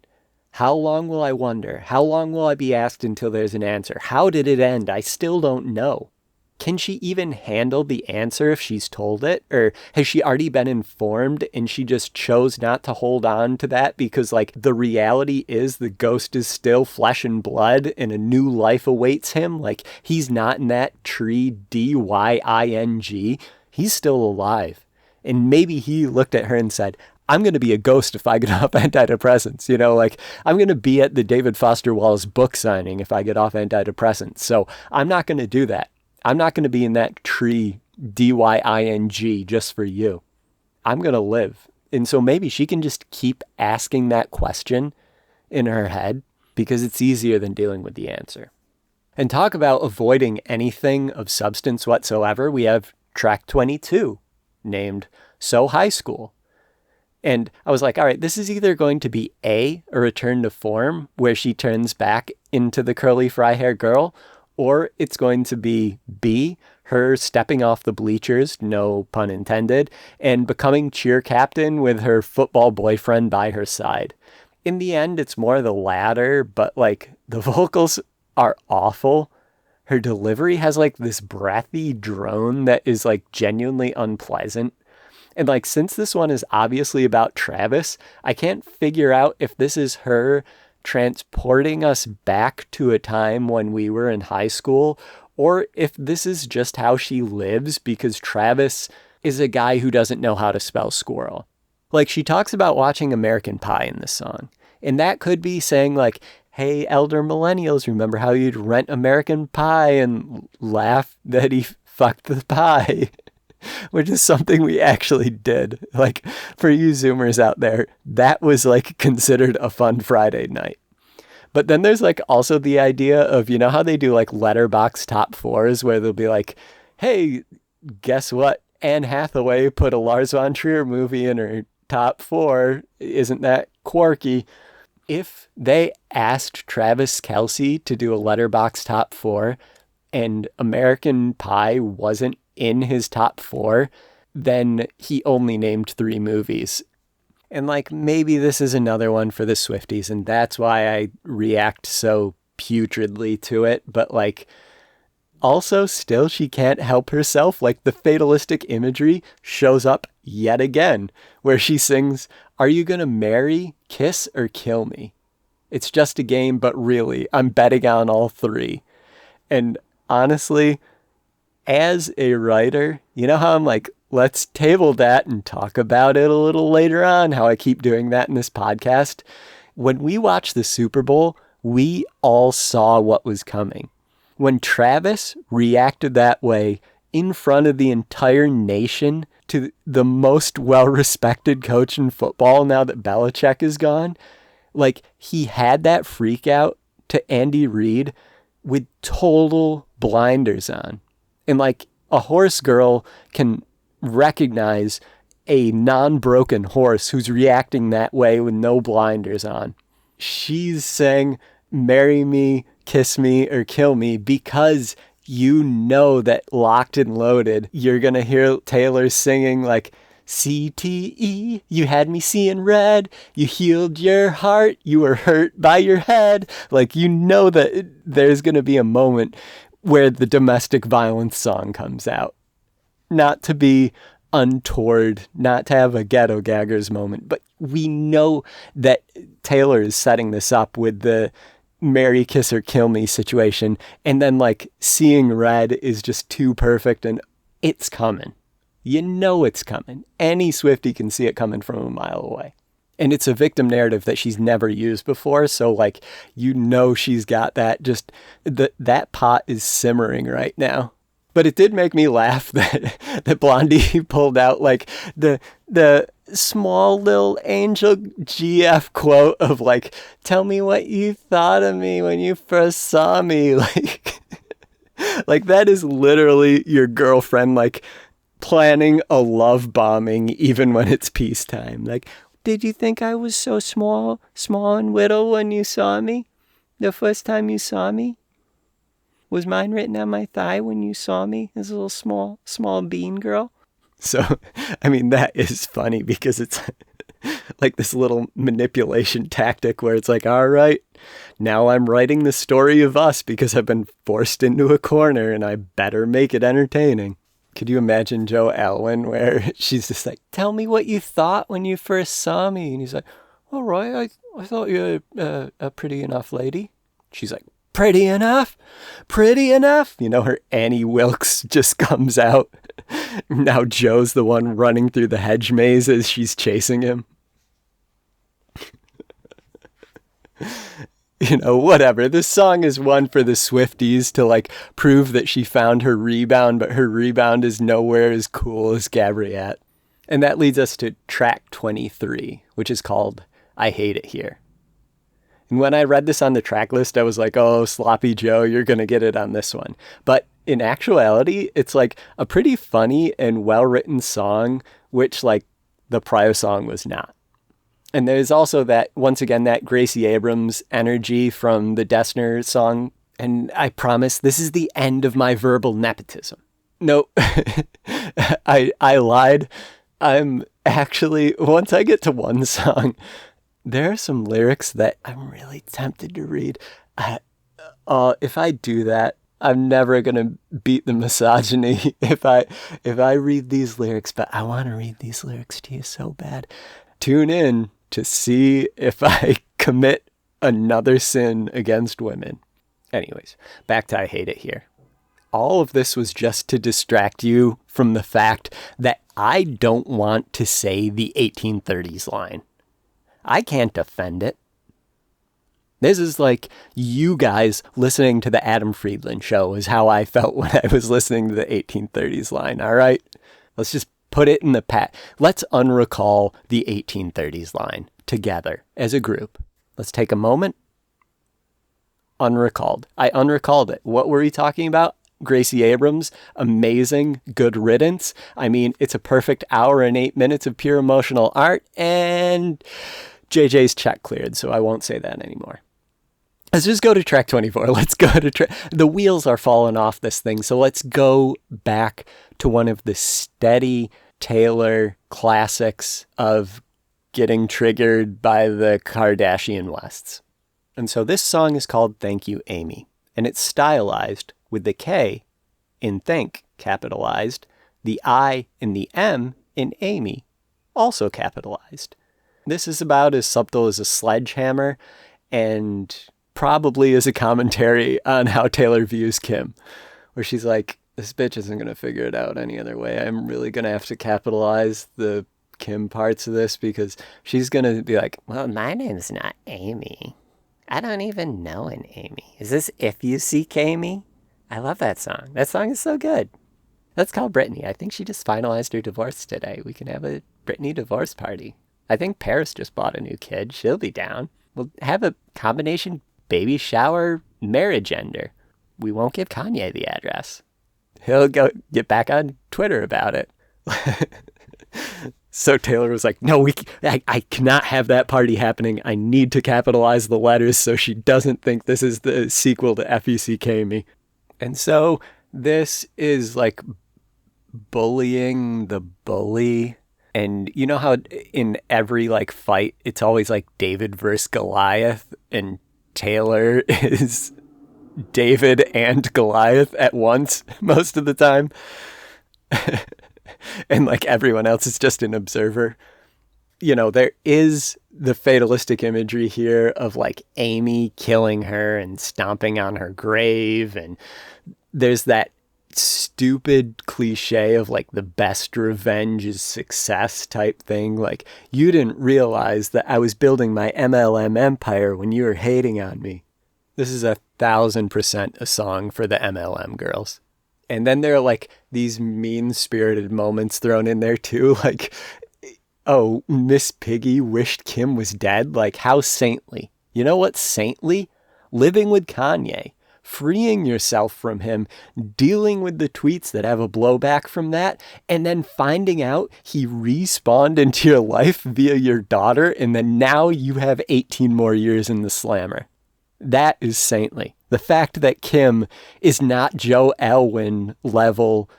How long will I wonder? How long will I be asked until there's an answer? How did it end? I still don't know. Can she even handle the answer if she's told it? Or has she already been informed and she just chose not to hold on to that because, like, the reality is the ghost is still flesh and blood and a new life awaits him? Like, he's not in that tree, D-Y-I-N-G. He's still alive. And maybe he looked at her and said, I'm going to be a ghost if I get off antidepressants. You know, like, I'm going to be at the David Foster Wallace book signing if I get off antidepressants. So I'm not going to do that. I'm not going to be in that tree, D-Y-I-N-G, just for you. I'm going to live. And so maybe she can just keep asking that question in her head because it's easier than dealing with the answer. And talk about avoiding anything of substance whatsoever. We have track 22 named So High School. And I was like, all right, this is either going to be A, a return to form where she turns back into the curly fry hair girl, or it's going to be B, her stepping off the bleachers, no pun intended, and becoming cheer captain with her football boyfriend by her side. In the end, it's more the latter, but like, the vocals are awful. Her delivery has like this breathy drone that is like genuinely unpleasant. And like, since this one is obviously about Travis, I can't figure out if this is her transporting us back to a time when we were in high school, or if this is just how she lives because Travis is a guy who doesn't know how to spell squirrel. Like, she talks about watching American Pie in this song, and that could be saying like, hey, elder millennials, remember how you'd rent American Pie and laugh that he fucked the pie? Which is something we actually did. Like, for you Zoomers out there, that was like considered a fun Friday night. But then there's like also the idea of, you know how they do like letterbox top fours where they'll be like, hey, guess what? Anne Hathaway put a Lars von Trier movie in her top 4. Isn't that quirky? If they asked Travis Kelce to do a letterbox top 4 and American Pie wasn't in his top 4, then he only named 3 movies. And like, maybe this is another one for the Swifties, and that's why I react so putridly to it. But like, also still, she can't help herself. Like, the fatalistic imagery shows up yet again, where she sings, "Are you gonna marry, kiss, or kill me? It's just a game, but really, I'm betting on all 3. And honestly, as a writer, you know how I'm like, let's table that and talk about it a little later on, how I keep doing that in this podcast. When we watched the Super Bowl, we all saw what was coming. When Travis reacted that way in front of the entire nation to the most well-respected coach in football now that Belichick is gone. Like, he had that freak out to Andy Reid with total blinders on. And like, a horse girl can recognize a non-broken horse who's reacting that way with no blinders on. She's saying, marry me, kiss me, or kill me, because you know that locked and loaded, you're going to hear Taylor singing like, CTE, you had me seeing red, you healed your heart, you were hurt by your head. Like, you know that there's going to be a moment where the domestic violence song comes out. Not to be untoward, not to have a ghetto gaggers moment, but we know that Taylor is setting this up with the marry, kiss, or kill me situation. And then like, seeing red is just too perfect, and it's coming. You know it's coming. Any Swiftie can see it coming from a mile away. And it's a victim narrative that she's never used before. So like, you know, she's got that, just that pot is simmering right now. But it did make me laugh that Blondie pulled out like the small little Angel GF quote of like, tell me what you thought of me when you first saw me. Like that is literally your girlfriend, like, planning a love bombing even when it's peacetime. Like, did you think I was so small and little when you saw me? The first time you saw me? Was mine written on my thigh when you saw me as a little small bean girl? So, I mean, that is funny because it's like this little manipulation tactic where it's like, all right, now I'm writing the story of us because I've been forced into a corner and I better make it entertaining. Could you imagine Joe Alwyn where she's just like, tell me what you thought when you first saw me? And he's like, all right, I thought you were a pretty enough lady. She's like, pretty enough? Pretty enough? You know, her Annie Wilkes just comes out. Now Joe's the one running through the hedge maze as she's chasing him. You know, whatever. This song is one for the Swifties to like prove that she found her rebound, but her rebound is nowhere as cool as Gabriette. And that leads us to track 23, which is called I Hate It Here. And when I read this on the track list, I was like, oh, Sloppy Joe, you're going to get it on this one. But in actuality, it's like a pretty funny and well-written song, which like the prior song was not. And there's also that, once again, that Gracie Abrams energy from the Dessner song. And I promise this is the end of my verbal nepotism. No, I lied. I'm actually, once I get to one song, there are some lyrics that I'm really tempted to read. If I do that, I'm never going to beat the misogyny if I read these lyrics, but I want to read these lyrics to you so bad. Tune in to see if I commit another sin against women. Anyways, back to I Hate It Here. All of this was just to distract you from the fact that I don't want to say the 1830s line. I can't defend it. This is like you guys listening to the Adam Friedland show is how I felt when I was listening to the 1830s line, all right? Let's just put it in the past. Let's unrecall the 1830s line together as a group. Let's take a moment. Unrecalled. I unrecalled it. What were we talking about? Gracie Abrams, amazing, good riddance. I mean, it's a perfect hour and 8 minutes of pure emotional art, and JJ's check cleared, so I won't say that anymore. Let's just go to track 24. Let's go to the wheels are falling off this thing, so let's go back to one of the steady Taylor classics of getting triggered by the Kardashian Wests. And so this song is called Thank You, Amy, and it's stylized with the K in thank capitalized, the I in the M in Amy also capitalized. This is about as subtle as a sledgehammer and probably is a commentary on how Taylor views Kim, where she's like, this bitch isn't going to figure it out any other way. I'm really going to have to capitalize the Kim parts of this because she's going to be like, well, my name's not Amy. I don't even know an Amy. Is this If You Seek Amy? I love that song. That song is so good. Let's call Brittany. I think she just finalized her divorce today. We can have a Brittany divorce party. I think Paris just bought a new kid. She'll be down. We'll have a combination baby shower marriage ender. We won't give Kanye the address. He'll go get back on Twitter about it. So Taylor was like, no, I cannot have that party happening. I need to capitalize the letters so she doesn't think this is the sequel to FUCK Me. And so this is like bullying the bully. And you know how in every like fight, it's always like David versus Goliath, and Taylor is David and Goliath at once most of the time. And like everyone else is just an observer. You know, there is the fatalistic imagery here of like Amy killing her and stomping on her grave. And there's that stupid cliche of like the best revenge is success type thing. Like, you didn't realize that I was building my MLM empire when you were hating on me. This is 1,000% a song for the MLM girls. And then there are like these mean-spirited moments thrown in there too. Like, oh, Miss Piggy wished Kim was dead. Like, how saintly. You know what's saintly? Living with Kanye. Freeing yourself from him, dealing with the tweets that have a blowback from that, and then finding out he respawned into your life via your daughter, and then now you have 18 more years in the slammer. That is saintly. The fact that Kim is not Joe Alwyn level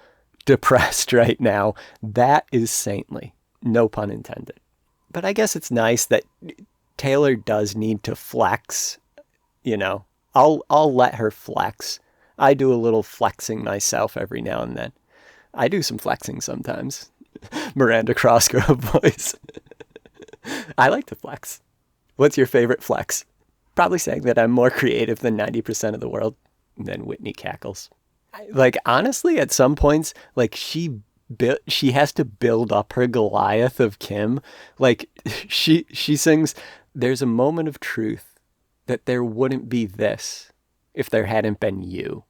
depressed right now, that is saintly. No pun intended. But I guess it's nice that Taylor does need to flex, you know. I'll let her flex. I do a little flexing myself every now and then. I do some flexing sometimes. Miranda Crossgrove voice. I like to flex. What's your favorite flex? Probably saying that I'm more creative than 90% of the world. And then Whitney cackles. Like, honestly, at some points, like, she has to build up her Goliath of Kim. Like, she sings, "There's a moment of truth that there wouldn't be this if there hadn't been you."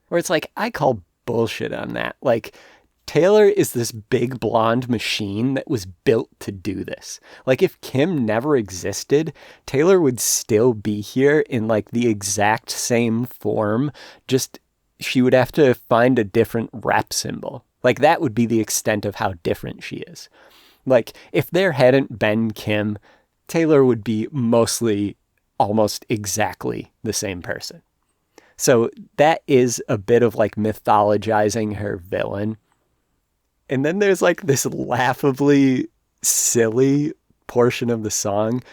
Where it's like, I call bullshit on that. Like, Taylor is this big blonde machine that was built to do this. Like, if Kim never existed, Taylor would still be here in like the exact same form. Just, she would have to find a different rep symbol. Like, that would be the extent of how different she is. Like, if there hadn't been Kim, Taylor would be mostly almost exactly the same person. So that is a bit of like mythologizing her villain. And then there's like this laughably silly portion of the song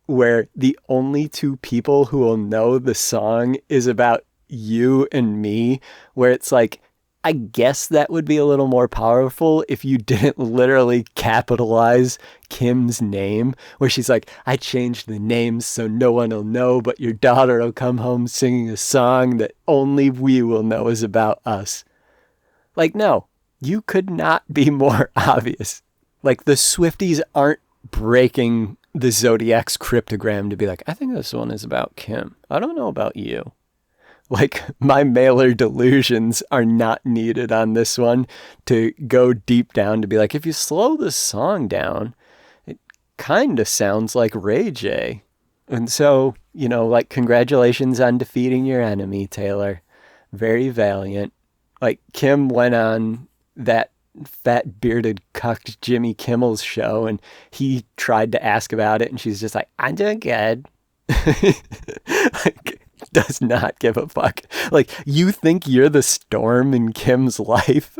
where the only two people who will know the song is about you and me, where it's like, I guess that would be a little more powerful if you didn't literally capitalize Kim's name, where she's like, I changed the names so no one will know, but your daughter will come home singing a song that only we will know is about us. Like, no, you could not be more obvious. Like, the Swifties aren't breaking the Zodiac's cryptogram to be like, I think this one is about Kim. I don't know about you. Like, my mailer delusions are not needed on this one to go deep down to be like, if you slow the song down, it kind of sounds like Ray J. And so, you know, like, congratulations on defeating your enemy, Taylor. Very valiant. Like, Kim went on that fat bearded cucked Jimmy Kimmel's show and he tried to ask about it and she's just like, I'm doing good. Like, does not give a fuck. Like, you think you're the storm in Kim's life?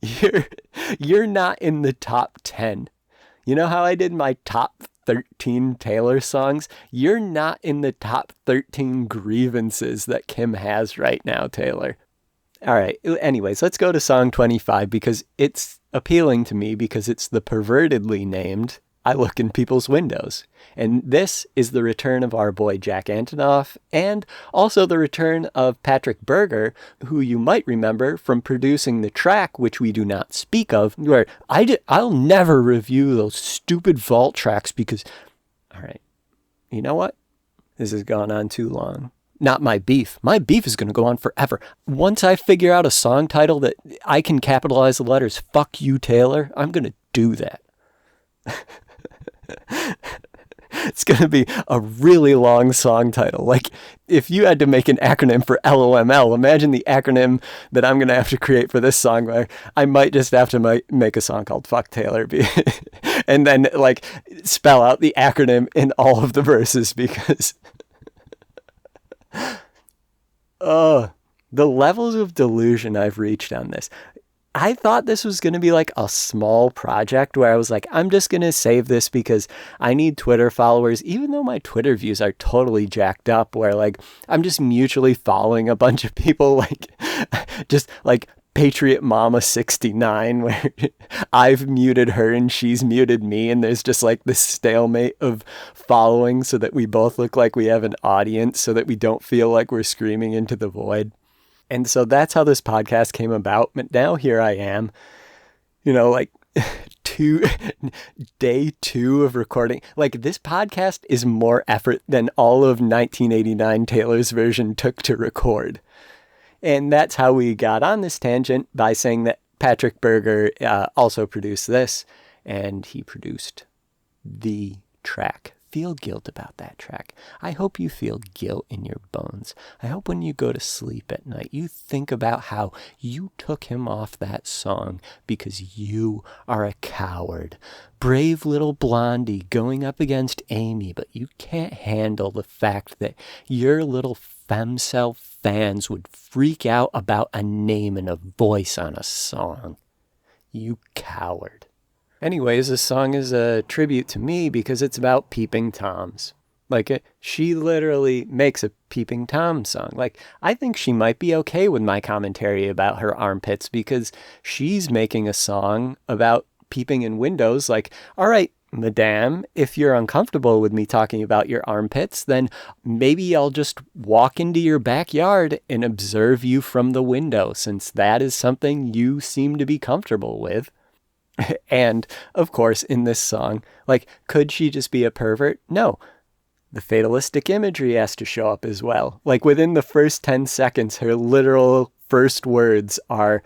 You're not in the top 10. You know how I did my top 13 Taylor songs? You're not in the top 13 grievances that Kim has right now, Taylor. All right. Anyways, let's go to song 25 because it's appealing to me because it's the pervertedly named I Look in People's Windows. And this is the return of our boy Jack Antonoff and also the return of Patrick Berger, who you might remember from producing the track, which we do not speak of, where I'll never review those stupid vault tracks because, all right, you know what? This has gone on too long. not my beef. My beef is going to go on forever. Once I figure out a song title that I can capitalize the letters "fuck you, Taylor," I'm going to do that. It's going to be a really long song title. Like, if you had to make an acronym for LOML, imagine the acronym that I'm going to have to create for this song, where I might just have to make a song called Fuck Taylor and then, like, spell out the acronym in all of the verses, because the levels of delusion I've reached on this. I thought this was going to be like a small project where I was like, I'm just going to save this because I need Twitter followers, even though my Twitter views are totally jacked up, where like I'm just mutually following a bunch of people, like just like Patriot Mama 69, where I've muted her and she's muted me, and there's just like this stalemate of following so that we both look like we have an audience, so that we don't feel like we're screaming into the void. And so that's how this podcast came about. But now here I am, like day 2 of recording. Like, this podcast is more effort than all of 1989 Taylor's version took to record. And that's how we got on this tangent, by saying that Patrick Berger also produced this, and he produced the track. Feel guilt about that track. I hope you feel guilt in your bones. I hope when you go to sleep at night, you think about how you took him off that song because you are a coward. Brave little blondie going up against Amy, but you can't handle the fact that your little femcel fans would freak out about a name and a voice on a song. You coward. Anyways, this song is a tribute to me because it's about peeping Toms. Like, she literally makes a peeping Tom song. Like, I think she might be okay with my commentary about her armpits, because she's making a song about peeping in windows. Like, all right, madame, if you're uncomfortable with me talking about your armpits, then maybe I'll just walk into your backyard and observe you from the window, since that is something you seem to be comfortable with. And, of course, in this song, like, could she just be a pervert? No. The fatalistic imagery has to show up as well. Like, within the first 10 seconds, her literal first words are,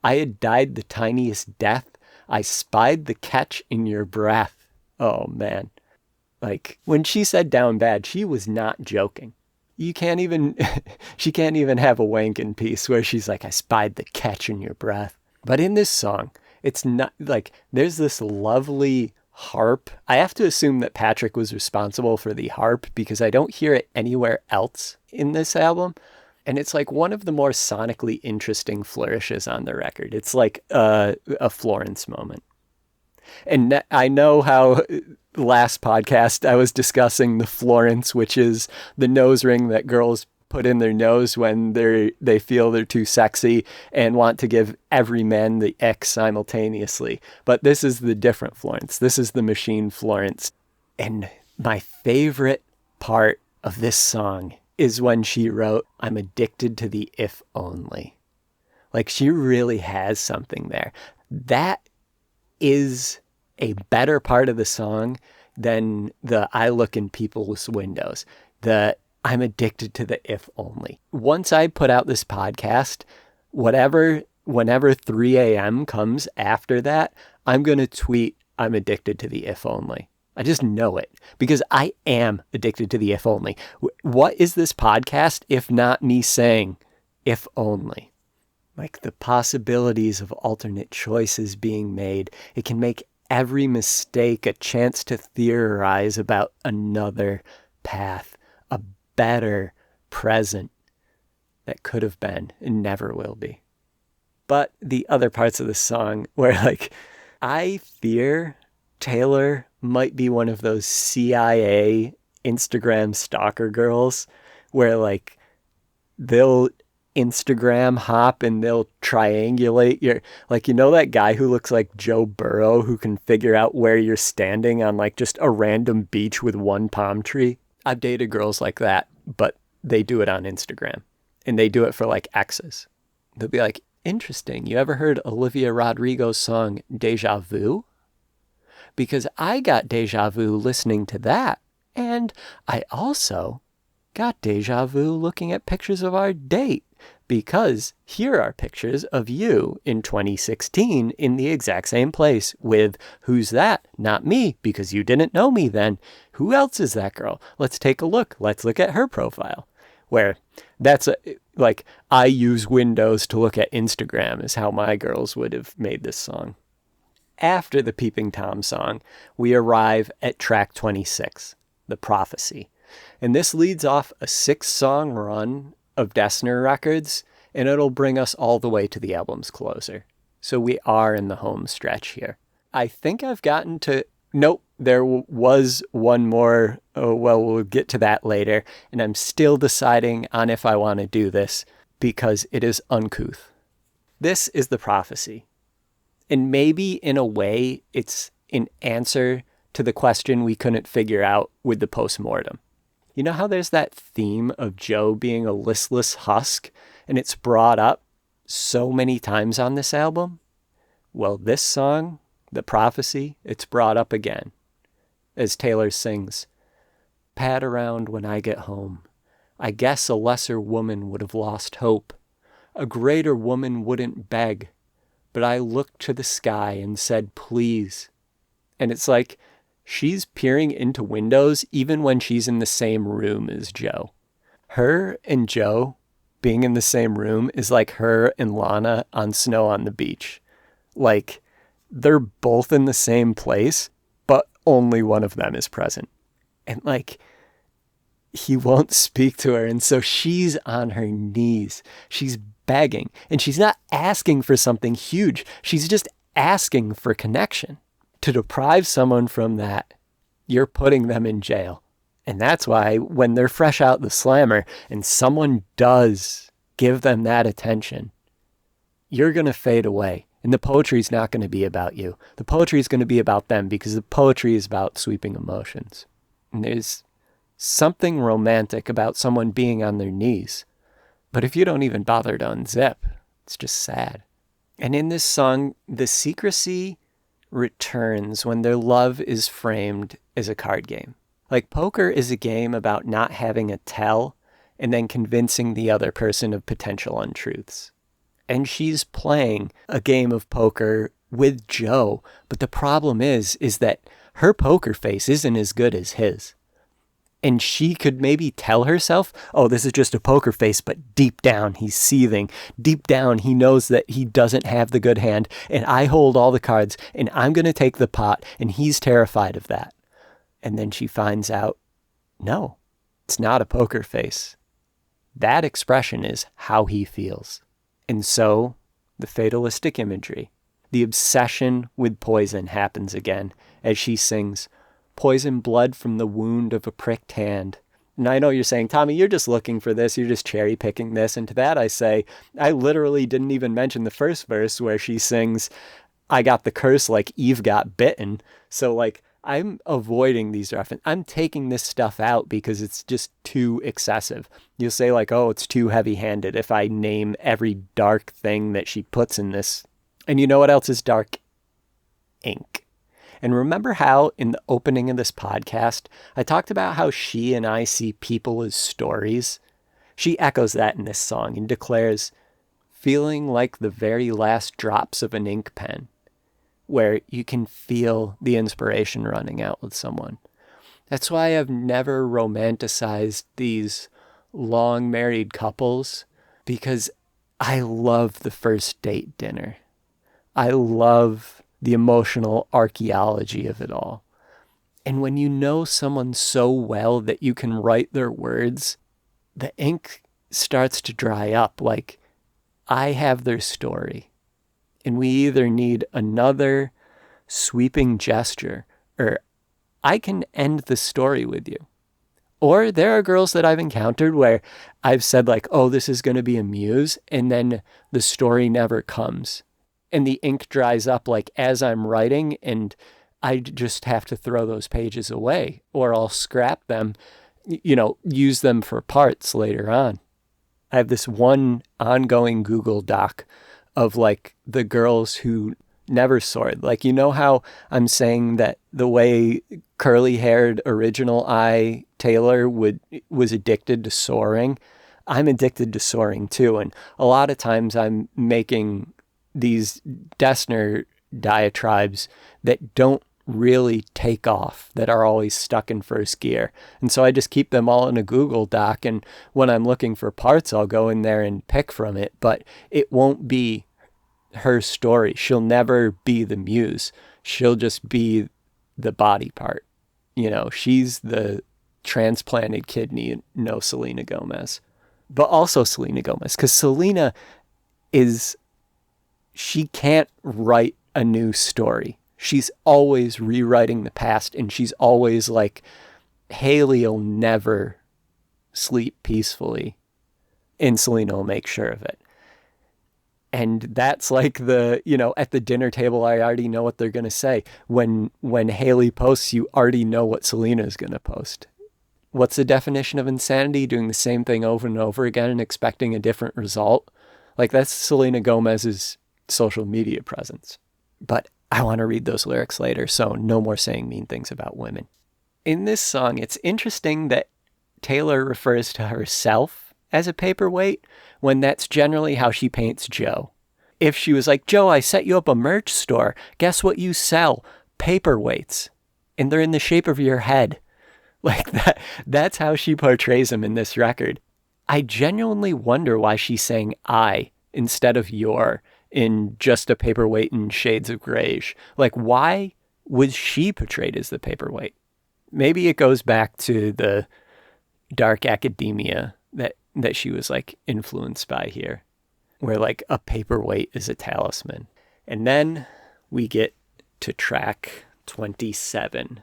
"I had died the tiniest death. I spied the catch in your breath." Oh, man. Like, when she said down bad, she was not joking. She can't even have a wank in peace where she's like, "I spied the catch in your breath." But in this song, it's not like there's this lovely harp. I have to assume that Patrick was responsible for the harp, because I don't hear it anywhere else in this album. And it's like one of the more sonically interesting flourishes on the record. It's like a Florence moment. And I know how last podcast I was discussing the Florence, which is the nose ring that girls put in their nose when they feel they're too sexy and want to give every man the X simultaneously. But this is the different Florence. This is the machine Florence. And my favorite part of this song is when she wrote, "I'm addicted to the if only." Like, she really has something there. That is a better part of the song than the "I look in people's windows." I'm addicted to the if only. Once I put out this podcast, whenever 3 a.m. comes after that, I'm going to tweet, "I'm addicted to the if only." I just know it, because I am addicted to the if only. What is this podcast if not me saying if only? Like, the possibilities of alternate choices being made. It can make every mistake a chance to theorize about another path, a better present that could have been and never will be. But the other parts of the song where, like, I fear Taylor might be one of those CIA Instagram stalker girls where, like, they'll Instagram hop and they'll triangulate your, like, that guy who looks like Joe Burrow who can figure out where you're standing on, like, just a random beach with one palm tree. I've dated girls like that, but they do it on Instagram, and they do it for, like, exes. They'll be like, "Interesting. You ever heard Olivia Rodrigo's song Deja Vu?" Because I got deja vu listening to that. And I also got deja vu looking at pictures of our date, because here are pictures of you in 2016 in the exact same place with, who's that? Not me, because you didn't know me then. Who else is that girl? Let's take a look. Let's look at her profile. Where that's like, I use Windows to look at Instagram is how my girls would have made this song. After the Peeping Tom song, we arrive at track 26, The Prophecy. And this leads off a 6-song run of Dessner records, and it'll bring us all the way to the album's closer. So we are in the home stretch here. I think I've gotten to... Nope, there was one more. Oh, well, we'll get to that later. And I'm still deciding on if I want to do this because it is uncouth. This is The Prophecy. And maybe in a way, it's an answer to the question we couldn't figure out with the postmortem. You know how there's that theme of Joe being a listless husk, and it's brought up so many times on this album? Well, this song, The Prophecy, it's brought up again. As Taylor sings, "Pat around when I get home. I guess a lesser woman would have lost hope. A greater woman wouldn't beg. But I looked to the sky and said, please." And it's like she's peering into windows even when she's in the same room as Joe. Her and Joe being in the same room is like her and Lana on Snow on the Beach. Like, they're both in the same place, but only one of them is present. And like, he won't speak to her. And so she's on her knees. She's begging. And she's not asking for something huge. She's just asking for connection. To deprive someone from that, you're putting them in jail. And that's why when they're fresh out the slammer and someone does give them that attention, you're going to fade away. And the poetry's not going to be about you. The poetry is going to be about them because the poetry is about sweeping emotions. And there's something romantic about someone being on their knees. But if you don't even bother to unzip, it's just sad. And in this song, the secrecy returns when their love is framed as a card game. Like, poker is a game about not having a tell and then convincing the other person of potential untruths. And she's playing a game of poker with Joe, but the problem is that her poker face isn't as good as his. And she could maybe tell herself, oh, this is just a poker face, but deep down he's seething. Deep down he knows that he doesn't have the good hand, and I hold all the cards, and I'm going to take the pot, and he's terrified of that. And then she finds out, no, it's not a poker face. That expression is how he feels. And so, the fatalistic imagery, the obsession with poison happens again as she sings, "Poison blood from the wound of a pricked hand." And I know you're saying, Tommy, you're just looking for this. You're just cherry picking this. And to that I say, I literally didn't even mention the first verse where she sings, "I got the curse like Eve got bitten." So like, I'm avoiding these references. I'm taking this stuff out because it's just too excessive. You'll say like, oh, it's too heavy-handed if I name every dark thing that she puts in this. And you know what else is dark? Ink. And remember how in the opening of this podcast, I talked about how she and I see people as stories? She echoes that in this song and declares, feeling like the very last drops of an ink pen, where you can feel the inspiration running out with someone. That's why I've never romanticized these long married couples, because I love the first date dinner. I love the emotional archaeology of it all. And when you know someone so well that you can write their words, the ink starts to dry up. Like, I have their story. And we either need another sweeping gesture, or I can end the story with you. Or there are girls that I've encountered where I've said like, oh, this is going to be a muse, and then the story never comes. And the ink dries up like as I'm writing, and I just have to throw those pages away, or I'll scrap them, use them for parts later on. I have this one ongoing Google Doc of like the girls who never soared. Like, you know how I'm saying that the way curly-haired original I Taylor was addicted to soaring, I'm addicted to soaring too. And a lot of times I'm making these Dessner diatribes that don't really take off, that are always stuck in first gear. And so I just keep them all in a Google Doc, and when I'm looking for parts, I'll go in there and pick from it, but it won't be her story. She'll never be the muse. She'll just be the body part. You know, she's the transplanted kidney, no Selena Gomez. But also Selena Gomez, because Selena she can't write a new story. She's always rewriting the past, and she's always like, Healy will never sleep peacefully, and Selena will make sure of it. And that's like at the dinner table, I already know what they're going to say. When Healy posts, you already know what Selena is going to post. What's the definition of insanity? Doing the same thing over and over again and expecting a different result. Like, that's Selena Gomez's social media presence. But I want to read those lyrics later, so no more saying mean things about women. In this song, it's interesting that Taylor refers to herself as a paperweight when that's generally how she paints Joe. If she was like, Joe, I set you up a merch store. Guess what you sell? Paperweights. And they're in the shape of your head. Like that's how she portrays him in this record. I genuinely wonder why she's saying I instead of your in Just a Paperweight in Shades of Greyish. Like, why was she portrayed as the paperweight? Maybe it goes back to the dark academia that she was like influenced by here, where like a paperweight is a talisman. And then we get to track 27,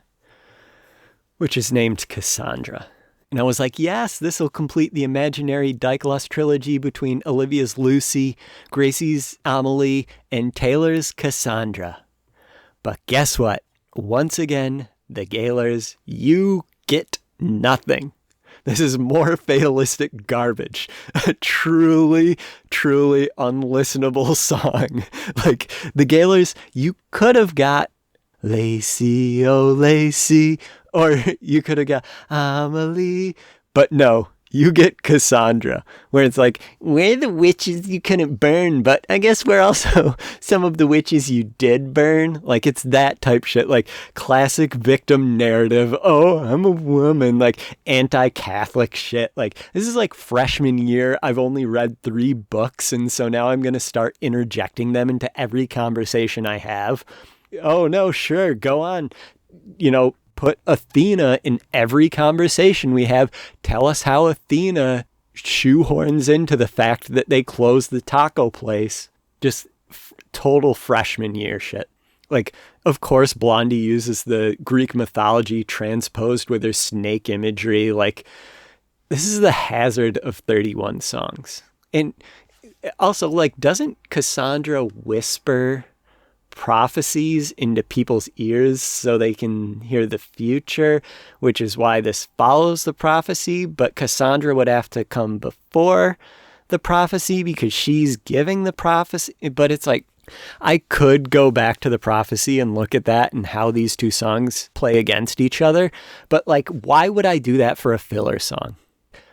which is named Cassandra. And I was like, yes, this will complete the imaginary Dyke Lust trilogy between Olivia's Lucy, Gracie's Amelie, and Taylor's Cassandra. But guess what? Once again, the Gaylors, you get nothing. This is more fatalistic garbage. A truly, truly unlistenable song. Like, the Gaylors, you could have got Lacey, oh Lacey, or you could have got Amelie, but no, you get Cassandra, where it's like, we're the witches you couldn't burn, but I guess we're also some of the witches you did burn. Like, it's that type shit, like classic victim narrative. Oh, I'm a woman, like anti-Catholic shit. Like, this is like freshman year. I've only read 3 books, and so now I'm going to start interjecting them into every conversation I have. Oh no, sure, go on. Put Athena in every conversation we have. Tell us how Athena shoehorns into the fact that they closed the taco place. Just total freshman year shit. Like, of course, Blondie uses the Greek mythology transposed with her snake imagery. Like, this is the hazard of 31 songs. And also, like, doesn't Cassandra whisper prophecies into people's ears so they can hear the future, which is why this follows the prophecy, but Cassandra would have to come before the prophecy because she's giving the prophecy. But it's like, I could go back to the prophecy and look at that and how these two songs play against each other, but like, why would I do that for a filler song?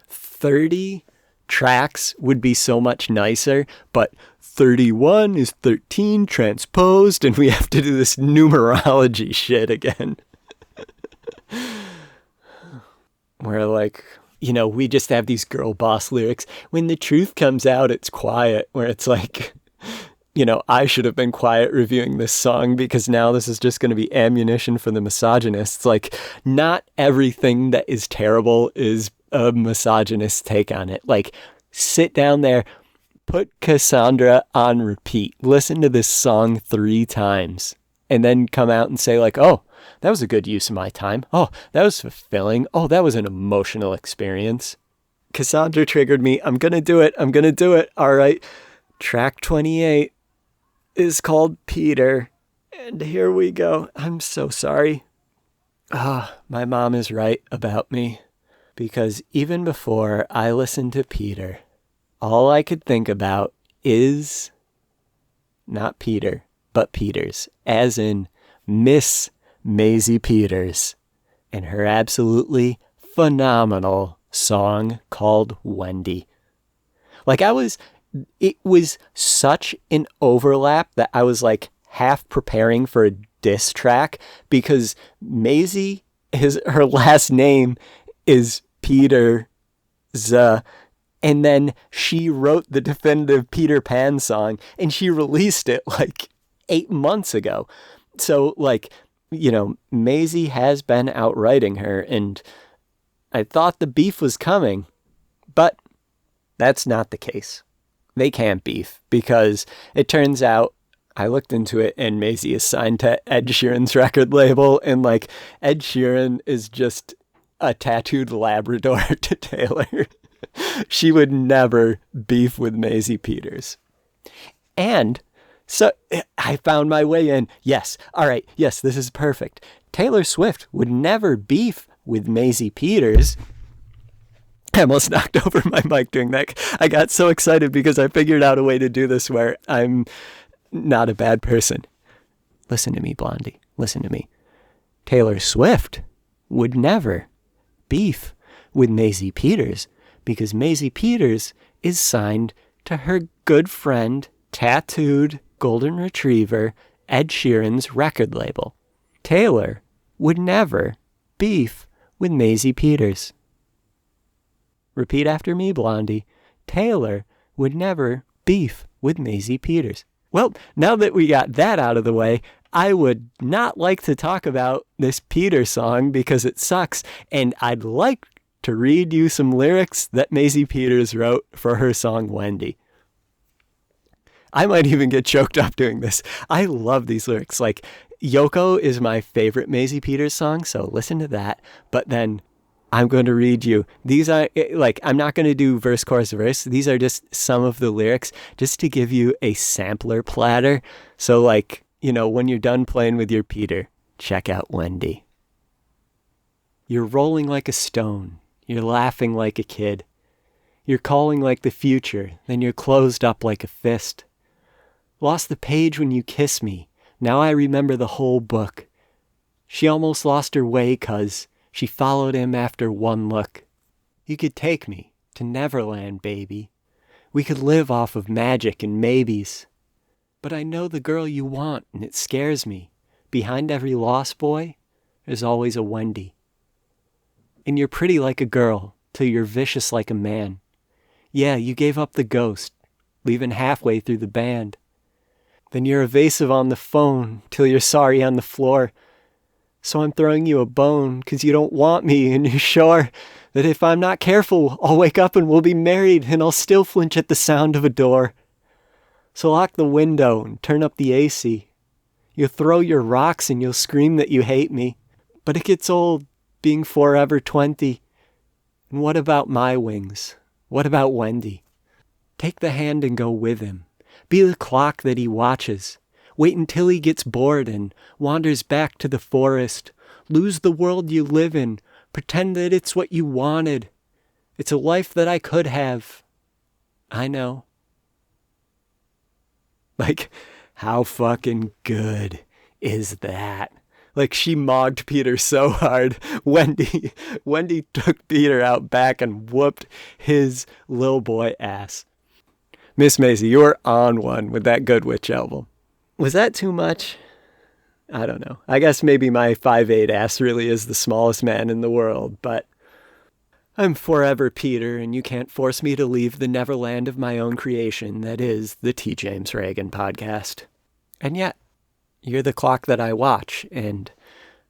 30 tracks would be so much nicer, but 31 is 13 transposed, and we have to do this numerology shit again. Where, like, we just have these girl boss lyrics. When the truth comes out, it's quiet. Where it's like, I should have been quiet reviewing this song because now this is just going to be ammunition for the misogynists. Like, not everything that is terrible is a misogynist take on it. Like, sit down there, put Cassandra on repeat, listen to this song 3 times, and then come out and say like, oh, that was a good use of my time. Oh, that was fulfilling. Oh, that was an emotional experience. Cassandra triggered me. I'm going to do it. All right. Track 28 is called Peter. And here we go. I'm so sorry. My mom is right about me. Because even before I listened to Peter, all I could think about is not Peter, but Peters, as in Miss Maisie Peters. and her absolutely phenomenal song called Wendy. Like it was such an overlap that I was like half preparing for a diss track because Maisie, her last name is Peter and then she wrote the definitive Peter Pan song and she released it like 8 months ago. So like, Maisie has been outwriting her and I thought the beef was coming, but that's not the case. They can't beef because it turns out I looked into it and Maisie is signed to Ed Sheeran's record label and like Ed Sheeran is just a tattooed Labrador to Taylor. She would never beef with Maisie Peters. And so I found my way in. Yes. All right. Yes, this is perfect. Taylor Swift would never beef with Maisie Peters. I almost knocked over my mic doing that. I got so excited because I figured out a way to do this where I'm not a bad person. Listen to me, Blondie. Listen to me. Taylor Swift would never beef with Maisie Peters because Maisie Peters is signed to her good friend, tattooed golden retriever, Ed Sheeran's record label. Taylor would never beef with Maisie Peters. Repeat after me, Blondie. Taylor would never beef with Maisie Peters. Well, now that we got that out of the way, I would not like to talk about this Peter song because it sucks, and I'd like to read you some lyrics that Maisie Peters wrote for her song Wendy. I might even get choked up doing this. I love these lyrics. Like, Yoko is my favorite Maisie Peters song, so listen to that. But then I'm going to read you. These are, like, I'm not going to do verse, chorus, verse. These are just some of the lyrics just to give you a sampler platter. So, like, when you're done playing with your Peter, check out Wendy. You're rolling like a stone. You're laughing like a kid. You're calling like the future. Then you're closed up like a fist. Lost the page when you kiss me. Now I remember the whole book. She almost lost her way 'cause she followed him after one look. You could take me to Neverland, baby. We could live off of magic and maybes. But I know the girl you want, and it scares me. Behind every lost boy, there's always a Wendy. And you're pretty like a girl, till you're vicious like a man. Yeah, you gave up the ghost, leaving halfway through the band. Then you're evasive on the phone, till you're sorry on the floor. So I'm throwing you a bone, 'cause you don't want me, and you're sure that if I'm not careful, I'll wake up and we'll be married, and I'll still flinch at the sound of a door. So lock the window and turn up the AC. You'll throw your rocks and you'll scream that you hate me. But it gets old, being forever 20. And what about my wings? What about Wendy? Take the hand and go with him. Be the clock that he watches. Wait until he gets bored and wanders back to the forest. Lose the world you live in. Pretend that it's what you wanted. It's a life that I could have. I know. Like, how fucking good is that? Like, she mogged Peter so hard. Wendy took Peter out back and whooped his little boy ass. Miss Maisie, you were on one with that Good Witch album. Was that too much? I don't know. I guess maybe my 5'8" ass really is the smallest man in the world, but I'm forever Peter, and you can't force me to leave the Neverland of my own creation that is the T. James Reagan podcast. And yet, you're the clock that I watch, and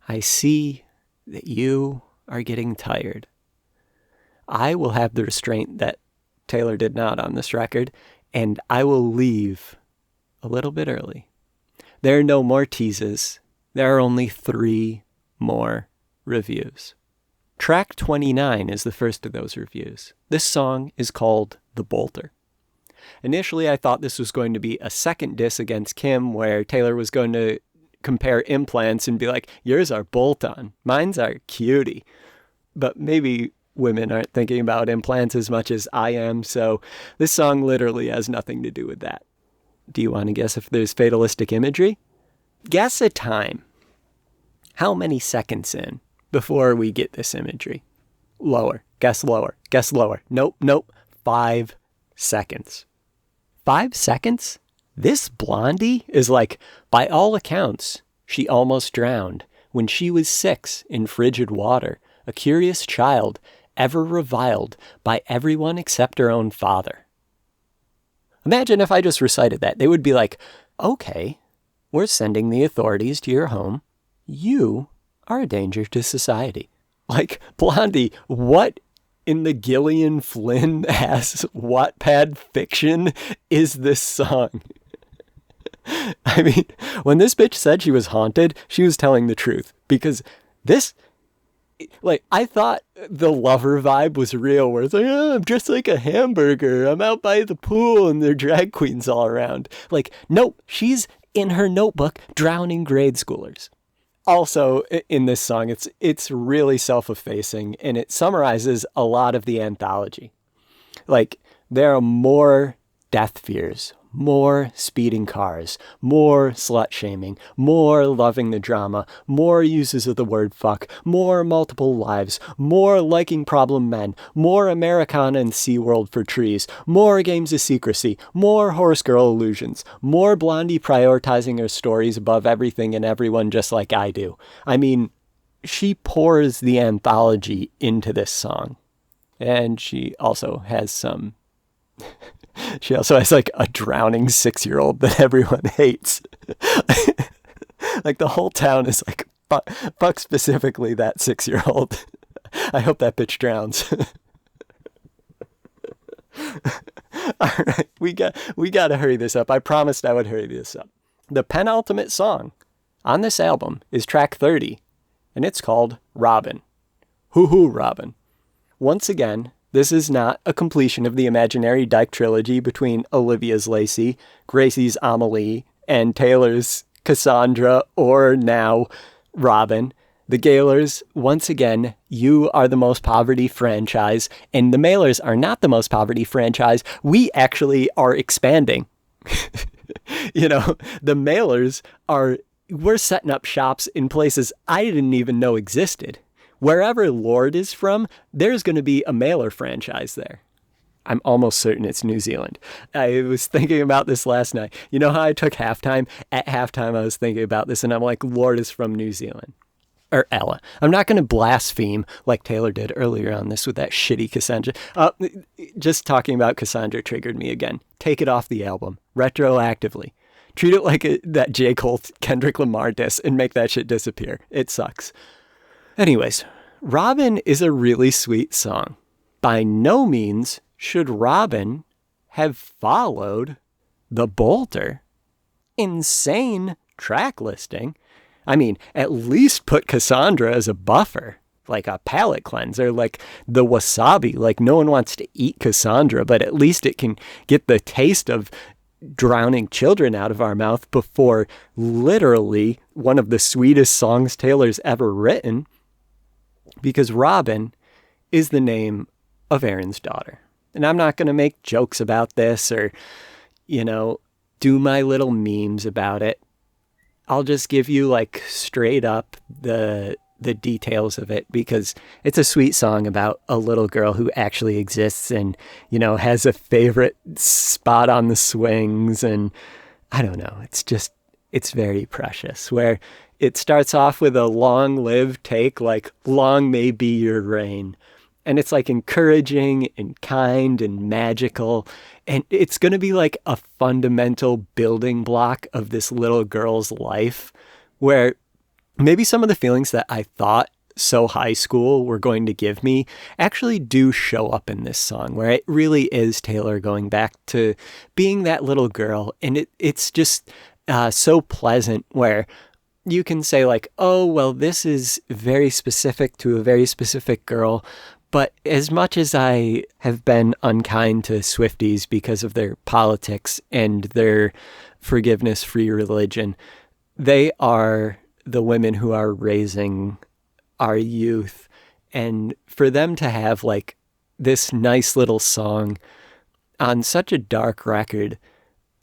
I see that you are getting tired. I will have the restraint that Taylor did not on this record, and I will leave a little bit early. There are no more teases. There are only 3 more reviews. Track 29 is the first of those reviews. This song is called The Bolter. Initially, I thought this was going to be a second diss against Kim, where Taylor was going to compare implants and be like, yours are bolt-on, mine's are cutie. But maybe women aren't thinking about implants as much as I am, so this song literally has nothing to do with that. Do you want to guess if there's fatalistic imagery? Guess a time. How many seconds in before we get this imagery. Lower. Guess lower. Guess lower. Nope. 5 seconds. 5 seconds? This Blondie is like, by all accounts, she almost drowned when she was 6 in frigid water, a curious child, ever reviled by everyone except her own father. Imagine if I just recited that. They would be like, okay, we're sending the authorities to your home. You are a danger to society. Like, Blondie, what in the Gillian Flynn-ass Wattpad fiction is this song? I mean, when this bitch said she was haunted, she was telling the truth. Because this, like, I thought the lover vibe was real, where it's like, oh, I'm dressed like a hamburger. I'm out by the pool and there are drag queens all around. Like, nope, she's in her notebook drowning grade schoolers. Also, in this song, it's really self-effacing, and it summarizes a lot of the anthology. Like, there are more death fears, more speeding cars, more slut-shaming, more loving the drama, more uses of the word fuck, more multiple lives, more liking problem men, more Americana and SeaWorld for trees, more games of secrecy, more horse girl illusions, more Blondie prioritizing her stories above everything and everyone just like I do. I mean, she pours the anthology into this song. And she also has some... She also has like a drowning 6-year-old that everyone hates. Like the whole town is like, fuck specifically that 6-year-old. I hope that bitch drowns. All right, we got to hurry this up. I promised I would hurry this up. The penultimate song on this album is track 30, and it's called Robin. Hoo-hoo, Robin. Once again, this is not a completion of the imaginary Dyke trilogy between Olivia's Lacey, Gracie's Amelie, and Taylor's Cassandra, or now Robin. The Gaylors, once again, you are the most poverty franchise, and the Mailers are not the most poverty franchise. We actually are expanding. You know, the Mailers we're setting up shops in places I didn't even know existed. Wherever Lord is from, there's going to be a mailer franchise there. I'm almost certain it's New Zealand. I was thinking about this last night. You know how I took halftime? At halftime, I was thinking about this, and I'm like, Lord is from New Zealand. Or Ella. I'm not going to blaspheme like Taylor did earlier on this with that shitty Cassandra. Just talking about Cassandra triggered me again. Take it off the album. Retroactively. Treat it like that J. Cole Kendrick Lamar diss and make that shit disappear. It sucks. Anyways, Robin is a really sweet song. By no means should Robin have followed the Bolter insane track listing. I mean, at least put Cassandra as a buffer, like a palate cleanser, like the wasabi. Like, no one wants to eat Cassandra, but at least it can get the taste of drowning children out of our mouth before literally one of the sweetest songs Taylor's ever written. Because Robin is the name of Aaron's daughter. And I'm not going to make jokes about this or, you know, do my little memes about it. I'll just give you like straight up the details of it, because it's a sweet song about a little girl who actually exists and, you know, has a favorite spot on the swings. And I don't know, it's very precious, where it starts off with a long-lived take, like, long may be your reign. And it's like encouraging and kind and magical. And it's going to be like a fundamental building block of this little girl's life, where maybe some of the feelings that I thought So High School were going to give me actually do show up in this song, where it really is Taylor going back to being that little girl. And it's just so pleasant, where you can say like, oh, well, this is very specific to a very specific girl. But as much as I have been unkind to Swifties because of their politics and their forgiveness-free religion, they are the women who are raising our youth. And for them to have like this nice little song on such a dark record,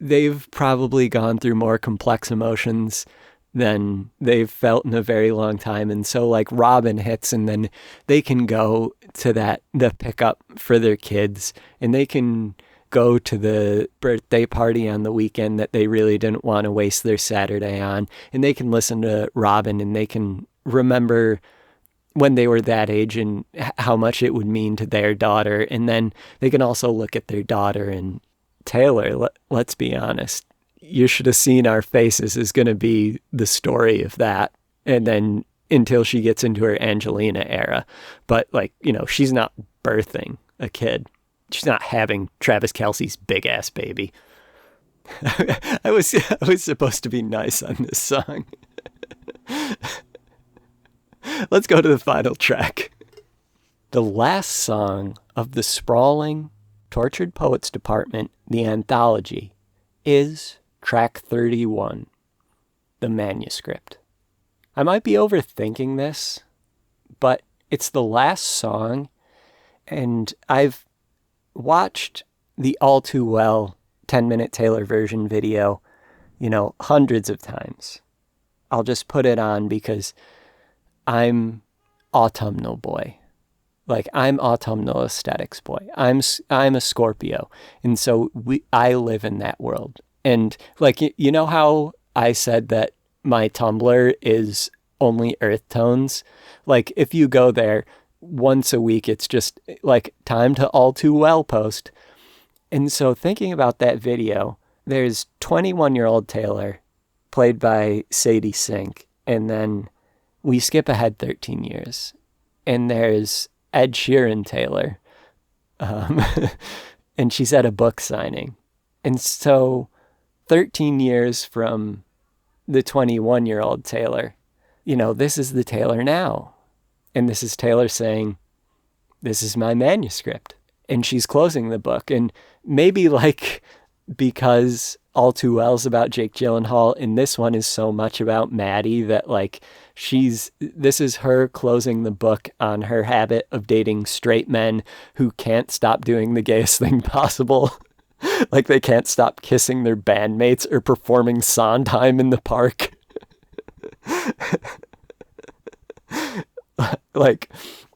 they've probably gone through more complex emotions than they've felt in a very long time. And so like Robin hits, and then they can go to the pickup for their kids, and they can go to the birthday party on the weekend that they really didn't want to waste their Saturday on. And they can listen to Robin, and they can remember when they were that age and how much it would mean to their daughter. And then they can also look at their daughter and Taylor, let's be honest. You should have seen our faces is going to be the story of that. And then until she gets into her Angelina era. But like, she's not birthing a kid. She's not having Travis Kelce's big ass baby. I was supposed to be nice on this song. Let's go to the final track. The last song of the sprawling Tortured Poets Department, the anthology, is track 31, The Manuscript. I might be overthinking this, but it's the last song, and I've watched the All Too Well 10-minute Taylor version video, hundreds of times. I'll just put it on because I'm autumnal boy. Like, I'm autumnal aesthetics boy. I'm a Scorpio. And so I live in that world. And like, you know how I said that my Tumblr is only earth tones? Like, if you go there once a week, it's just like time to All Too Well post. And so thinking about that video, there's 21-year-old Taylor played by Sadie Sink. And then we skip ahead 13 years. And there's Ed Sheeran Taylor. And she's at a book signing. And so 13 years from the 21-year-old Taylor, this is the Taylor now. And this is Taylor saying, this is my manuscript. And she's closing the book. And maybe like because All Too Well's about Jake Gyllenhaal and this one is so much about Matty that like this is her closing the book on her habit of dating straight men who can't stop doing the gayest thing possible. Like they can't stop kissing their bandmates or performing Sondheim in the park. Like,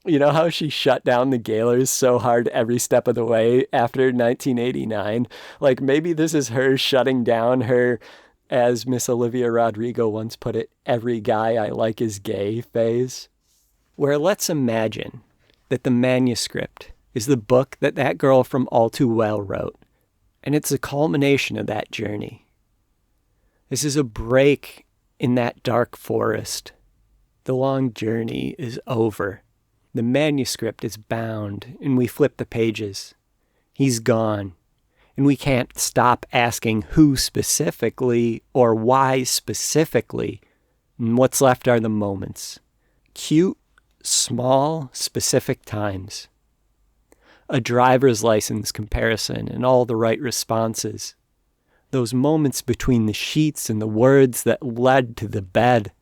how she shut down the Gaylors so hard every step of the way after 1989? Like, maybe this is her shutting down her, as Miss Olivia Rodrigo once put it, every guy I like is gay phase. Where let's imagine that the manuscript is the book that girl from All Too Well wrote, and it's a culmination of that journey. This is a break in that dark forest. The long journey is over. The manuscript is bound, and we flip the pages. He's gone, and we can't stop asking who specifically or why specifically, and what's left are the moments. Cute, small, specific times. A driver's license comparison and all the right responses. Those moments between the sheets and the words that led to the bed.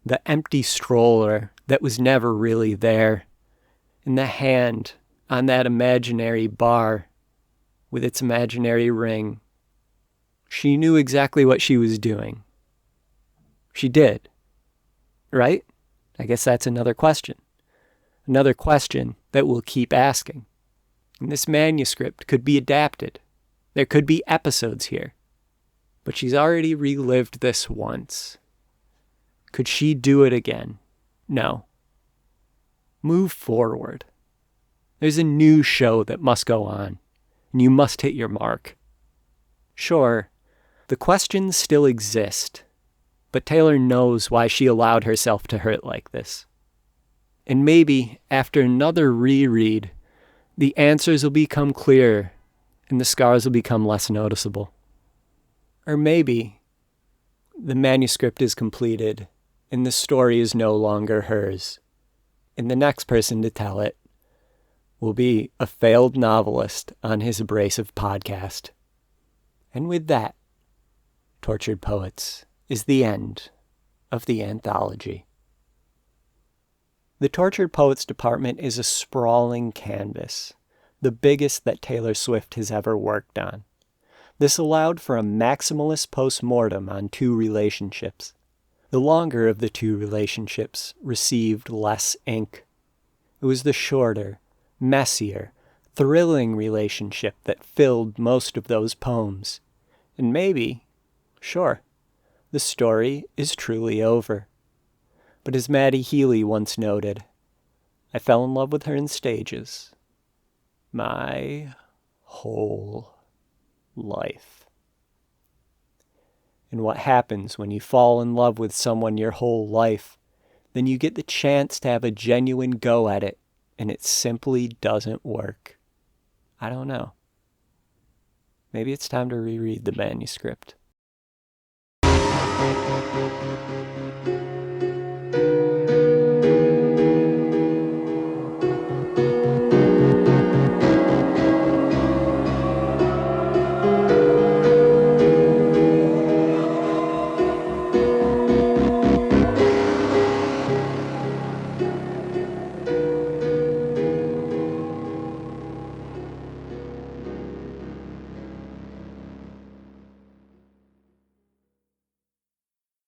The empty stroller that was never really there, and the hand on that imaginary bar with its imaginary ring. She knew exactly what she was doing. She did, right? I guess that's another question. Another question that we'll keep asking. And this manuscript could be adapted. There could be episodes here. But she's already relived this once. Could she do it again? No. Move forward. There's a new show that must go on, and you must hit your mark. Sure, the questions still exist, but Taylor knows why she allowed herself to hurt like this. And maybe, after another reread, the answers will become clearer, and the scars will become less noticeable. Or maybe, the manuscript is completed, and the story is no longer hers, and the next person to tell it will be a failed novelist on his abrasive podcast. And with that, Tortured Poets is the end of the anthology. The Tortured Poets Department is a sprawling canvas, the biggest that Taylor Swift has ever worked on. This allowed for a maximalist postmortem on two relationships, The longer of the two relationships received less ink. It was the shorter, messier, thrilling relationship that filled most of those poems. And maybe, sure, the story is truly over. But as Matty Healy once noted, I fell in love with her in stages. My whole life. And what happens when you fall in love with someone your whole life? Then you get the chance to have a genuine go at it, and it simply doesn't work. I don't know. Maybe it's time to reread the manuscript.